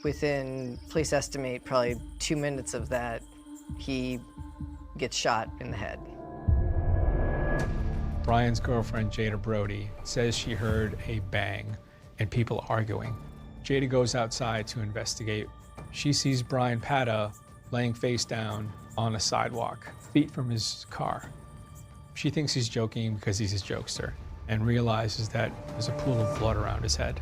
Within, police estimate, probably 2 minutes of that, he gets shot in the head. Brian's girlfriend, Jada Brody, says she heard a bang and people arguing. Jada goes outside to investigate. She sees Brian Pata laying face down on a sidewalk, feet from his car. She thinks he's joking because he's a jokester and realizes that there's a pool of blood around his head.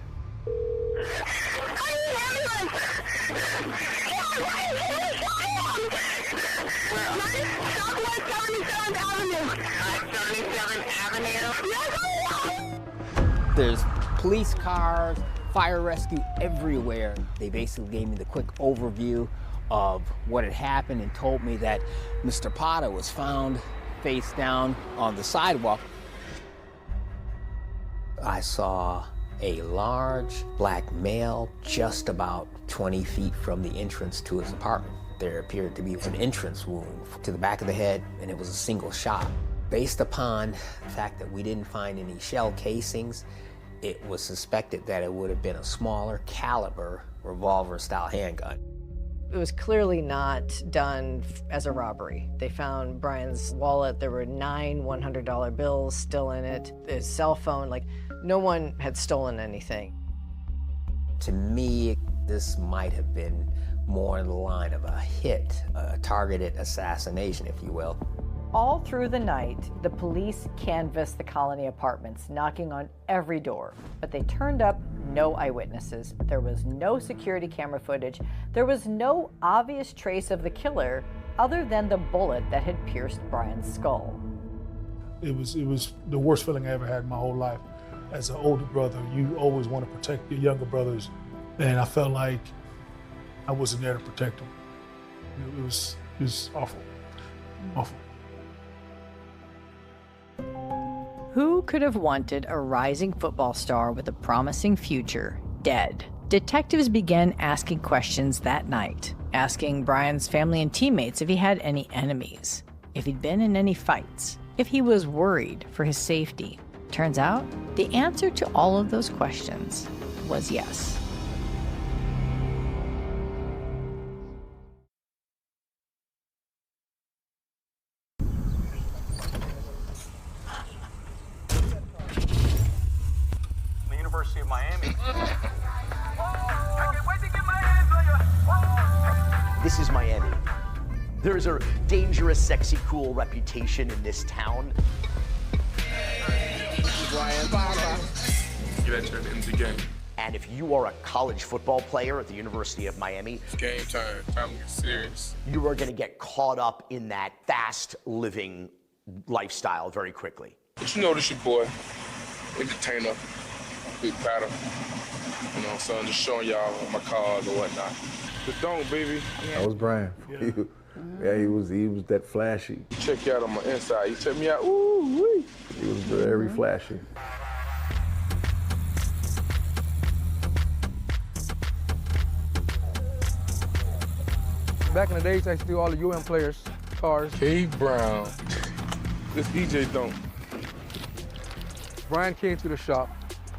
There's police cars, fire rescue everywhere. They basically gave me the quick overview of what had happened and told me that Mr. Pata was found face down on the sidewalk. I saw a large black male just about 20 feet from the entrance to his apartment. There appeared to be an entrance wound to the back of the head, and it was a single shot. Based upon the fact that we didn't find any shell casings, it was suspected that it would have been a smaller caliber revolver-style handgun. It was clearly not done as a robbery. They found Brian's wallet. There were 9 $100 bills still in it, his cell phone. Like, no one had stolen anything. To me, this might have been more in the line of a hit, a targeted assassination, if you will. All through the night, the police canvassed the Colony Apartments, knocking on every door, but they turned up no eyewitnesses. There was no security camera footage. There was no obvious trace of the killer other than the bullet that had pierced Brian's skull. It was the worst feeling I ever had in my whole life. As an older brother, you always want to protect your younger brothers, and I felt like I wasn't there to protect them. It was awful, awful. Who could have wanted a rising football star with a promising future dead? Detectives began asking questions that night, asking Brian's family and teammates if he had any enemies, if he'd been in any fights, if he was worried for his safety. Turns out, the answer to all of those questions was yes. University of Miami. This is Miami. There's a dangerous, sexy, cool reputation in this town. Brian Potter. You entered into the game. And if you are a college football player at the University of Miami, It's game time. Time to get serious. you are going to get caught up in that fast living lifestyle very quickly. But you know this your boy, entertainer, big battle. You know what I'm saying? Just showing y'all my cars and whatnot. But don't, baby. That was Brian. Yeah, he was that flashy. Check you out on my inside. You check me out. Ooh, wee. He was very flashy. Back in the days, I used to do all the UM players' cars. K. Brown. This EJ don't. Brian came to the shop.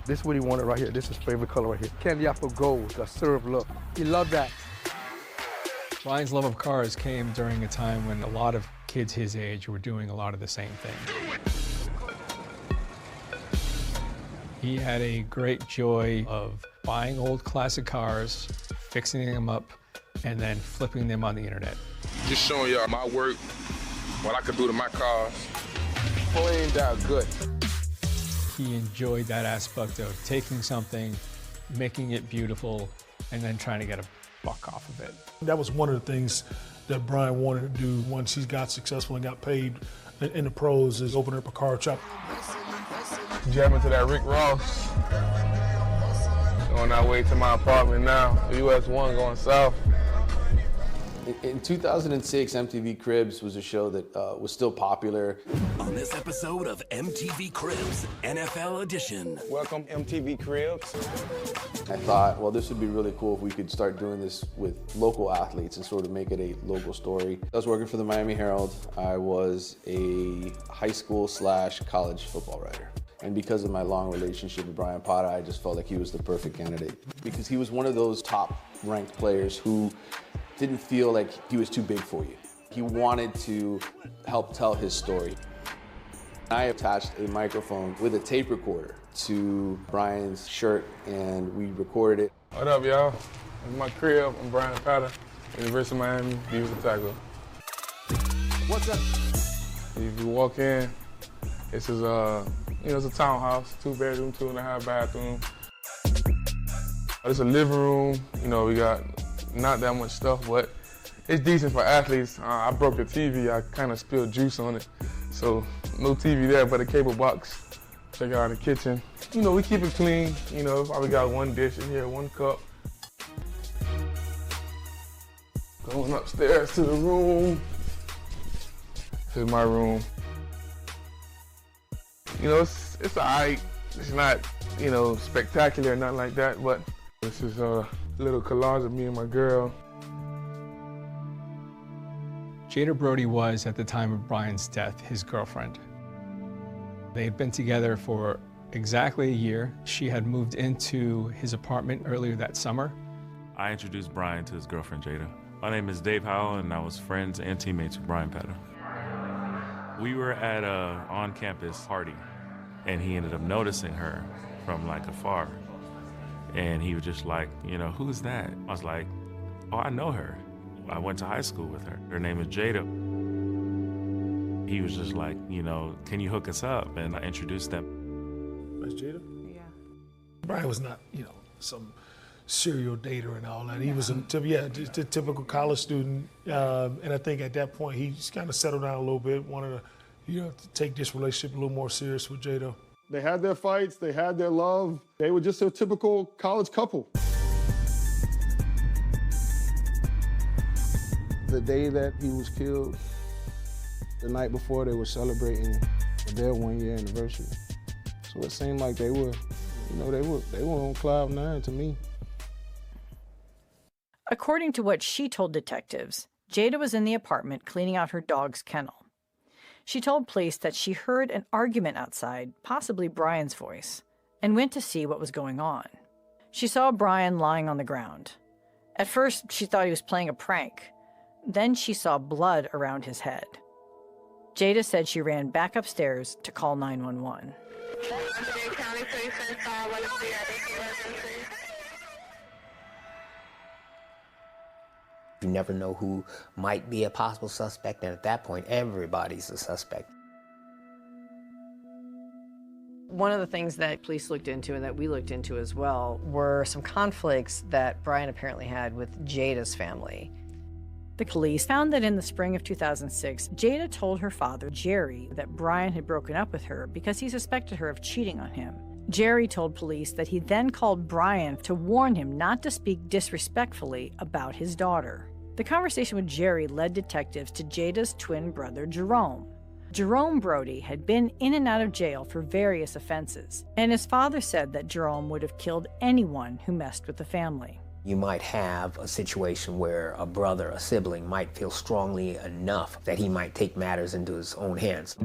This is what he wanted right here. This is his favorite color right here. Candy apple gold, the syrup look. He loved that. Brian's love of cars came during a time when a lot of kids his age were doing a lot of the same thing. He had a great joy of buying old classic cars, fixing them up, and then flipping them on the internet. Just showing y'all my work, what I could do to my cars. Cleaned out good. He enjoyed that aspect of taking something, making it beautiful, and then trying to get a buck off of it. That was one of the things that Brian wanted to do once he got successful and got paid in the pros, is open up a car shop. Jamming to that Rick Ross. On our way to my apartment now, US 1 going south. In 2006, MTV Cribs was a show that was still popular. On this episode of MTV Cribs NFL Edition. Welcome, MTV Cribs. I thought, well, this would be really cool if we could start doing this with local athletes and sort of make it a local story. I was working for the Miami Herald. I was a high school / college football writer. And because of my long relationship with Brian Potter, I just felt like he was the perfect candidate. Because he was one of those top-ranked players who didn't feel like he was too big for you. He wanted to help tell his story. I attached a microphone with a tape recorder to Brian's shirt, and we recorded it. What up, y'all? It's my crib. I'm Brian Potter, University of Miami, defensive tackle. What's up? If you walk in, this is it's a townhouse, 2-bedroom, 2.5 bathroom. It's a living room. We got not that much stuff, but it's decent for athletes. I broke the TV. I kind of spilled juice on it. So no TV there, but a cable box. Check out the kitchen. We keep it clean. Probably got one dish in here, one cup. Going upstairs to the room. This is my room. It's all right. It's not, spectacular or nothing like that, but this is a little collage of me and my girl. Jada Brody was, at the time of Brian's death, his girlfriend. They had been together for exactly a year. She had moved into his apartment earlier that summer. I introduced Brian to his girlfriend, Jada. My name is Dave Howell, and I was friends and teammates with Brian Pata. We were at a on-campus party, and he ended up noticing her from like afar. And he was just like, you know, who's that? I was like, oh, I know her. I went to high school with her. Her name is Jada. He was just like, you know, can you hook us up? And I introduced them. That's Jada? Yeah. Brian was not, you know, some serial dater and all that. He was just a typical college student. And I think at that point, he just kind of settled down a little bit, wanted to, you know, to take this relationship a little more serious with Jada. They had their fights, they had their love. They were just a typical college couple. The day that he was killed, the night before, they were celebrating their 1-year anniversary. So it seemed like they were, you know, they were on cloud nine to me. According to what she told detectives, Jada was in the apartment cleaning out her dog's kennel. She told police that she heard an argument outside, possibly Brian's voice, and went to see what was going on. She saw Brian lying on the ground. At first, she thought he was playing a prank. Then she saw blood around his head. Jada said she ran back upstairs to call 911. You never know who might be a possible suspect, and at that point, everybody's a suspect. One of the things that police looked into and that we looked into as well were some conflicts that Brian apparently had with Jada's family. The police found that in the spring of 2006, Jada told her father, Jerry, that Brian had broken up with her because he suspected her of cheating on him. Jerry told police that he then called Brian to warn him not to speak disrespectfully about his daughter. The conversation with Jerry led detectives to Jada's twin brother, Jerome. Jerome Brody had been in and out of jail for various offenses, and his father said that Jerome would have killed anyone who messed with the family. You might have a situation where a brother, a sibling, might feel strongly enough that he might take matters into his own hands.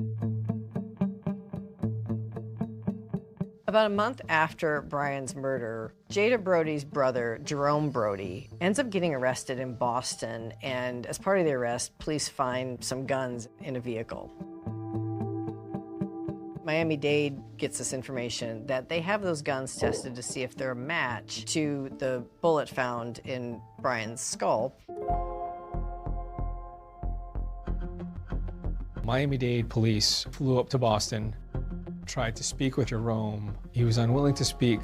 About a month after Brian's murder, Jada Brody's brother, Jerome Brody, ends up getting arrested in Boston, and as part of the arrest, police find some guns in a vehicle. Miami-Dade gets this information that they have those guns tested to see if they're a match to the bullet found in Brian's skull. Miami-Dade police flew up to Boston, tried to speak with Jerome. He was unwilling to speak,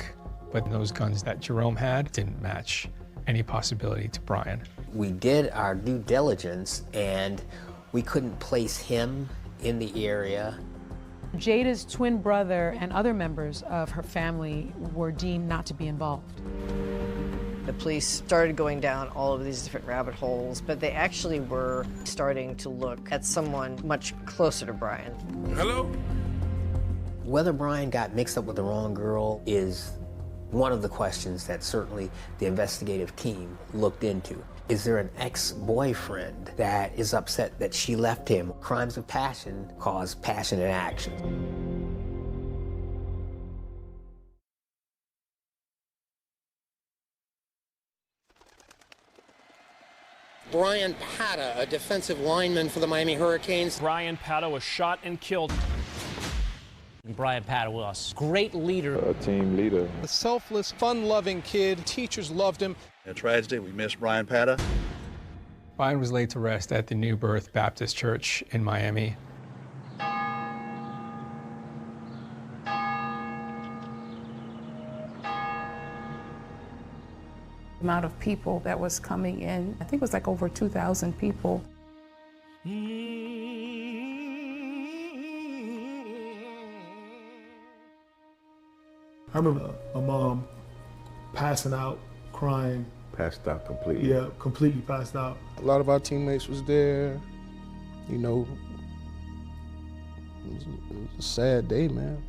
but those guns that Jerome had didn't match any possibility to Brian. We did our due diligence, and we couldn't place him in the area. Jada's twin brother and other members of her family were deemed not to be involved. The police started going down all of these different rabbit holes, but they actually were starting to look at someone much closer to Brian. Hello? Whether Brian got mixed up with the wrong girl is one of the questions that certainly the investigative team looked into. Is there an ex-boyfriend that is upset that she left him? Crimes of passion cause passionate action. Brian Pata, a defensive lineman for the Miami Hurricanes. Brian Pata was shot and killed. Brian Pata was a great leader. A team leader. A selfless, fun-loving kid. Teachers loved him. A tragedy. We miss Brian Pata. Brian was laid to rest at the New Birth Baptist Church in Miami. The amount of people that was coming in, I think it was like over 2,000 people. I remember my mom passing out, crying. Passed out completely. Yeah, completely passed out. A lot of our teammates was there. You know, it was a sad day, man.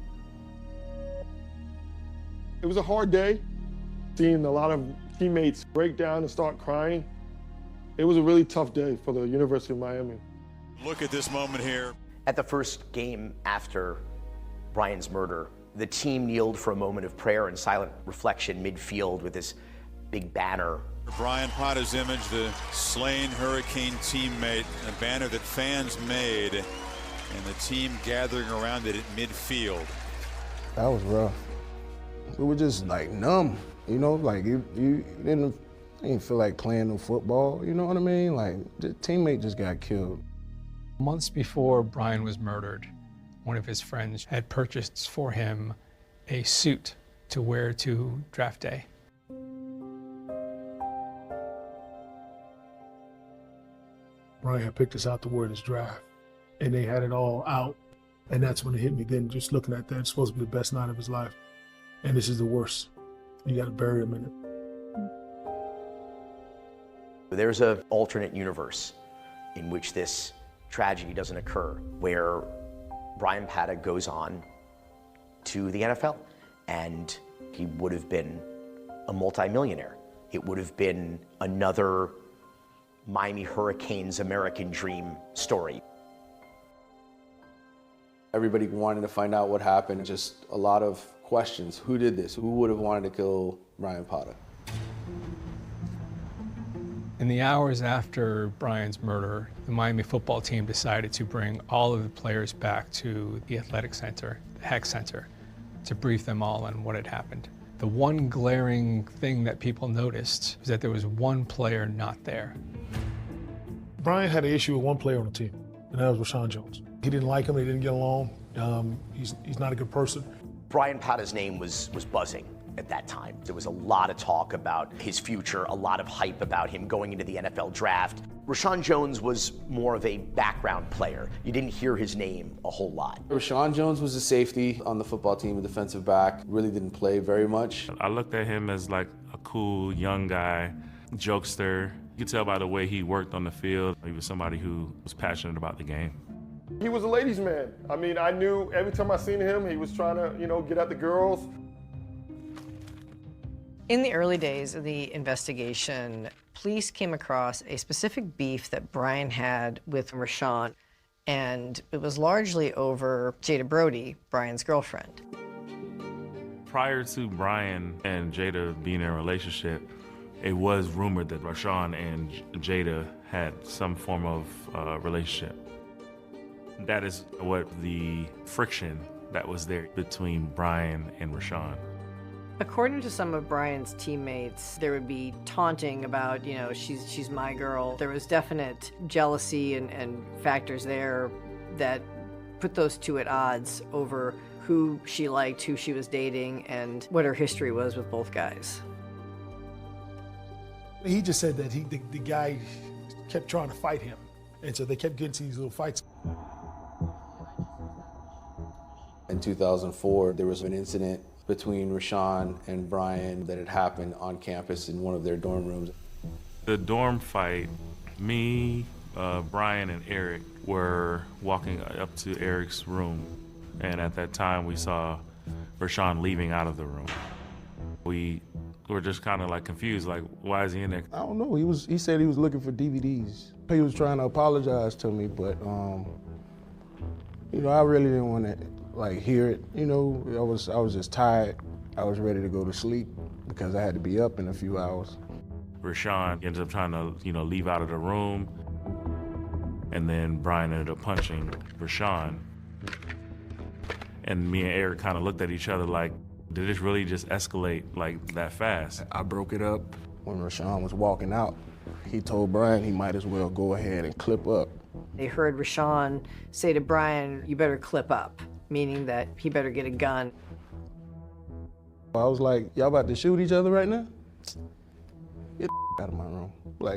It was a hard day, seeing a lot of teammates break down and start crying. It was a really tough day for the University of Miami. Look at this moment here. At the first game after Brian's murder, the team kneeled for a moment of prayer and silent reflection midfield with this big banner Brian Pada's image, the slain Hurricane teammate, a banner that fans made, and the team gathering around it at midfield. That was rough. We were just like numb, you know, like you didn't feel like playing no football, you know what I mean? Like the teammate just got killed. Months before Brian was murdered, one of his friends had purchased for him a suit to wear to draft day. Brian had picked us out to wear this draft, and they had it all out. And that's when it hit me. Then just looking at that, it's supposed to be the best night of his life. And this is the worst. You got to bury him in it. There's an alternate universe in which this tragedy doesn't occur, where Brian Pata goes on to the NFL, and he would have been a multimillionaire. It would have been another Miami Hurricanes American dream story. Everybody wanted to find out what happened. Just a lot of questions. Who did this? Who would have wanted to kill Brian Pata? In the hours after Brian's murder, the Miami football team decided to bring all of the players back to the athletic center, the Heck Center, to brief them all on what had happened. The one glaring thing that people noticed was that there was one player not there. Brian had an issue with one player on the team, and that was Rashawn Jones. He didn't like him, they didn't get along. He's not a good person. Brian Pata's name was buzzing at that time. There was a lot of talk about his future, a lot of hype about him going into the NFL draft. Rashawn Jones was more of a background player. You didn't hear his name a whole lot. Rashawn Jones was a safety on the football team, a defensive back, really didn't play very much. I looked at him as like a cool young guy, jokester. You could tell by the way he worked on the field. He was somebody who was passionate about the game. He was a ladies' man. I mean, I knew every time I seen him, he was trying to, get at the girls. In the early days of the investigation, police came across a specific beef that Brian had with Rashawn, and it was largely over Jada Brody, Brian's girlfriend. Prior to Brian and Jada being in a relationship, it was rumored that Rashawn and Jada had some form of relationship. That is what the friction that was there between Brian and Rashawn. According to some of Brian's teammates, there would be taunting about, she's my girl. There was definite jealousy and factors there that put those two at odds over who she liked, who she was dating, and what her history was with both guys. He just said that the guy kept trying to fight him, and so they kept getting to these little fights. In 2004, there was an incident between Rashawn and Brian that had happened on campus in one of their dorm rooms. The dorm fight, me, Brian, and Eric were walking up to Eric's room, and at that time we saw Rashawn leaving out of the room. We were just kind of like confused, like, why is he in there? I don't know, he said he was looking for DVDs. He was trying to apologize to me, but I really didn't want to hear it. I was just tired. I was ready to go to sleep because I had to be up in a few hours. Rashawn ended up trying to, leave out of the room, and then Brian ended up punching Rashawn. And me and Eric kind of looked at each other like, did this really just escalate like that fast? I broke it up. When Rashawn was walking out, he told Brian he might as well go ahead and clip up. They heard Rashawn say to Brian, "You better clip up," meaning that he better get a gun. I was like, y'all about to shoot each other right now? Get the out of my room.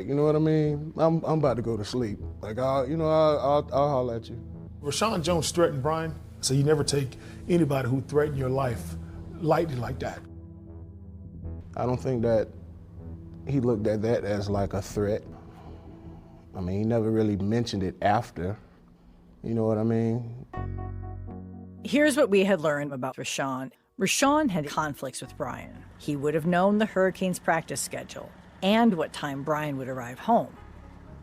You know what I mean? I'm about to go to sleep. I'll holler at you. Rashawn Jones threatened Brian, so you never take anybody who threatened your life lightly like that. I don't think that he looked at that as like a threat. I mean, he never really mentioned it after. You know what I mean? Here's what we had learned about Rashawn. Rashawn had conflicts with Brian. He would have known the Hurricanes' practice schedule and what time Brian would arrive home.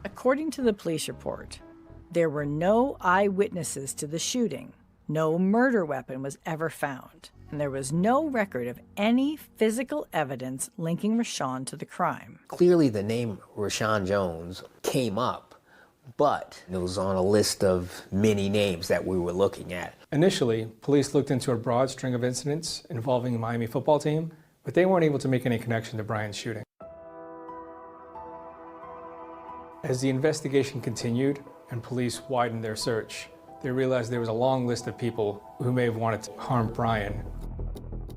According to the police report, there were no eyewitnesses to the shooting. No murder weapon was ever found. and there was no record of any physical evidence linking Rashawn to the crime. Clearly the name Rashawn Jones came up, but it was on a list of many names that we were looking at. Initially, police looked into a broad string of incidents involving the Miami football team, but they weren't able to make any connection to Brian's shooting. As the investigation continued and police widened their search, they realized there was a long list of people who may have wanted to harm Brian.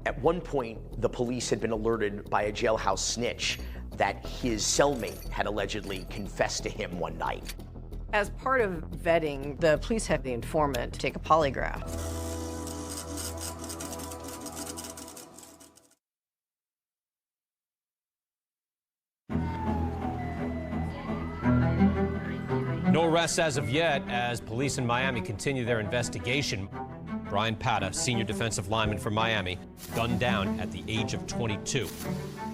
At one point, the police had been alerted by a jailhouse snitch that his cellmate had allegedly confessed to him one night. As part of vetting, the police had the informant take a polygraph. No arrests as of yet as police in Miami continue their investigation. Brian Pata, senior defensive lineman for Miami, gunned down at the age of 22.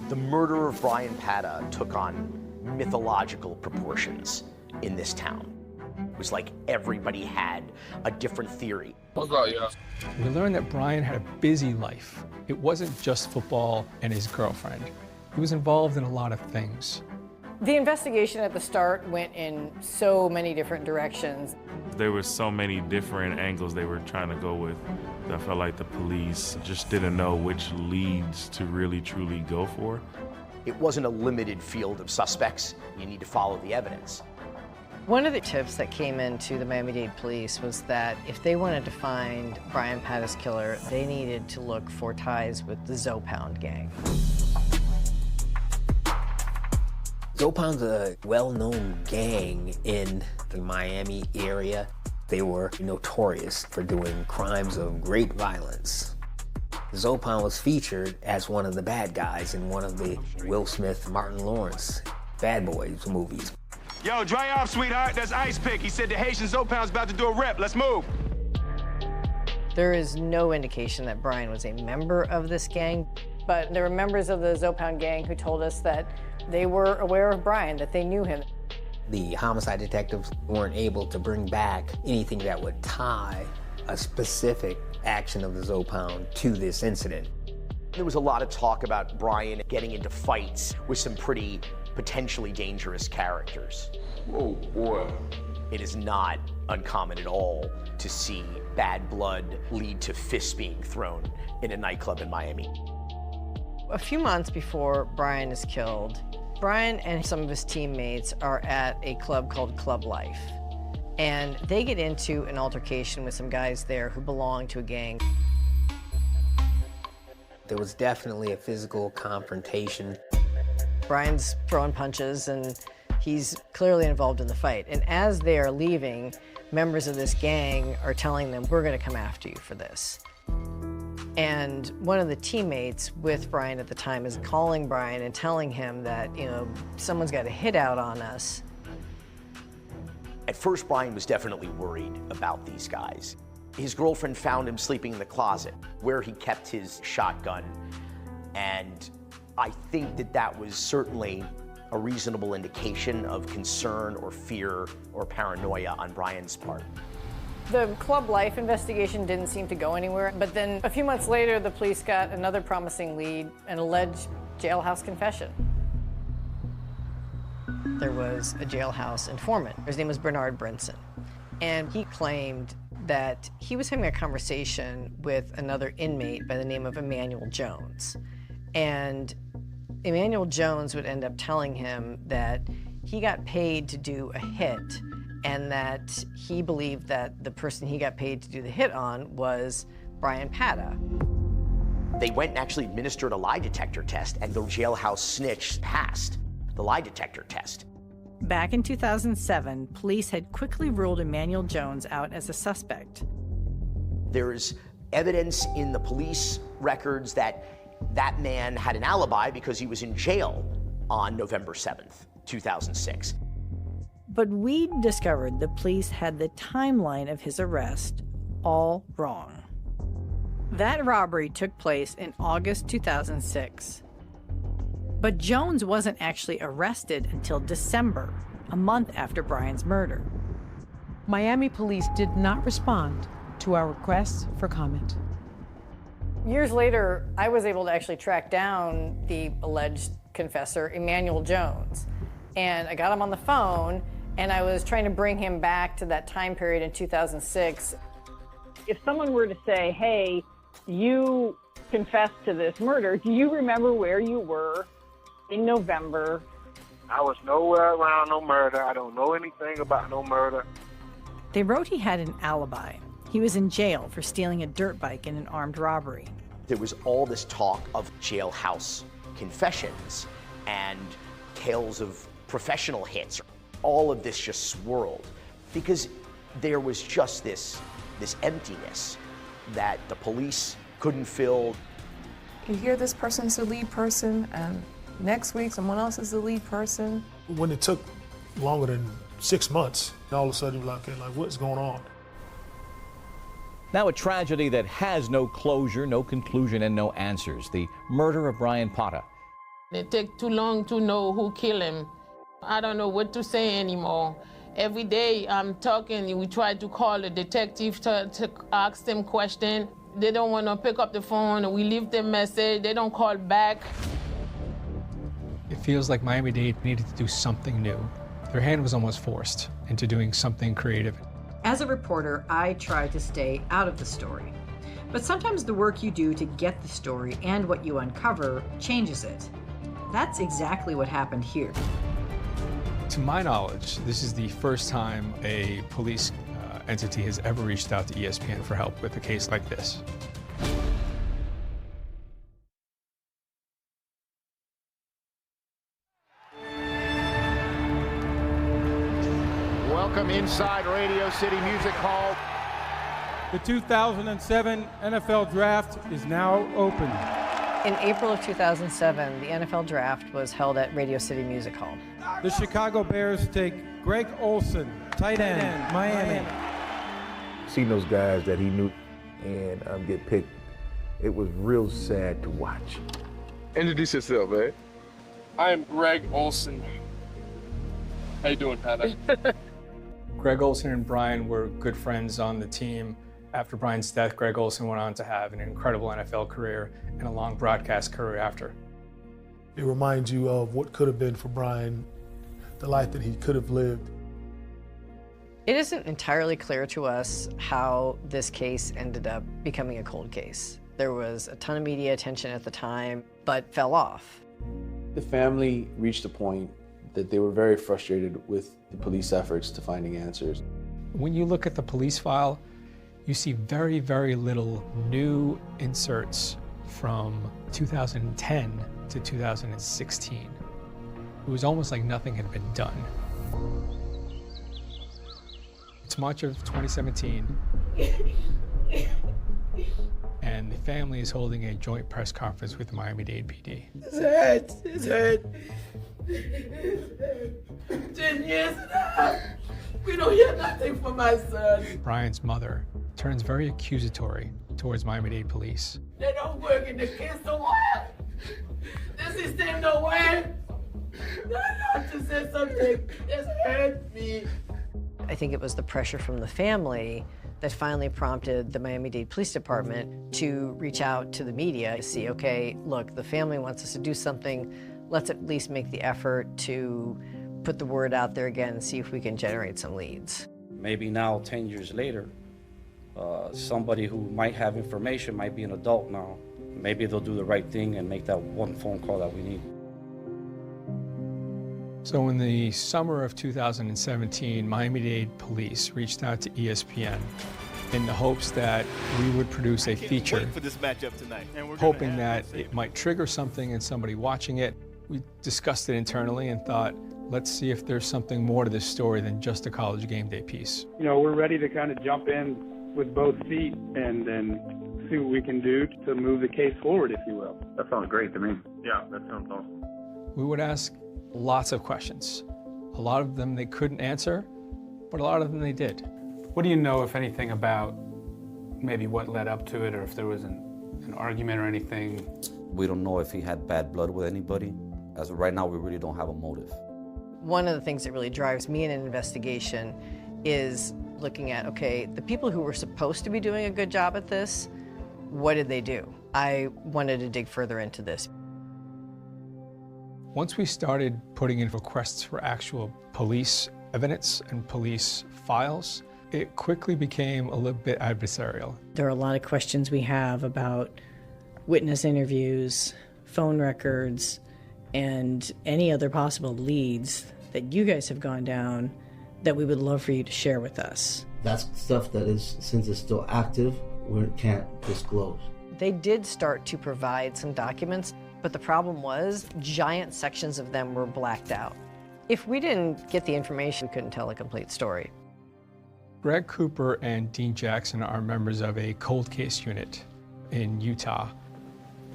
The murder of Brian Pata took on mythological proportions in this town. It was like everybody had a different theory. We learned that Brian had a busy life. It wasn't just football and his girlfriend. He was involved in a lot of things. The investigation at the start went in so many different directions. There were so many different angles they were trying to go with. I felt like the police just didn't know which leads to really truly go for. It wasn't a limited field of suspects. You need to follow the evidence. One of the tips that came into the Miami-Dade police was that if they wanted to find Brian Pata's killer, they needed to look for ties with the Zopound gang. Zopound's a well-known gang in the Miami area. They were notorious for doing crimes of great violence. Zopound was featured as one of the bad guys in one of the Will Smith, Martin Lawrence Bad Boys movies. Yo, dry off, sweetheart. That's Ice Pick. He said the Haitian Zopound's about to do a rep. Let's move. There is no indication that Brian was a member of this gang, but there were members of the Zopound gang who told us that they were aware of Brian, that they knew him. The homicide detectives weren't able to bring back anything that would tie a specific action of the Zopound to this incident. There was a lot of talk about Brian getting into fights with some pretty potentially dangerous characters. Oh, boy. It is not uncommon at all to see bad blood lead to fists being thrown in a nightclub in Miami. A few months before Brian is killed, Brian and some of his teammates are at a club called Club Life, and they get into an altercation with some guys there who belong to a gang. There was definitely a physical confrontation. Brian's throwing punches, and he's clearly involved in the fight. And as they are leaving, members of this gang are telling them, "We're going to come after you for this." And one of the teammates with Brian at the time is calling Brian and telling him that, someone's got a hit out on us. At first, Brian was definitely worried about these guys. His girlfriend found him sleeping in the closet where he kept his shotgun. And I think that was certainly a reasonable indication of concern or fear or paranoia on Brian's part. The Club Life investigation didn't seem to go anywhere, but then a few months later, the police got another promising lead, an alleged jailhouse confession. There was a jailhouse informant. His name was Bernard Brinson, and he claimed that he was having a conversation with another inmate by the name of Emmanuel Jones. And Emmanuel Jones would end up telling him that he got paid to do a hit, and that he believed that the person he got paid to do the hit on was Brian Pata. They went and actually administered a lie detector test, and the jailhouse snitch passed the lie detector test. Back in 2007, police had quickly ruled Emmanuel Jones out as a suspect. There's evidence in the police records that that man had an alibi because he was in jail on November 7th, 2006. But we discovered the police had the timeline of his arrest all wrong. That robbery took place in August 2006. But Jones wasn't actually arrested until December, a month after Brian's murder. Miami police did not respond to our requests for comment. Years later, I was able to actually track down the alleged confessor, Emmanuel Jones. And I got him on the phone, and I was trying to bring him back to that time period in 2006. If someone were to say, hey, you confessed to this murder, do you remember where you were in November? I was nowhere around no murder. I don't know anything about no murder. They wrote he had an alibi. He was in jail for stealing a dirt bike in an armed robbery. There was all this talk of jailhouse confessions and tales of professional hits. All of this just swirled because there was just this emptiness that the police couldn't fill. You hear this person's the lead person, and next week someone else is the lead person. When it took longer than 6 months, all of a sudden, like, okay, like, what's going on? Now a tragedy that has no closure, no conclusion, and no answers. The murder of Brian Pata. It took too long to know who killed him. I don't know what to say anymore. Every day I'm talking, we try to call the detective to ask them questions. They don't want to pick up the phone. We leave them message. They don't call back. It feels like Miami-Dade needed to do something new. Their hand was almost forced into doing something creative. As a reporter, I try to stay out of the story. But sometimes the work you do to get the story and what you uncover changes it. That's exactly what happened here. To my knowledge, this is the first time a police entity has ever reached out to ESPN for help with a case like this. Welcome inside Radio City Music Hall. The 2007 NFL Draft is now open. In April of 2007, the NFL Draft was held at Radio City Music Hall. The Chicago Bears take Greg Olsen, tight end, Miami. Seeing those guys that he knew and get picked, it was real sad to watch. Introduce yourself, man. I am Greg Olsen. How you doing, Pata? Greg Olsen and Brian were good friends on the team. After Brian's death, Greg Olsen went on to have an incredible NFL career and a long broadcast career after. It reminds you of what could have been for Brian, the life that he could have lived. It isn't entirely clear to us how this case ended up becoming a cold case. There was a ton of media attention at the time, but fell off. The family reached a point that they were very frustrated with the police efforts to finding answers. When you look at the police file, you see very, very little new inserts from 2010 to 2016. It was almost like nothing had been done. It's March of 2017, and the family is holding a joint press conference with Miami-Dade PD. It's hurt. It's hurt. 10 years now. We don't hear nothing from my son. Brian's mother turns very accusatory towards Miami-Dade police. They don't work in the case, so what? The system don't work. Not to say something that's hurt me. I think it was the pressure from the family that finally prompted the Miami-Dade Police Department to reach out to the media to see, okay, look, the family wants us to do something. Let's at least make the effort to put the word out there again and see if we can generate some leads. Maybe now, 10 years later, somebody who might have information might be an adult now. Maybe they'll do the right thing and make that one phone call that we need. So in the summer of 2017, Miami-Dade police reached out to ESPN in the hopes that we would produce a feature, For this matchup tonight. hoping that it might trigger something in somebody watching it. We discussed it internally and thought, let's see if there's something more to this story than just a College Game Day piece. You know, we're ready to kind of jump in with both feet and then see what we can do to move the case forward, if you will. That sounds great to me. Yeah, that sounds awesome. We would ask lots of questions. A lot of them they couldn't answer, but a lot of them they did. What do you know, if anything, about maybe what led up to it, or if there was an argument or anything? We don't know if he had bad blood with anybody. As of right now, we really don't have a motive. One of the things that really drives me in an investigation is looking at, okay, the people who were supposed to be doing a good job at this, what did they do? I wanted to dig further into this. Once we started putting in requests for actual police evidence and police files, it quickly became a little bit adversarial. There are a lot of questions we have about witness interviews, phone records, and any other possible leads that you guys have gone down that we would love for you to share with us. That's stuff that is, since it's still active, we can't disclose. They did start to provide some documents, but the problem was giant sections of them were blacked out. If we didn't get the information, we couldn't tell a complete story. Greg Cooper and Dean Jackson are members of a cold case unit in Utah.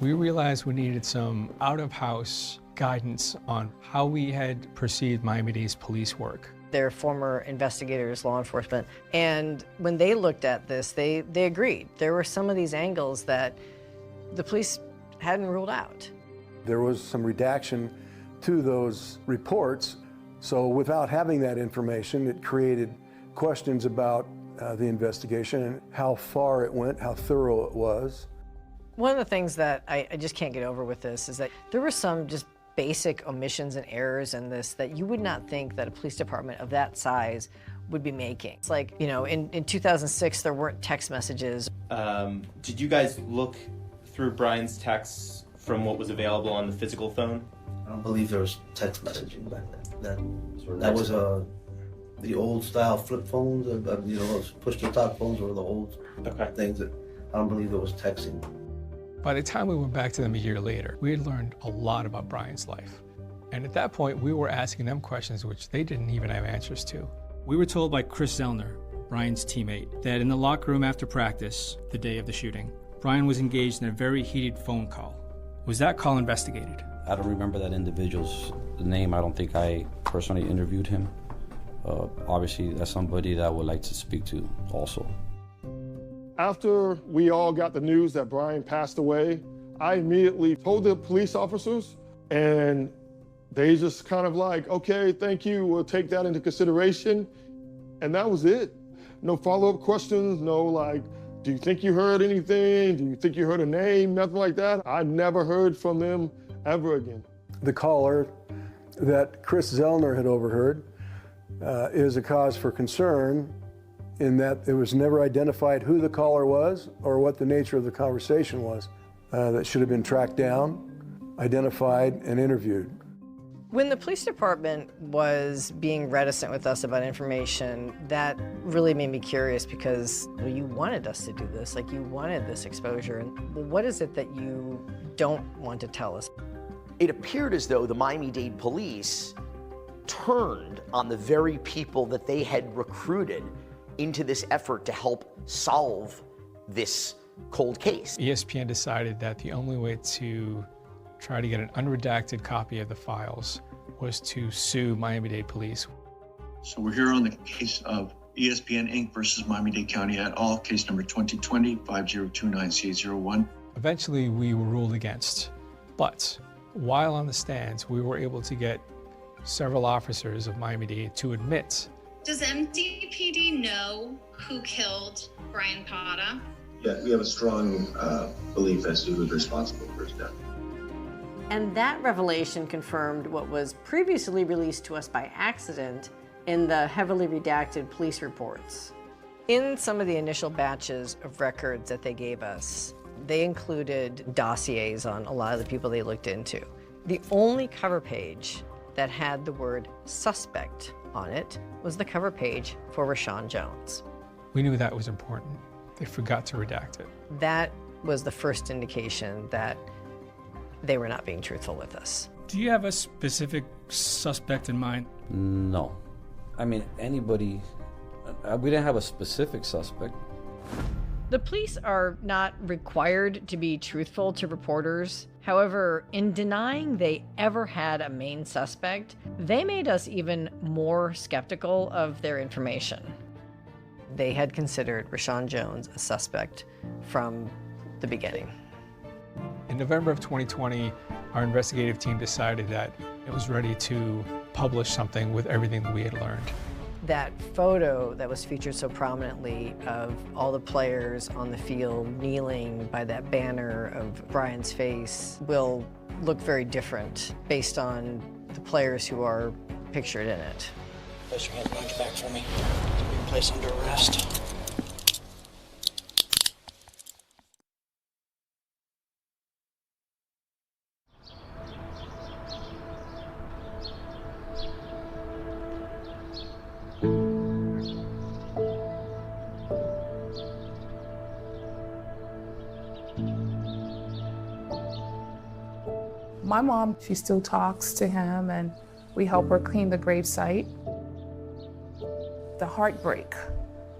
We realized we needed some out-of-house guidance on how we had perceived Miami-Dade's police work. They're former investigators, law enforcement, and when they looked at this, they agreed. There were some of these angles that the police hadn't ruled out. There was some redaction to those reports, so without having that information, it created questions about the investigation and how far it went, how thorough it was. One of the things that I just can't get over with this is that there were some just basic omissions and errors in this that you would not think that a police department of that size would be making. It's like, you know, in 2006, there weren't text messages. Did you guys look through Brian's texts from what was available on the physical phone? I don't believe there was text messaging back then. That was the old style flip phones, you know, those push-to-talk phones were the old things. That I don't believe there was texting. By the time we went back to them a year later, we had learned a lot about Brian's life. And at that point, we were asking them questions which they didn't even have answers to. We were told by Chris Zellner, Brian's teammate, that in the locker room after practice, the day of the shooting, Brian was engaged in a very heated phone call. Was that call investigated? I don't remember that individual's name. I don't think I personally interviewed him. Obviously, that's somebody that I would like to speak to also. After we all got the news that Brian passed away, I immediately told the police officers, and they just kind of like, okay, thank you, we'll take that into consideration. And that was it. No follow-up questions, no like, do you think you heard anything? Do you think you heard a name? Nothing like that. I never heard from them ever again. The caller that Chris Zellner had overheard is a cause for concern in that it was never identified who the caller was or what the nature of the conversation was. That should have been tracked down, identified, and interviewed. When the police department was being reticent with us about information, that really made me curious because you wanted us to do this, like you wanted this exposure. And what is it that you don't want to tell us? It appeared as though the Miami-Dade police turned on the very people that they had recruited into this effort to help solve this cold case. ESPN decided that the only way to try to get an unredacted copy of the files was to sue Miami-Dade police. So we're here on the case of ESPN Inc. versus Miami-Dade County et al., case number 2020-5029-C01. Eventually, we were ruled against, but while on the stands, we were able to get several officers of Miami-Dade to admit. Does MDPD know who killed Brian Pata? Yeah, we have a strong belief as to who's responsible for his death. And that revelation confirmed what was previously released to us by accident in the heavily redacted police reports. In some of the initial batches of records that they gave us, they included dossiers on a lot of the people they looked into. The only cover page that had the word suspect on it was the cover page for Rashawn Jones. We knew that was important. They forgot to redact it. That was the first indication that they were not being truthful with us. Do you have a specific suspect in mind? No. I mean, anybody, we didn't have a specific suspect. The police are not required to be truthful to reporters. However, in denying they ever had a main suspect, they made us even more skeptical of their information. They had considered Rashawn Jones a suspect from the beginning. In November of 2020, our investigative team decided that it was ready to publish something with everything that we had learned. That photo that was featured so prominently of all the players on the field kneeling by that banner of Brian's face will look very different based on the players who are pictured in it. Place your hands behind your back for me. You're being placed under arrest. My mom, she still talks to him, and we help her clean the gravesite. The heartbreak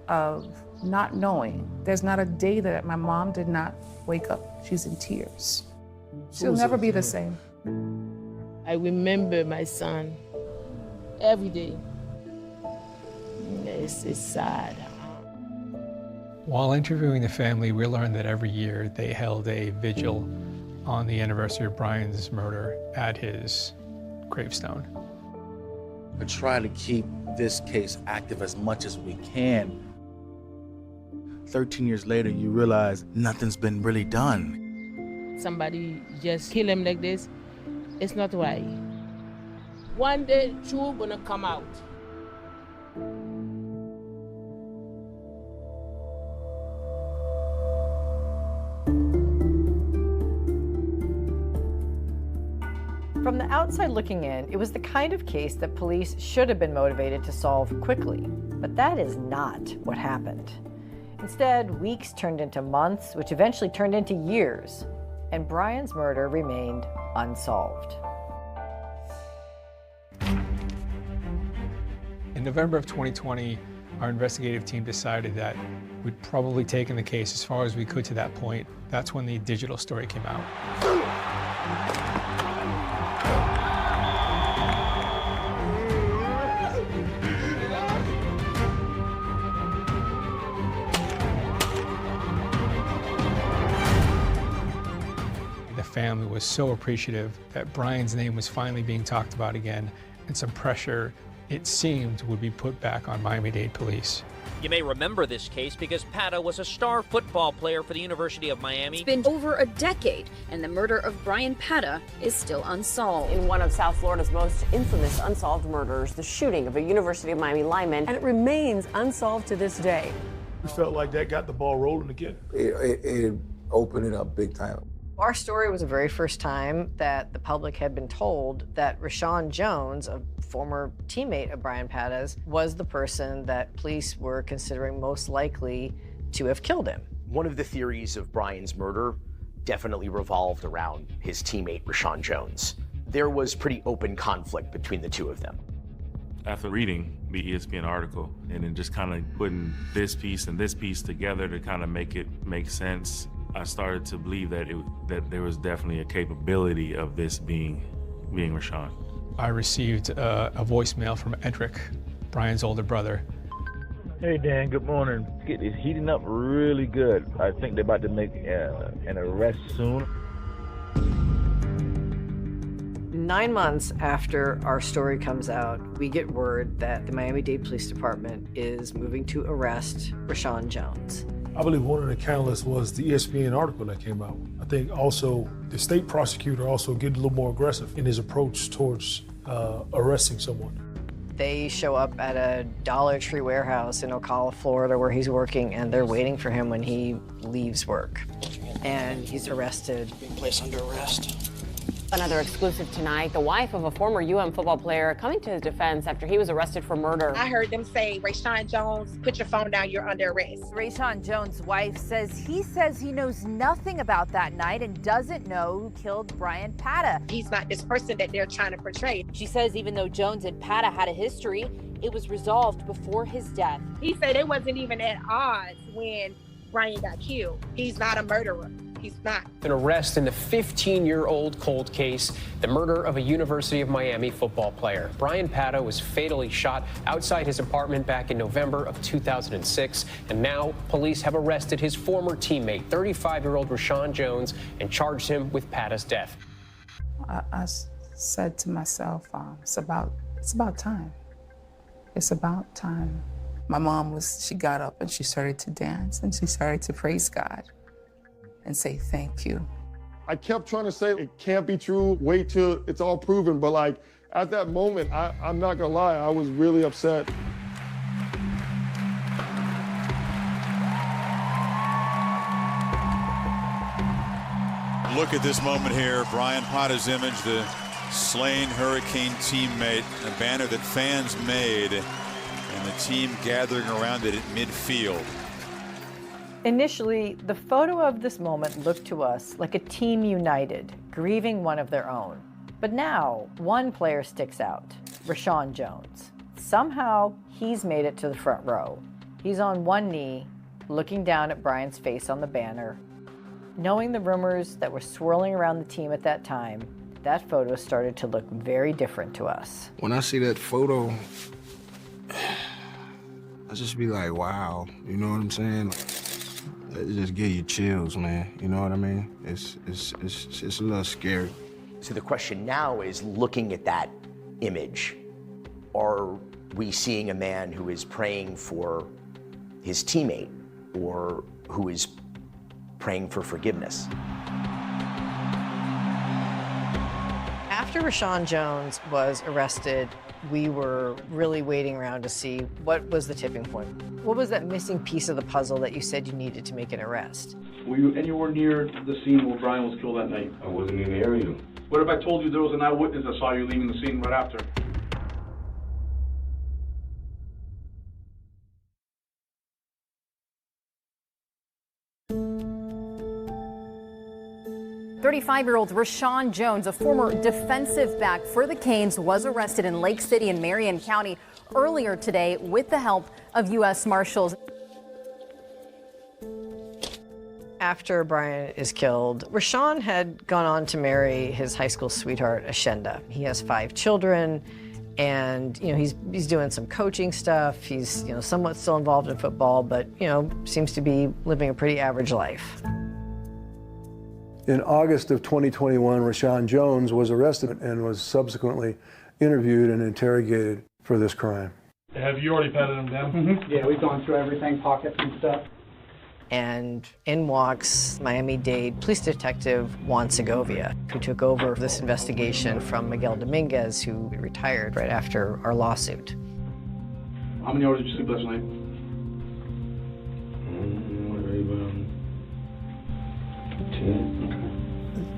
of not knowing. There's not a day that my mom did not wake up. She's in tears. She'll never be the same. I remember my son every day. It's sad. While interviewing the family, we learned that every year they held a vigil on the anniversary of Brian's murder at his gravestone. I try to keep this case active as much as we can. 13 years later, you realize nothing's been really done. Somebody just kill him like this, it's not right. One day, truth gonna come out. From the outside looking in, it was the kind of case that police should have been motivated to solve quickly. But that is not what happened. Instead, weeks turned into months, which eventually turned into years, and Brian's murder remained unsolved. In November of 2020, our investigative team decided that we'd probably taken the case as far as we could to that point. That's when the digital story came out. The family was so appreciative that Brian's name was finally being talked about again, and some pressure, it seemed, would be put back on Miami-Dade police. You may remember this case because Pata was a star football player for the University of Miami. It's been over a decade, and the murder of Brian Pata is still unsolved. In one of South Florida's most infamous unsolved murders, the shooting of a University of Miami lineman, and it remains unsolved to this day. We felt like that got the ball rolling again. It opened it up big time. Our story was the very first time that the public had been told that Rashawn Jones, a former teammate of Brian Pata's, was the person that police were considering most likely to have killed him. One of the theories of Brian's murder definitely revolved around his teammate, Rashawn Jones. There was pretty open conflict between the two of them. After reading the ESPN article and then just kind of putting this piece and this piece together to kind of make it make sense, I started to believe that there was definitely a capability of this being Rashawn. I received a voicemail from Edric, Brian's older brother. Hey Dan, good morning. It's heating up really good. I think they're about to make an arrest soon. 9 months after our story comes out, we get word that the Miami-Dade Police Department is moving to arrest Rashawn Jones. I believe one of the catalysts was the ESPN article that came out. I think also the state prosecutor also getting a little more aggressive in his approach towards arresting someone. They show up at a Dollar Tree warehouse in Ocala, Florida, where he's working, and they're waiting for him when he leaves work. And he's arrested. Being placed under arrest. Another exclusive tonight, the wife of a former UM football player coming to his defense after he was arrested for murder. I heard them say, Rashawn Jones, put your phone down, you're under arrest. Rashawn Jones' wife says he knows nothing about that night and doesn't know who killed Brian Pata. He's not this person that they're trying to portray. She says even though Jones and Pata had a history, it was resolved before his death. He said it wasn't even at odds when Brian got killed. He's not a murderer. He's not. An arrest in the 15-year-old cold case, the murder of a University of Miami football player. Brian Pata was fatally shot outside his apartment back in November of 2006, and now police have arrested his former teammate, 35-year-old Rashawn Jones, and charged him with Pata's death. I said to myself, it's about time. It's about time. My mom she got up and she started to dance and she started to praise God and say thank you. I kept trying to say it can't be true, wait till it's all proven, but like at that moment, I'm not gonna lie, I was really upset. Look at this moment here, Brian Pada's image, the slain Hurricane teammate, a banner that fans made, and the team gathering around it at midfield. Initially, the photo of this moment looked to us like a team united, grieving one of their own. But now, one player sticks out, Rashawn Jones. Somehow, he's made it to the front row. He's on one knee, looking down at Brian's face on the banner. Knowing the rumors that were swirling around the team at that time, that photo started to look very different to us. When I see that photo, I just be like, wow, you know what I'm saying? It just give you chills, man. You know what I mean? It's a little scary. So the question now is, looking at that image, are we seeing a man who is praying for his teammate or who is praying for forgiveness? After Rashawn Jones was arrested, we were really waiting around to see what was the tipping point. What was that missing piece of the puzzle that you said you needed to make an arrest? Were you anywhere near the scene where Brian was killed that night? I wasn't in the area. What if I told you there was an eyewitness that saw you leaving the scene right after? "35-year-old Rashawn Jones, a former defensive back for the Canes, was arrested in Lake City in Marion County earlier today with the help of U.S. Marshals. After Brian is killed, Rashawn had gone on to marry his high school sweetheart, Ashenda. He has 5 children, and he's doing some coaching stuff. He's somewhat still involved in football, but seems to be living a pretty average life. In August of 2021, Rashawn Jones was arrested and was subsequently interviewed and interrogated for this crime. Have you already patted him down? Mm-hmm. Yeah, we've gone through everything, pockets and stuff. And in walks Miami-Dade Police Detective Juan Segovia, who took over this investigation from Miguel Dominguez, who retired right after our lawsuit. How many hours did you sleep last night?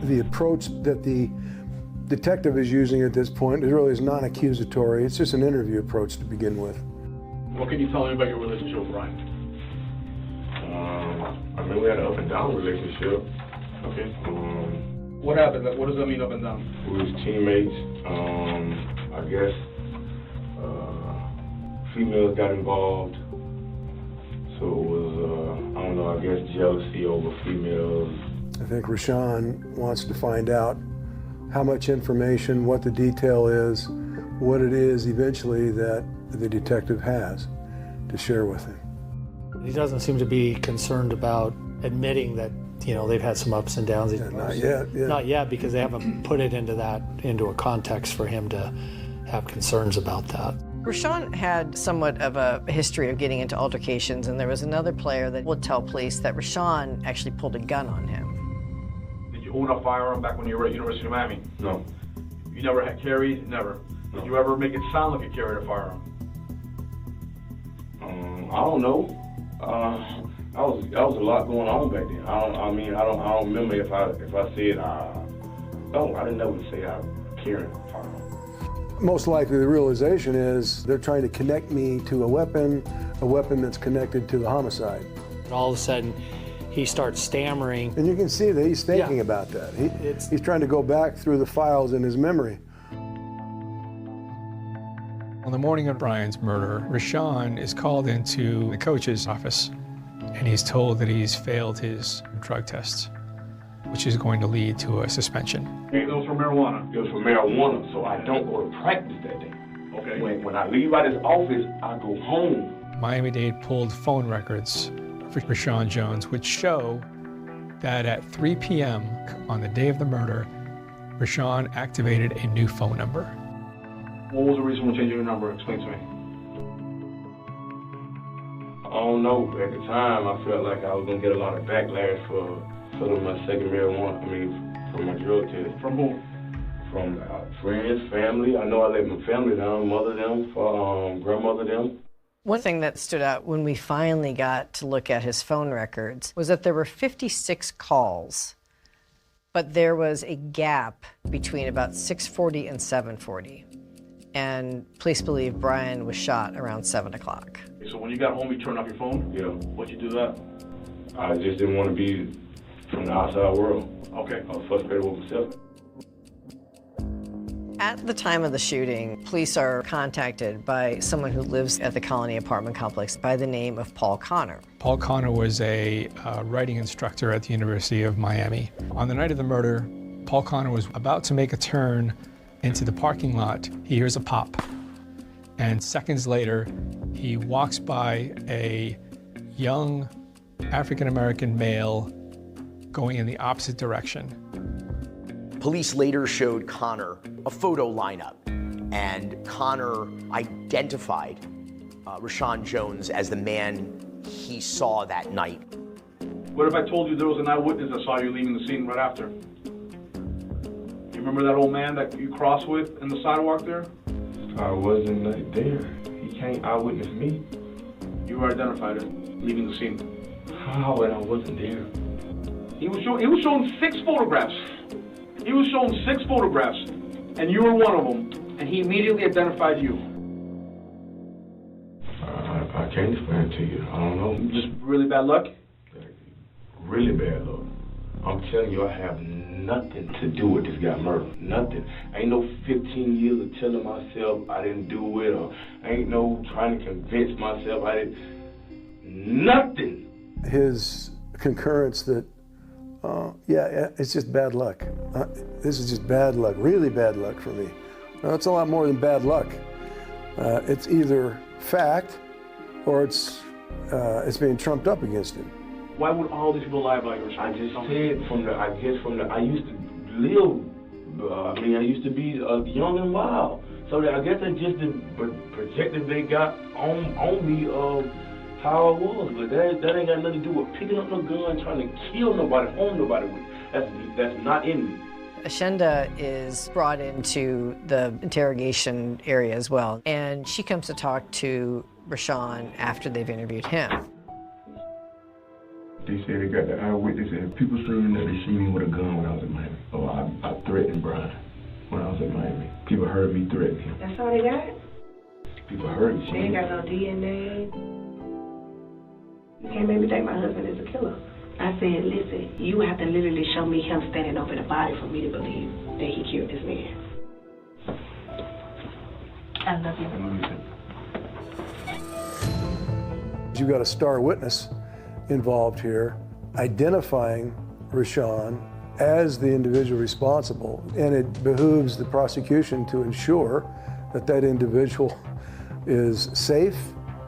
The approach that the detective is using at this point really is non-accusatory. It's just an interview approach to begin with. What can you tell me about your relationship with Brian? I mean, we had an up and down relationship. Okay. What happened? What does that mean, up and down? We was teammates. I guess females got involved. So it was, I don't know, I guess jealousy over females. I think Rashawn wants to find out how much information, what the detail is, what it is eventually that the detective has to share with him. He doesn't seem to be concerned about admitting that, they've had some ups and downs. Not yet. Yeah. Not yet, because they haven't put it into a context for him to have concerns about that. Rashawn had somewhat of a history of getting into altercations, and there was another player that would tell police that Rashawn actually pulled a gun on him. Did you own a firearm back when you were at University of Miami? No. You never had carried? Never. No. Did you ever make it sound like you carried a firearm? I don't know. That was a lot going on back then. I don't remember if I said I didn't ever say I carried a firearm. Most likely the realization is they're trying to connect me to a weapon that's connected to the homicide. And all of a sudden, he starts stammering. And you can see that he's thinking about that. He's trying to go back through the files in his memory. On the morning of Brian's murder, Rashawn is called into the coach's office, and he's told that he's failed his drug tests, which is going to lead to a suspension. It was for marijuana? It was for marijuana, so I don't go to practice that day. Okay. When I leave out his office, I go home. Miami-Dade pulled phone records for Rashawn Jones, which show that at 3 p.m. on the day of the murder, Rashawn activated a new phone number. What was the reason for changing your number? Explain to me. don't know. At the time, I felt like I was gonna get a lot of backlash for my second marijuana. For my drug test. From who? From friends, family. I know I let my family down, mother them, grandmother them. One thing that stood out when we finally got to look at his phone records was that there were 56 calls, but there was a gap between about 6:40 and 7:40. And police believe Brian was shot around 7 o'clock. So when you got home, you turned off your phone? Yeah. What'd you do that? I just didn't want to be from the outside world. Okay. I was frustrated with myself. At the time of the shooting, police are contacted by someone who lives at the Colony apartment complex by the name of Paul Connor. Paul Connor was a writing instructor at the University of Miami. On the night of the murder, Paul Connor was about to make a turn into the parking lot. He hears a pop. And seconds later, he walks by a young African-American male going in the opposite direction. Police later showed Connor a photo lineup, and Connor identified Rashawn Jones as the man he saw that night. What if I told you there was an eyewitness that saw you leaving the scene right after? You remember that old man that you crossed with in the sidewalk there? I wasn't there. He can't eyewitness me. You were identified as leaving the scene. How? And I wasn't there. He was shown 6 photographs. He was shown 6 photographs, and you were one of them, and he immediately identified you. I can't explain it to you. I don't know. Just really bad luck? Really bad luck. I'm telling you, I have nothing to do with this guy murder. Nothing. Ain't no 15 years of telling myself I didn't do it, or ain't no trying to convince myself I didn't. Nothing. His concurrence that, yeah, it's just bad luck. This is just bad luck, really bad luck for me. No, it's a lot more than bad luck. It's either fact or it's being trumped up against him. Why would all these people lie about your I just said I used to live, I used to be young and wild. So I guess that's just the perspective they got on me of how I was. But that ain't got nothing to do with picking up no gun, trying to kill nobody, harm nobody with. That's not in me. Ashenda is brought into the interrogation area as well, and she comes to talk to Rashawn after they've interviewed him. They said they got the eyewitness and people saying that they seen me with a gun when I was in Miami. Oh, I threatened Brian when I was in Miami. People heard me threaten him. That's all they got? People heard me. They ain't got no DNA. You can't make me think my husband is a killer. I said, listen, you have to literally show me him standing over the body for me to believe that he killed this man. I love you. You got a star witness involved here, identifying Rashawn as the individual responsible, and it behooves the prosecution to ensure that that individual is safe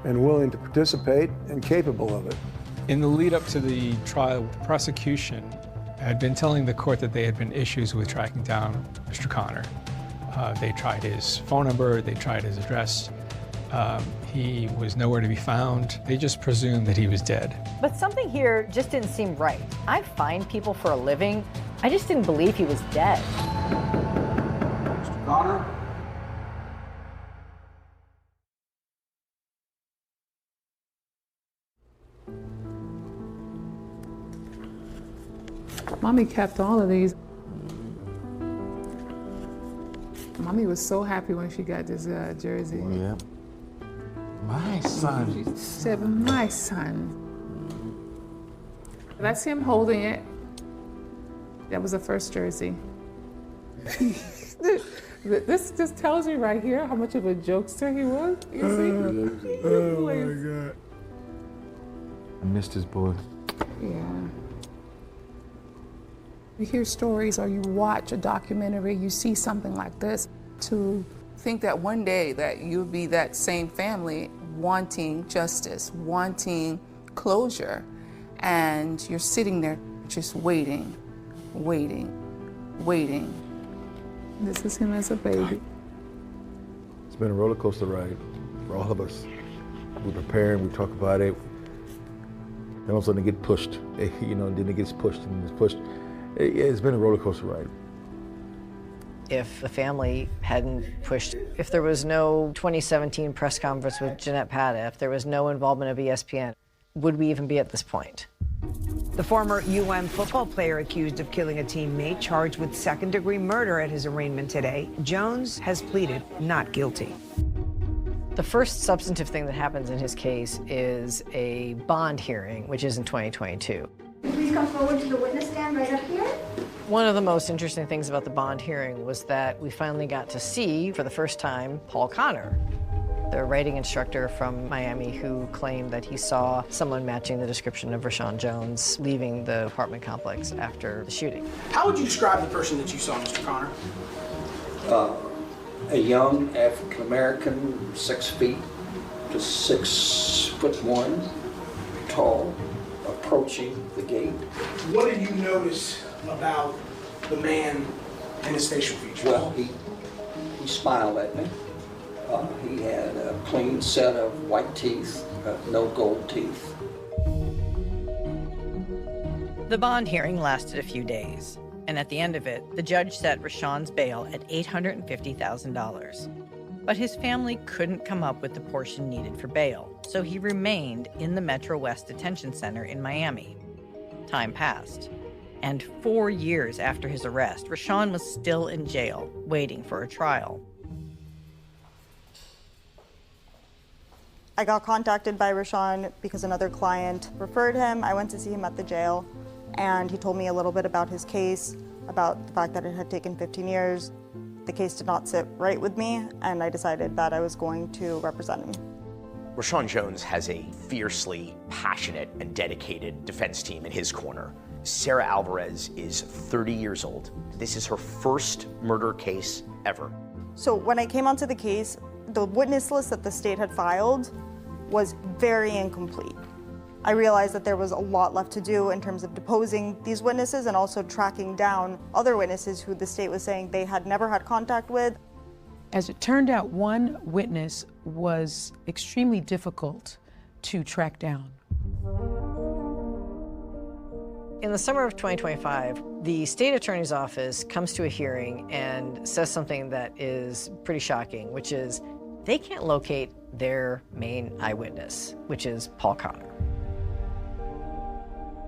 and willing to participate and capable of it. In the lead up to the trial, the prosecution had been telling the court that there had been issues with tracking down Mr. Connor. They tried his phone number, they tried his address. He was nowhere to be found. They just presumed that he was dead. But something here just didn't seem right. I find people for a living. I just didn't believe he was dead. Mr. Connor? Mommy kept all of these. Mommy was so happy when she got this jersey. Oh, yeah. My son. She said, my son. That's him holding it. That was the first jersey. This just tells you right here how much of a jokester he was. You see? Oh my God. I missed his boy. Yeah. You hear stories or you watch a documentary, you see something like this, to think that one day that you'll be that same family wanting justice, wanting closure, and you're sitting there just waiting. This is him as a baby. It's been a roller coaster ride for all of us. We prepare and we talk about it. all of a sudden they get pushed, you know, and then it gets pushed and it's pushed. It's been a roller coaster ride. If the family hadn't pushed, if there was no 2017 press conference with Jeanette Pata, if there was no involvement of ESPN, would we even be at this point? The former football player accused of killing a teammate, charged with second-degree murder at his arraignment today. Jones has pleaded not guilty. The first substantive thing that happens in his case is a bond hearing, which is in 2022. Please come forward to the witness stand right up here. One of the most interesting things about the bond hearing was that we finally got to see, for the first time, Paul Connor, the writing instructor from Miami who claimed that he saw someone matching the description of Rashawn Jones leaving the apartment complex after the shooting. How would you describe the person that you saw, Mr. Connor? A young African-American, 6 feet to 6'1", tall, approaching the gate. What did you notice about the man and his facial features? Well, he smiled at me. He had a clean set of white teeth, no gold teeth. The bond hearing lasted a few days, and at the end of it, the judge set Rashawn's bail at $850,000. But his family couldn't come up with the portion needed for bail, so he remained in the Metro West Detention Center in Miami. Time passed, and 4 years after his arrest, Rashawn was still in jail, waiting for a trial. I got contacted by Rashawn because another client referred him. I went to see him at the jail, and he told me a little bit about his case, about the fact that it had taken 15 years. The case did not sit right with me, and I decided that I was going to represent him. Rashawn Jones has a fiercely passionate and dedicated defense team in his corner. Sarah Alvarez is 30 years old. This is her first murder case ever. So when I came onto the case, the witness list that the state had filed was very incomplete. I realized that there was a lot left to do in terms of deposing these witnesses and also tracking down other witnesses who the state was saying they had never had contact with. As it turned out, one witness was extremely difficult to track down. In the summer of 2025, the state attorney's office comes to a hearing and says something that is pretty shocking, which is they can't locate their main eyewitness, which is Paul Connor.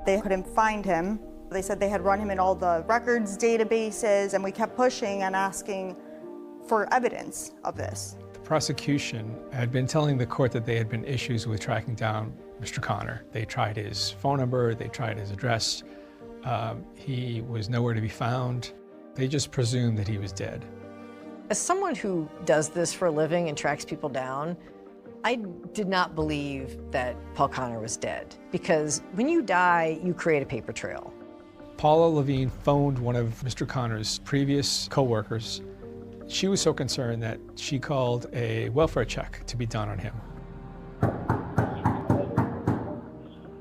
They couldn't find him. They said they had run him in all the records databases, and we kept pushing and asking for evidence of this. The prosecution had been telling the court that there had been issues with tracking down Mr. Connor. They tried his phone number, they tried his address. He was nowhere to be found. They just presumed that he was dead. As someone who does this for a living and tracks people down, I did not believe that Paul Connor was dead, because when you die, you create a paper trail. Paula Levine phoned one of Mr. Connor's previous co-workers. She was so concerned that she called a welfare check to be done on him.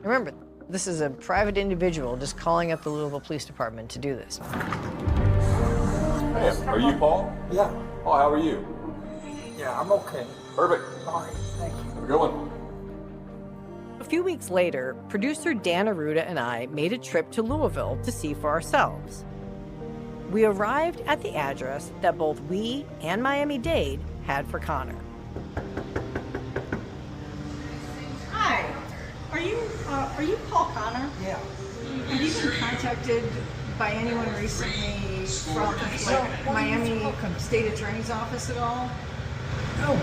Remember, this is a private individual just calling up the Louisville Police Department to do this. Hey, are you Paul? Yeah. Paul, how are you? Yeah, I'm okay. Perfect. All right, thank you. Have a good one. A few weeks later, producer Dan Aruda and I made a trip to Louisville to see for ourselves. We arrived at the address that both we and Miami-Dade had for Connor. Hi, are you Paul Connor? Yeah. Have you been contacted by anyone recently from Miami State Attorney's Office at all? No.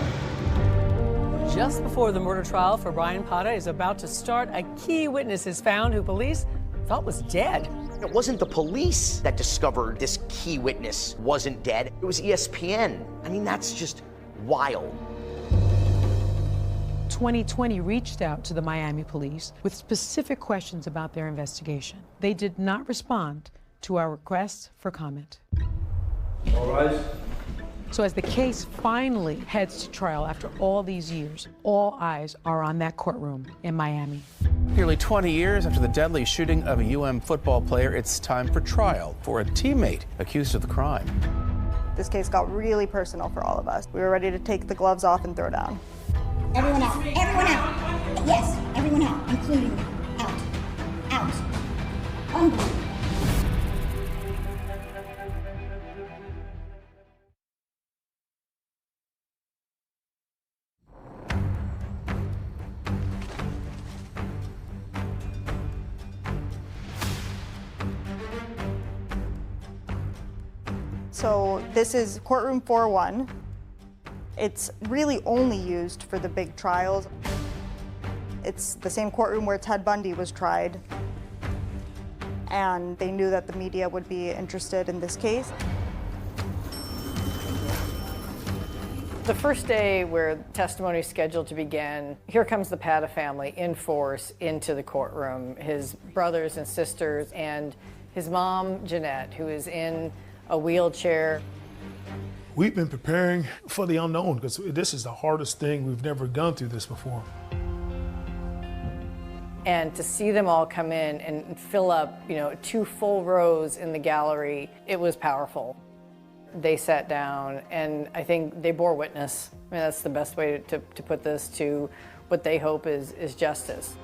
Just before the murder trial for Brian Pata is about to start, a key witness is found who police thought was dead. It wasn't the police that discovered this key witness wasn't dead. It was ESPN. I mean, that's just wild. 2020 reached out to the Miami police with specific questions about their investigation. They did not respond to our requests for comment. All rise. So as the case finally heads to trial after all these years, all eyes are on that courtroom in Miami. Nearly 20 years after the deadly shooting of a football player, it's time for trial for a teammate accused of the crime. This case got really personal for all of us. We were ready to take the gloves off and throw down. Everyone out. Everyone out. Yes, everyone out, including out. cops. Unbelievable. So this is courtroom 4-1. It's really only used for the big trials. It's the same courtroom where Ted Bundy was tried. And they knew that the media would be interested in this case. The first day where testimony is scheduled to begin, here comes the Pata family in force into the courtroom. His brothers and sisters and his mom, Jeanette, who is in a wheelchair. We've been preparing for the unknown because this is the hardest thing. We've never gone through this before. And to see them all come in and fill up, 2 full rows in the gallery, it was powerful. They sat down and I think they bore witness. I mean, that's the best way to put this, to what they hope is justice.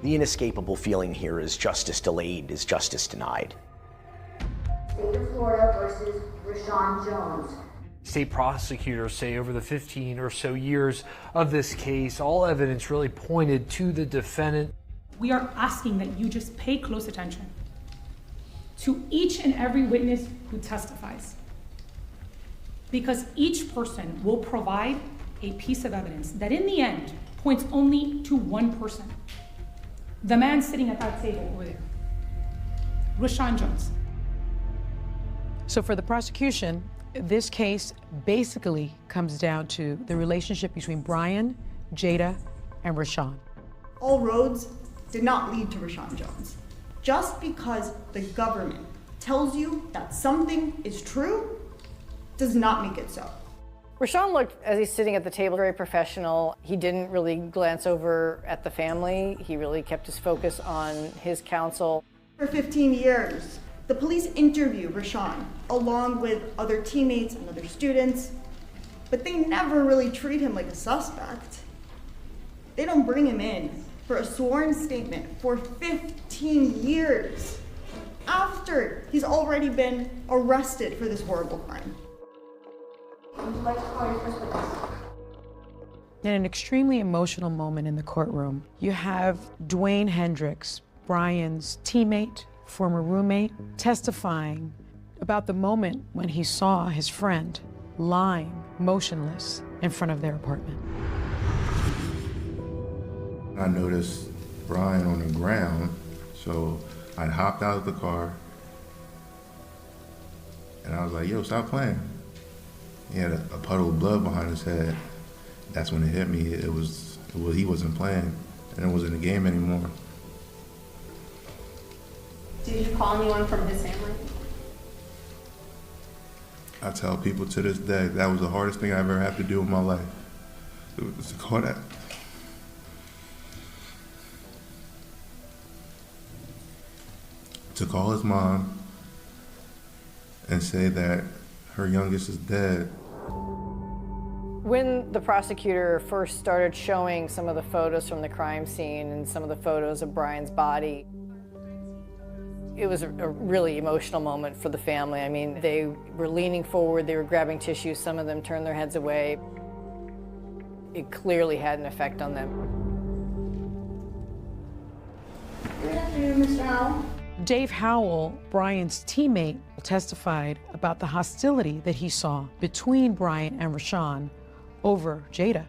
The inescapable feeling here is justice delayed is justice denied. State of Florida versus Rashawn Jones. State prosecutors say over the 15 or so years of this case, all evidence really pointed to the defendant. We are asking that you just pay close attention to each and every witness who testifies, because each person will provide a piece of evidence that in the end points only to one person. The man sitting at that table over there, Rashawn Jones. So for the prosecution, this case basically comes down to the relationship between Brian, Jada, and Rashawn. All roads did not lead to Rashawn Jones. Just because the government tells you that something is true does not make it so. Rashawn looked, as he's sitting at the table, very professional. He didn't really glance over at the family. He really kept his focus on his counsel. For 15 years, the police interview Rashawn along with other teammates and other students, but they never really treat him like a suspect. They don't bring him in for a sworn statement for 15 years after he's already been arrested for this horrible crime. Would you like to call your first witness? In an extremely emotional moment in the courtroom, you have Dwayne Hendricks, Brian's teammate, former roommate, testifying about the moment when he saw his friend lying motionless in front of their apartment. I noticed Brian on the ground, so I hopped out of the car and I was like, yo, stop playing. He had a puddle of blood behind his head. That's when it hit me. It was he wasn't playing and it wasn't a game anymore. Did you call anyone from his family? I tell people to this day, that was the hardest thing I ever had to do in my life. It was to call that. To call his mom and say that her youngest is dead. When the prosecutor first started showing some of the photos from the crime scene and some of the photos of Brian's body, it was a really emotional moment for the family. I mean, they were leaning forward, they were grabbing tissues, some of them turned their heads away. It clearly had an effect on them. Good afternoon, Mr. Howell. Dave Howell, Brian's teammate, testified about the hostility that he saw between Brian and Rashawn over Jada.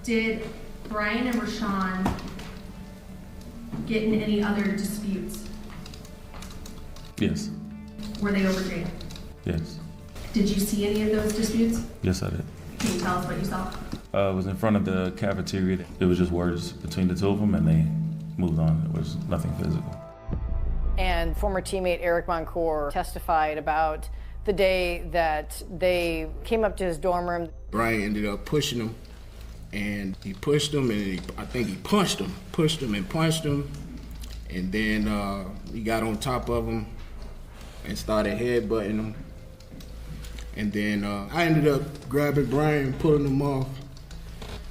Did Brian and Rashawn get in any other disputes? Yes. Were they over Jada? Yes. Did you see any of those disputes? Yes, I did. Can you tell us what you saw? It was in front of the cafeteria. It was just words between the two of them, and they moved on. It was nothing physical. And former teammate Eric Moncour testified about the day that they came up to his dorm room. Brian ended up pushing him, and he pushed him, and I think he punched him and punched him, and then he got on top of him and started headbutting him. And then I ended up grabbing Brian, pulling him off,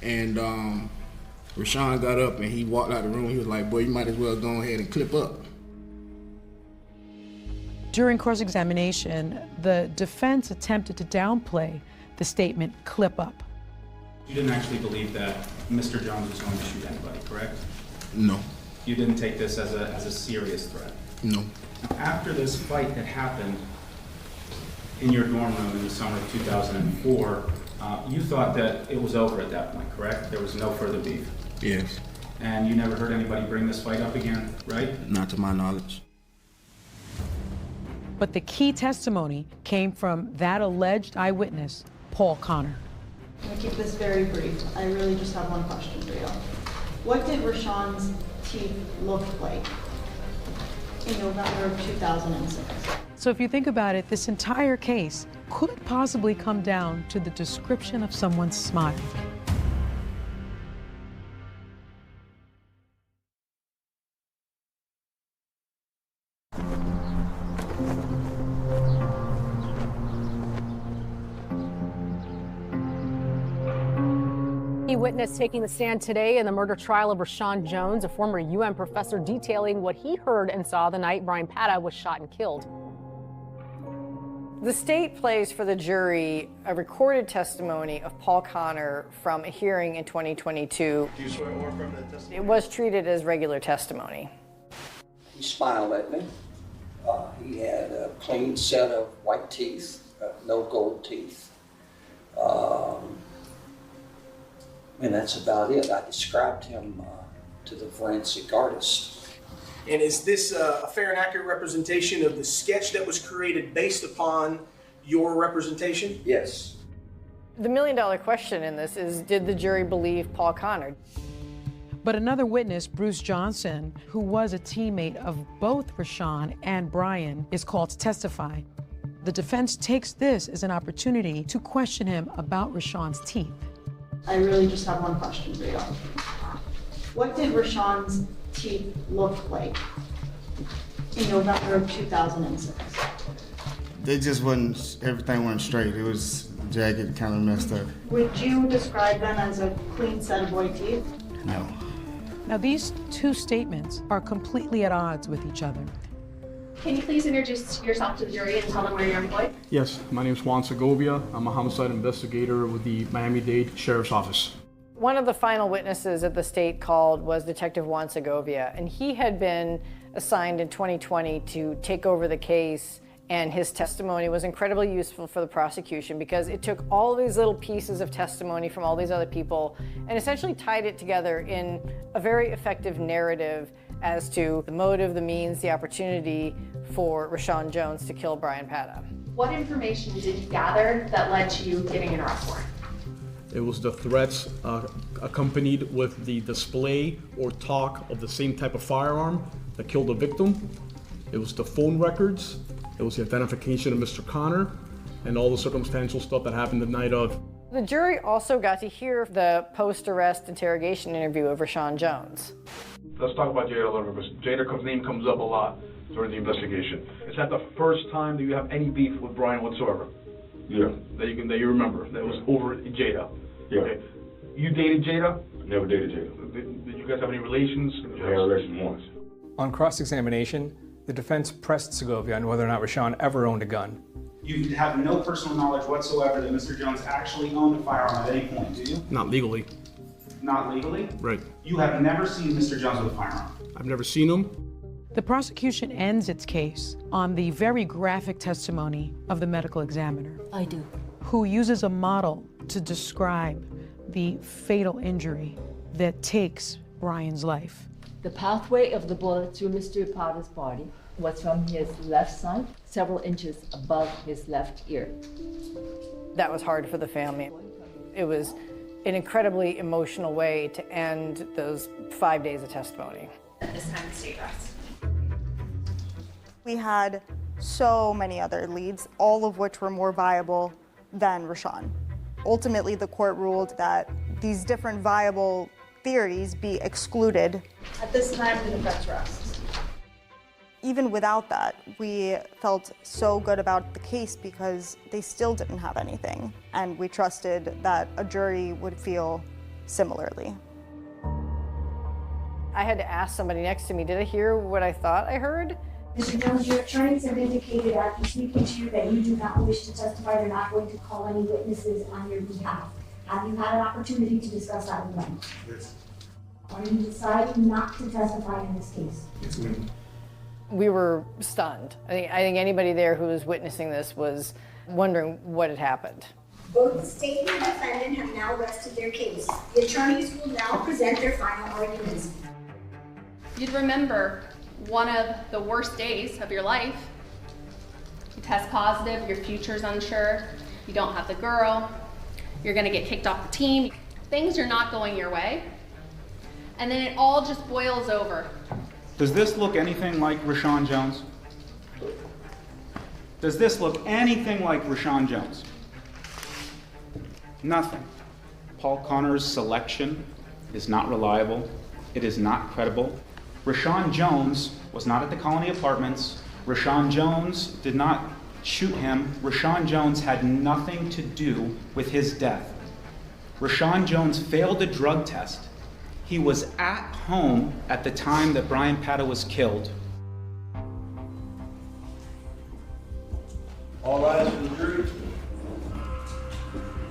and Rashawn got up and he walked out of the room. He was like, boy, you might as well go ahead and clip up. During cross-examination, the defense attempted to downplay the statement, clip up. You didn't actually believe that Mr. Jones was going to shoot anybody, correct? No. You didn't take this as a serious threat? No. After this fight had happened in your dorm room in the summer of 2004, you thought that it was over at that point, correct? There was no further beef? Yes. And you never heard anybody bring this fight up again, right? Not to my knowledge. But the key testimony came from that alleged eyewitness, Paul Connor. I'm gonna keep this very brief. I really just have one question for you. What did Rashawn's teeth look like in November of 2006? So if you think about it, this entire case could possibly come down to the description of someone's smile. Witness taking the stand today in the murder trial of Rashawn Jones, a former UM professor, detailing what he heard and saw the night Brian Pata was shot and killed. The state plays for the jury a recorded testimony of Paul Connor from a hearing in 2022. Do you swear or affirm that testimony? It was treated as regular testimony. He smiled at me. He had a clean set of white teeth, no gold teeth. And that's about it. I described him to the forensic artist. And is this a fair and accurate representation of the sketch that was created based upon your representation? Yes. The million-dollar question in this is, did the jury believe Paul Connor? But another witness, Bruce Johnson, who was a teammate of both Rashawn and Brian, is called to testify. The defense takes this as an opportunity to question him about Rashawn's teeth. I really just have one question for you. What did Rashawn's teeth look like in November of 2006? They just wasn't, everything went straight. It was jagged, kind of messed up. Would you describe them as a clean set of white teeth? No. Now, these two statements are completely at odds with each other. Can you please introduce yourself to the jury and tell them where you're employed? Yes, my name is Juan Segovia. I'm a homicide investigator with the Miami-Dade Sheriff's Office. One of the final witnesses that the state called was Detective Juan Segovia, and he had been assigned in 2020 to take over the case, and his testimony was incredibly useful for the prosecution because it took all these little pieces of testimony from all these other people and essentially tied it together in a very effective narrative as to the motive, the means, the opportunity for Rashawn Jones to kill Brian Pata. What information did you gather that led to you getting an arrest warrant? It was the threats accompanied with the display or talk of the same type of firearm that killed the victim. It was the phone records. It was the identification of Mr. Connor and all the circumstantial stuff that happened the night of. The jury also got to hear the post-arrest interrogation interview of Rashawn Jones. Let's talk about Jada a little bit, because Jada's name comes up a lot during the investigation. Is that the first time that you have any beef with Brian whatsoever? Yeah. That you remember, that was over Jada? Yeah. Okay. You dated Jada? Never dated Jada. Did you guys have any relations? We had a relation once. On cross-examination, the defense pressed Segovia on whether or not Rashawn ever owned a gun. You have no personal knowledge whatsoever that Mr. Jones actually owned a firearm at any point, do you? Not legally. Not legally? Right. You have never seen Mr. Jones with a firearm? I've never seen him. The prosecution ends its case on the very graphic testimony of the medical examiner. I do. Who uses a model to describe the fatal injury that takes Brian's life. The pathway of the bullet through Mr. Pata's body was from his left side, several inches above his left ear. That was hard for the family. It was an incredibly emotional way to end those 5 days of testimony. At this time, the state rests. We had so many other leads, all of which were more viable than Rashawn. Ultimately, the court ruled that these different viable theories be excluded. At this time, the defense rests. Even without that, we felt so good about the case because they still didn't have anything, and we trusted that a jury would feel similarly. I had to ask somebody next to me, did I hear what I thought I heard? Mr. Jones, your attorneys have indicated after speaking to you that you do not wish to testify. You're not going to call any witnesses on your behalf. Have you had an opportunity to discuss that with them? Yes. Are you deciding not to testify in this case? Yes, ma'am. We were stunned. I think anybody there who was witnessing this was wondering what had happened. Both the state and the defendant have now rested their case. The attorneys will now present their final arguments. You'd remember one of the worst days of your life. You test positive, your future's unsure, you don't have the girl, you're gonna get kicked off the team. Things are not going your way. And then it all just boils over. Does this look anything like Rashawn Jones? Does this look anything like Rashawn Jones? Nothing. Paul Connor's selection is not reliable. It is not credible. Rashawn Jones was not at the Colony Apartments. Rashawn Jones did not shoot him. Rashawn Jones had nothing to do with his death. Rashawn Jones failed a drug test. He was at home at the time that Brian Pata was killed. All eyes for the jury.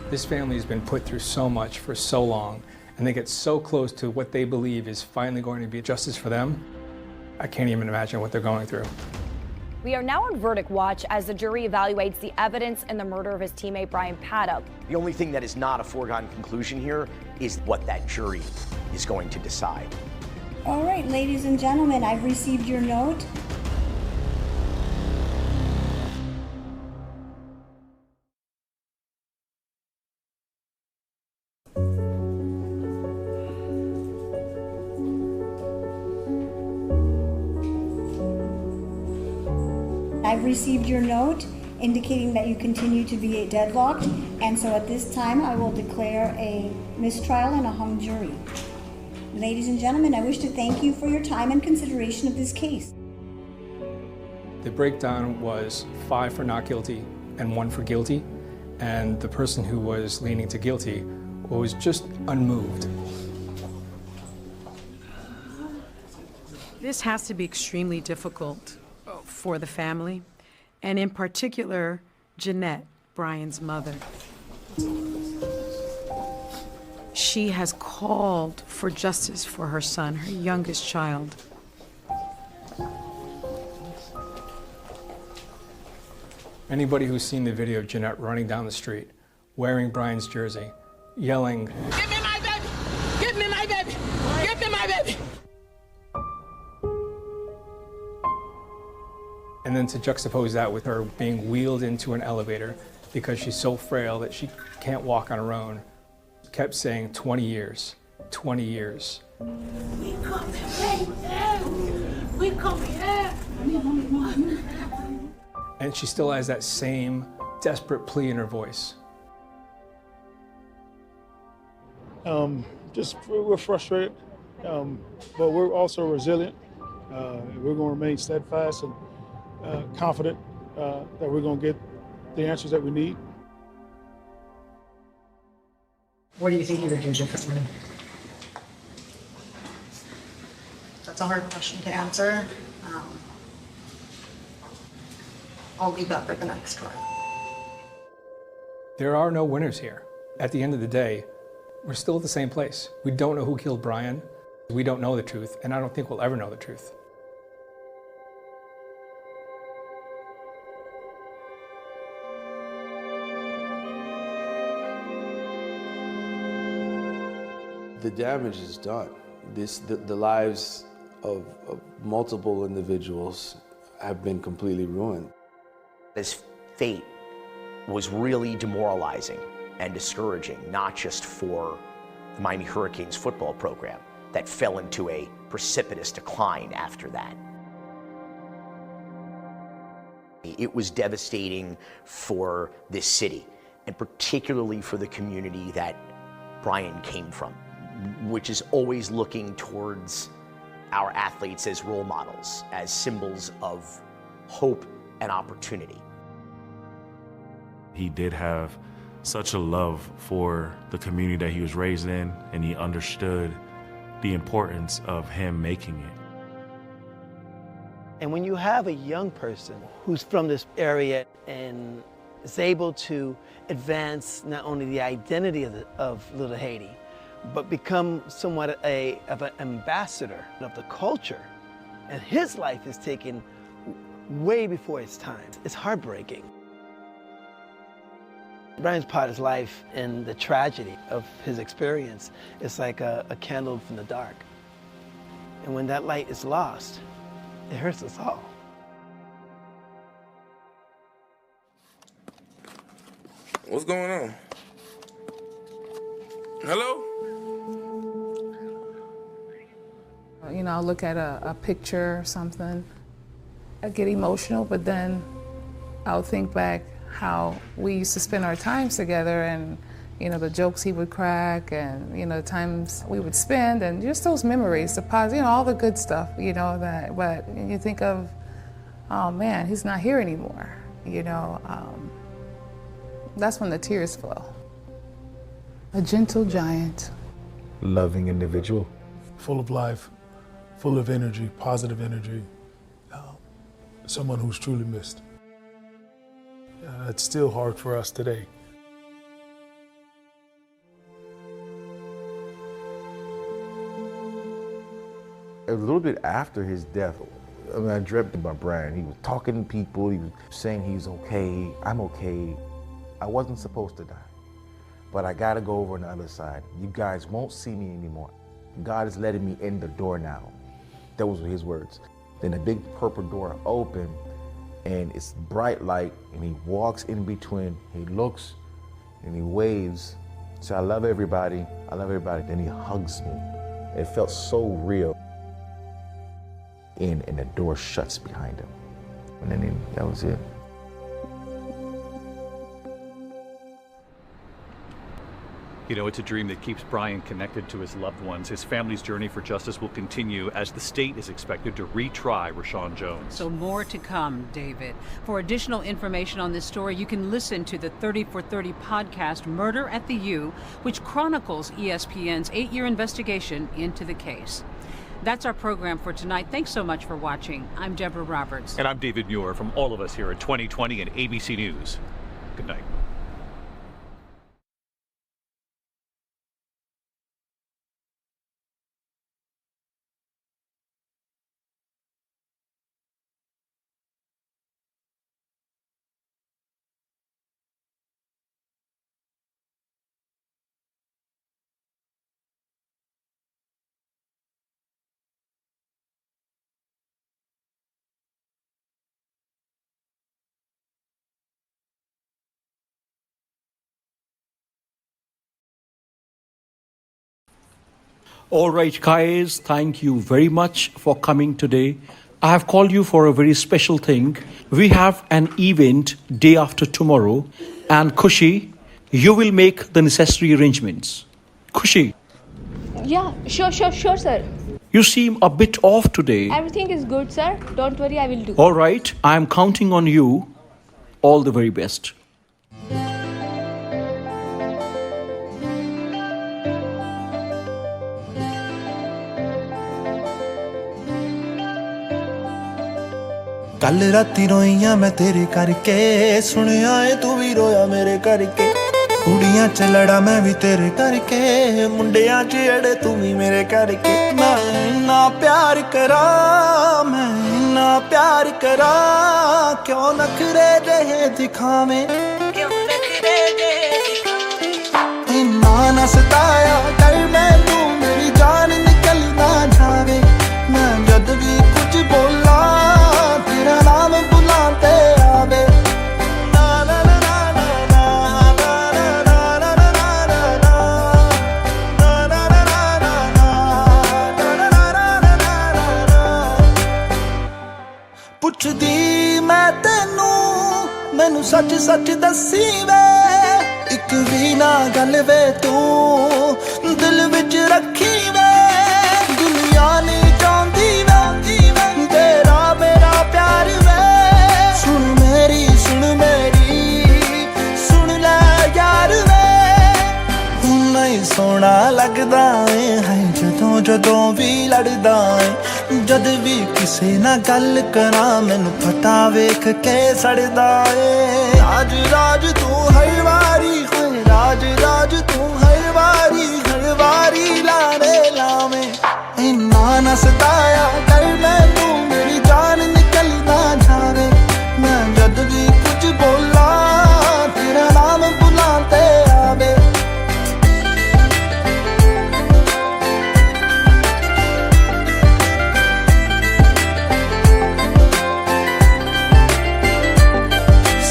This family has been put through so much for so long, and they get so close to what they believe is finally going to be justice for them. I can't even imagine what they're going through. We are now on verdict watch as the jury evaluates the evidence in the murder of his teammate Brian Pata. The only thing that is not a foregone conclusion here is what that jury is going to decide. All right, ladies and gentlemen, I've received your note. I've received your note indicating that you continue to be deadlocked, and so at this time I will declare a mistrial and a hung jury. Ladies and gentlemen, I wish to thank you for your time and consideration of this case. The breakdown was 5 for not guilty and 1 for guilty, and the person who was leaning to guilty was just unmoved. This has to be extremely difficult for the family, and in particular, Jeanette, Brian's mother. She has called for justice for her son, her youngest child. Anybody who's seen the video of Jeanette running down the street, wearing Brian's jersey, yelling, Give me my baby! Give me my baby! Give me my baby! and then to juxtapose that with her being wheeled into an elevator because she's so frail that she can't walk on her own, kept saying 20 years, 20 years. We come here! We come here! And she still has that same desperate plea in her voice. We're frustrated, but we're also resilient. We're going to remain steadfast and confident that we're going to get the answers that we need. What do you think you would do differently? That's a hard question to answer. I'll leave that for the next one. There are no winners here. At the end of the day, we're still at the same place. We don't know who killed Brian. We don't know the truth, and I don't think we'll ever know the truth. The damage is done. The lives of multiple individuals have been completely ruined. His fate was really demoralizing and discouraging, not just for the Miami Hurricanes football program that fell into a precipitous decline after that. It was devastating for this city, and particularly for the community that Brian came from, which is always looking towards our athletes as role models, as symbols of hope and opportunity. He did have such a love for the community that he was raised in, and he understood the importance of him making it. And when you have a young person who's from this area and is able to advance not only the identity of Little Haiti, but become somewhat of an ambassador of the culture, and his life is taken way before its time, it's heartbreaking. Brian Potter's life and the tragedy of his experience is like a candle from the dark. And when that light is lost, it hurts us all. What's going on? Hello? You know, I'll look at a picture or something, I get emotional, but then I'll think back how we used to spend our times together and, you know, the jokes he would crack and, you know, the times we would spend and just those memories, the positive, you know, all the good stuff, you know, that, but you think of, oh man, he's not here anymore, you know, that's when the tears flow. A gentle giant. Loving individual. Full of life, full of energy, positive energy. Someone who's truly missed. It's still hard for us today. It was a little bit after his death. I mean, I dreamt about Brian. He was talking to people, he was saying he's okay, I'm okay. I wasn't supposed to die, but I gotta go over on the other side. You guys won't see me anymore. God is letting me in the door now. Those were his words. Then a big purple door opened and it's bright light and he walks in between, he looks and he waves. So I love everybody, Then he hugs me. It felt so real. And the door shuts behind him. And then that was it. You know, it's a dream that keeps Brian connected to his loved ones. His family's journey for justice will continue as the state is expected to retry Rashawn Jones. So more to come, David. For additional information on this story, you can listen to the 30 for 30 podcast, Murder at the U, which chronicles ESPN's 8-year investigation into the case. That's our program for tonight. Thanks so much for watching. I'm Deborah Roberts. And I'm David Muir from all of us here at 2020 and ABC News. Good night. All right, guys, thank you very much for coming today. I have called you for a very special thing. We have an event day after tomorrow, and Khushi, you will make the necessary arrangements. Khushi. Yeah, sure, sir. You seem a bit off today. Everything is good, sir. Don't worry, I will do. All right, I am counting on you. All the very best. ਕੱਲ ਰਾਤੀ ਰੋਈਆਂ ਮੈਂ ਤੇਰੇ ਕਰਕੇ ਸੁਣਿਆ ਏ ਤੂੰ ਵੀ ਰੋਇਆ ਮੇਰੇ ਕਰਕੇ ਕੁੜੀਆਂ ਚ ਲੜਾ ਮੈਂ ਵੀ ਤੇਰੇ ਕਰਕੇ ਮੁੰਡਿਆਂ ਚ ਅੜੇ ਤੂੰ ਵੀ ਮੇਰੇ ਕਰਕੇ ਮੈਂ ਨਾ ਪਿਆਰ ਕਰਾਂ ਮੈਂ ਨਾ ਪਿਆਰ ਕਰਾਂ ਕਿਉਂ ਨਖਰੇ ਜਿਹੇ ਦਿਖਾਵੇਂ ਇੰਨਾ ਨਾ ਸਤਾਇਆ ਕਰ ਮੈਨੂੰ ਮੇਰੀ ਜਾਨ ਨਿਕਲ ਨਾ ਜਾਵੇ ਮੈਂ ਜਦ ਵੀ ਕੁਝ ਬੋਲਾਂ तेरा नाम बुलाते आवे ना ना ना ना ना ना ना ना ना ना ना पुछदी मैं तेनू मैनू सच सच दसी वे एक भी ना गल वे तू दिल विच रखी वे दुनिया नहीं चाहती वे तेरा मेरा प्यार वे सुन मेरी सुन ले यार वे नहीं सोना लगदा है जदों जदों ਕਿਸੇ ਨਾਲ ਗੱਲ ਕਰਾਂ ਮੈਨੂੰ ਫਟਾ ਵੇਖ ਕੇ ਸੜਦਾ ਏ ਰਾਜ ਰਾਜ ਤੂੰ ਹਰ ਵਾਰੀ ਹੋਏ ਰਾਜ ਰਾਜ ਤੂੰ ਹਰ ਵਾਰੀ ਲਾਰੇ ਲਾਵੇਂ ਇੰਨਾ ਨਾ ਸਤਾਇਆ ਕਰ ਮੈਨੂੰ ਮੇਰੀ ਜਾਨ ਨਿਕਲ ਨਾ ਜਾਵੇ ਮੈਂ ਜਦ ਵੀ ਕੁਝ ਬੋਲਾਂ ਤੇਰਾ ਨਾਮ ਬੁਲਾਂ ਤੇ ਆਵੇ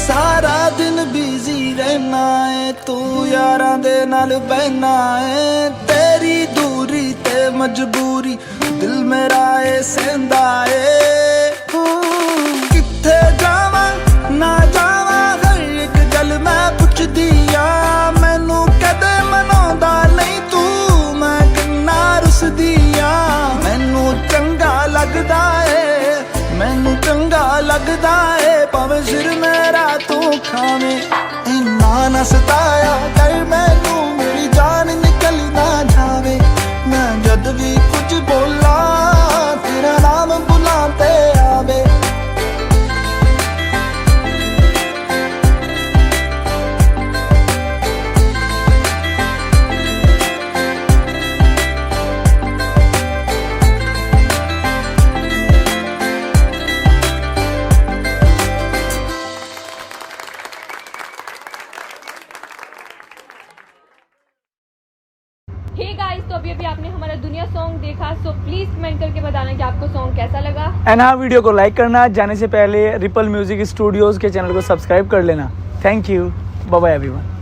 ਸਾਰਾ ਦਿਨ ਬਿਜ਼ੀ ਰਹਿਣਾ ਏ ਤੂੰ ਯਾਰਾਂ ਦੇ ਨਾਲ ਬਹਿਣਾ ਏ ਤੇਰੀ ਦੂਰੀ ਤੇ ਮਜਬੂਰੀ ਦਿਲ ਮੇਰਾ ਏ ਸਹਿੰਦਾ ਏ ਕਿੱਥੇ ਜਾਵਾਂ ਨਾ ਜਾਵਾਂ ਹਰ ਇੱਕ ਗੱਲ ਮੈਂ ਪੁੱਛਦੀ ਆ ਮੈਨੂੰ ਕਦੇ ਮਨਾਉਂਦਾ ਨਹੀਂ ਤੂੰ ਮੈਂ ਕਿੰਨਾ ਰੁੱਸਦੀ ਆ ਮੈਨੂੰ ਚੰਗਾ ਲੱਗਦਾ ਏ ਮੈਨੂੰ ਚੰਗਾ ਲੱਗਦਾ ਏ ਭਾਵੇਂ ਸਿਰ ਮੇਰਾ ਤੂੰ ਖਾਵੇਂ ਇੰਨਾ ਨਾ ਸਤਾਇਆ ਕਰ ਮੈਨੂੰ ਮੇਰੀ ਜਾਨ ਨਿਕਲ ਨਾ ਜਾਵੇ ਮੈਂ ਜਦ ਵੀ ਕੁਝ ਬੋਲਾਂ ਤੇਰਾ ਨਾਮ ਬੁਲਾਂ ਤੇ ਆਵੇ हे गाइस, तो अभी आपने हमारा दुनिया सॉन्ग देखा, सो प्लीज कमेंट करके बताना कि आपको सॉन्ग कैसा लगा। एंड हाँ, वीडियो को लाइक करना, जाने से पहले रिपल म्यूजिक स्टूडियोज के चैनल को सब्सक्राइब कर लेना। Thank you, bye bye everyone.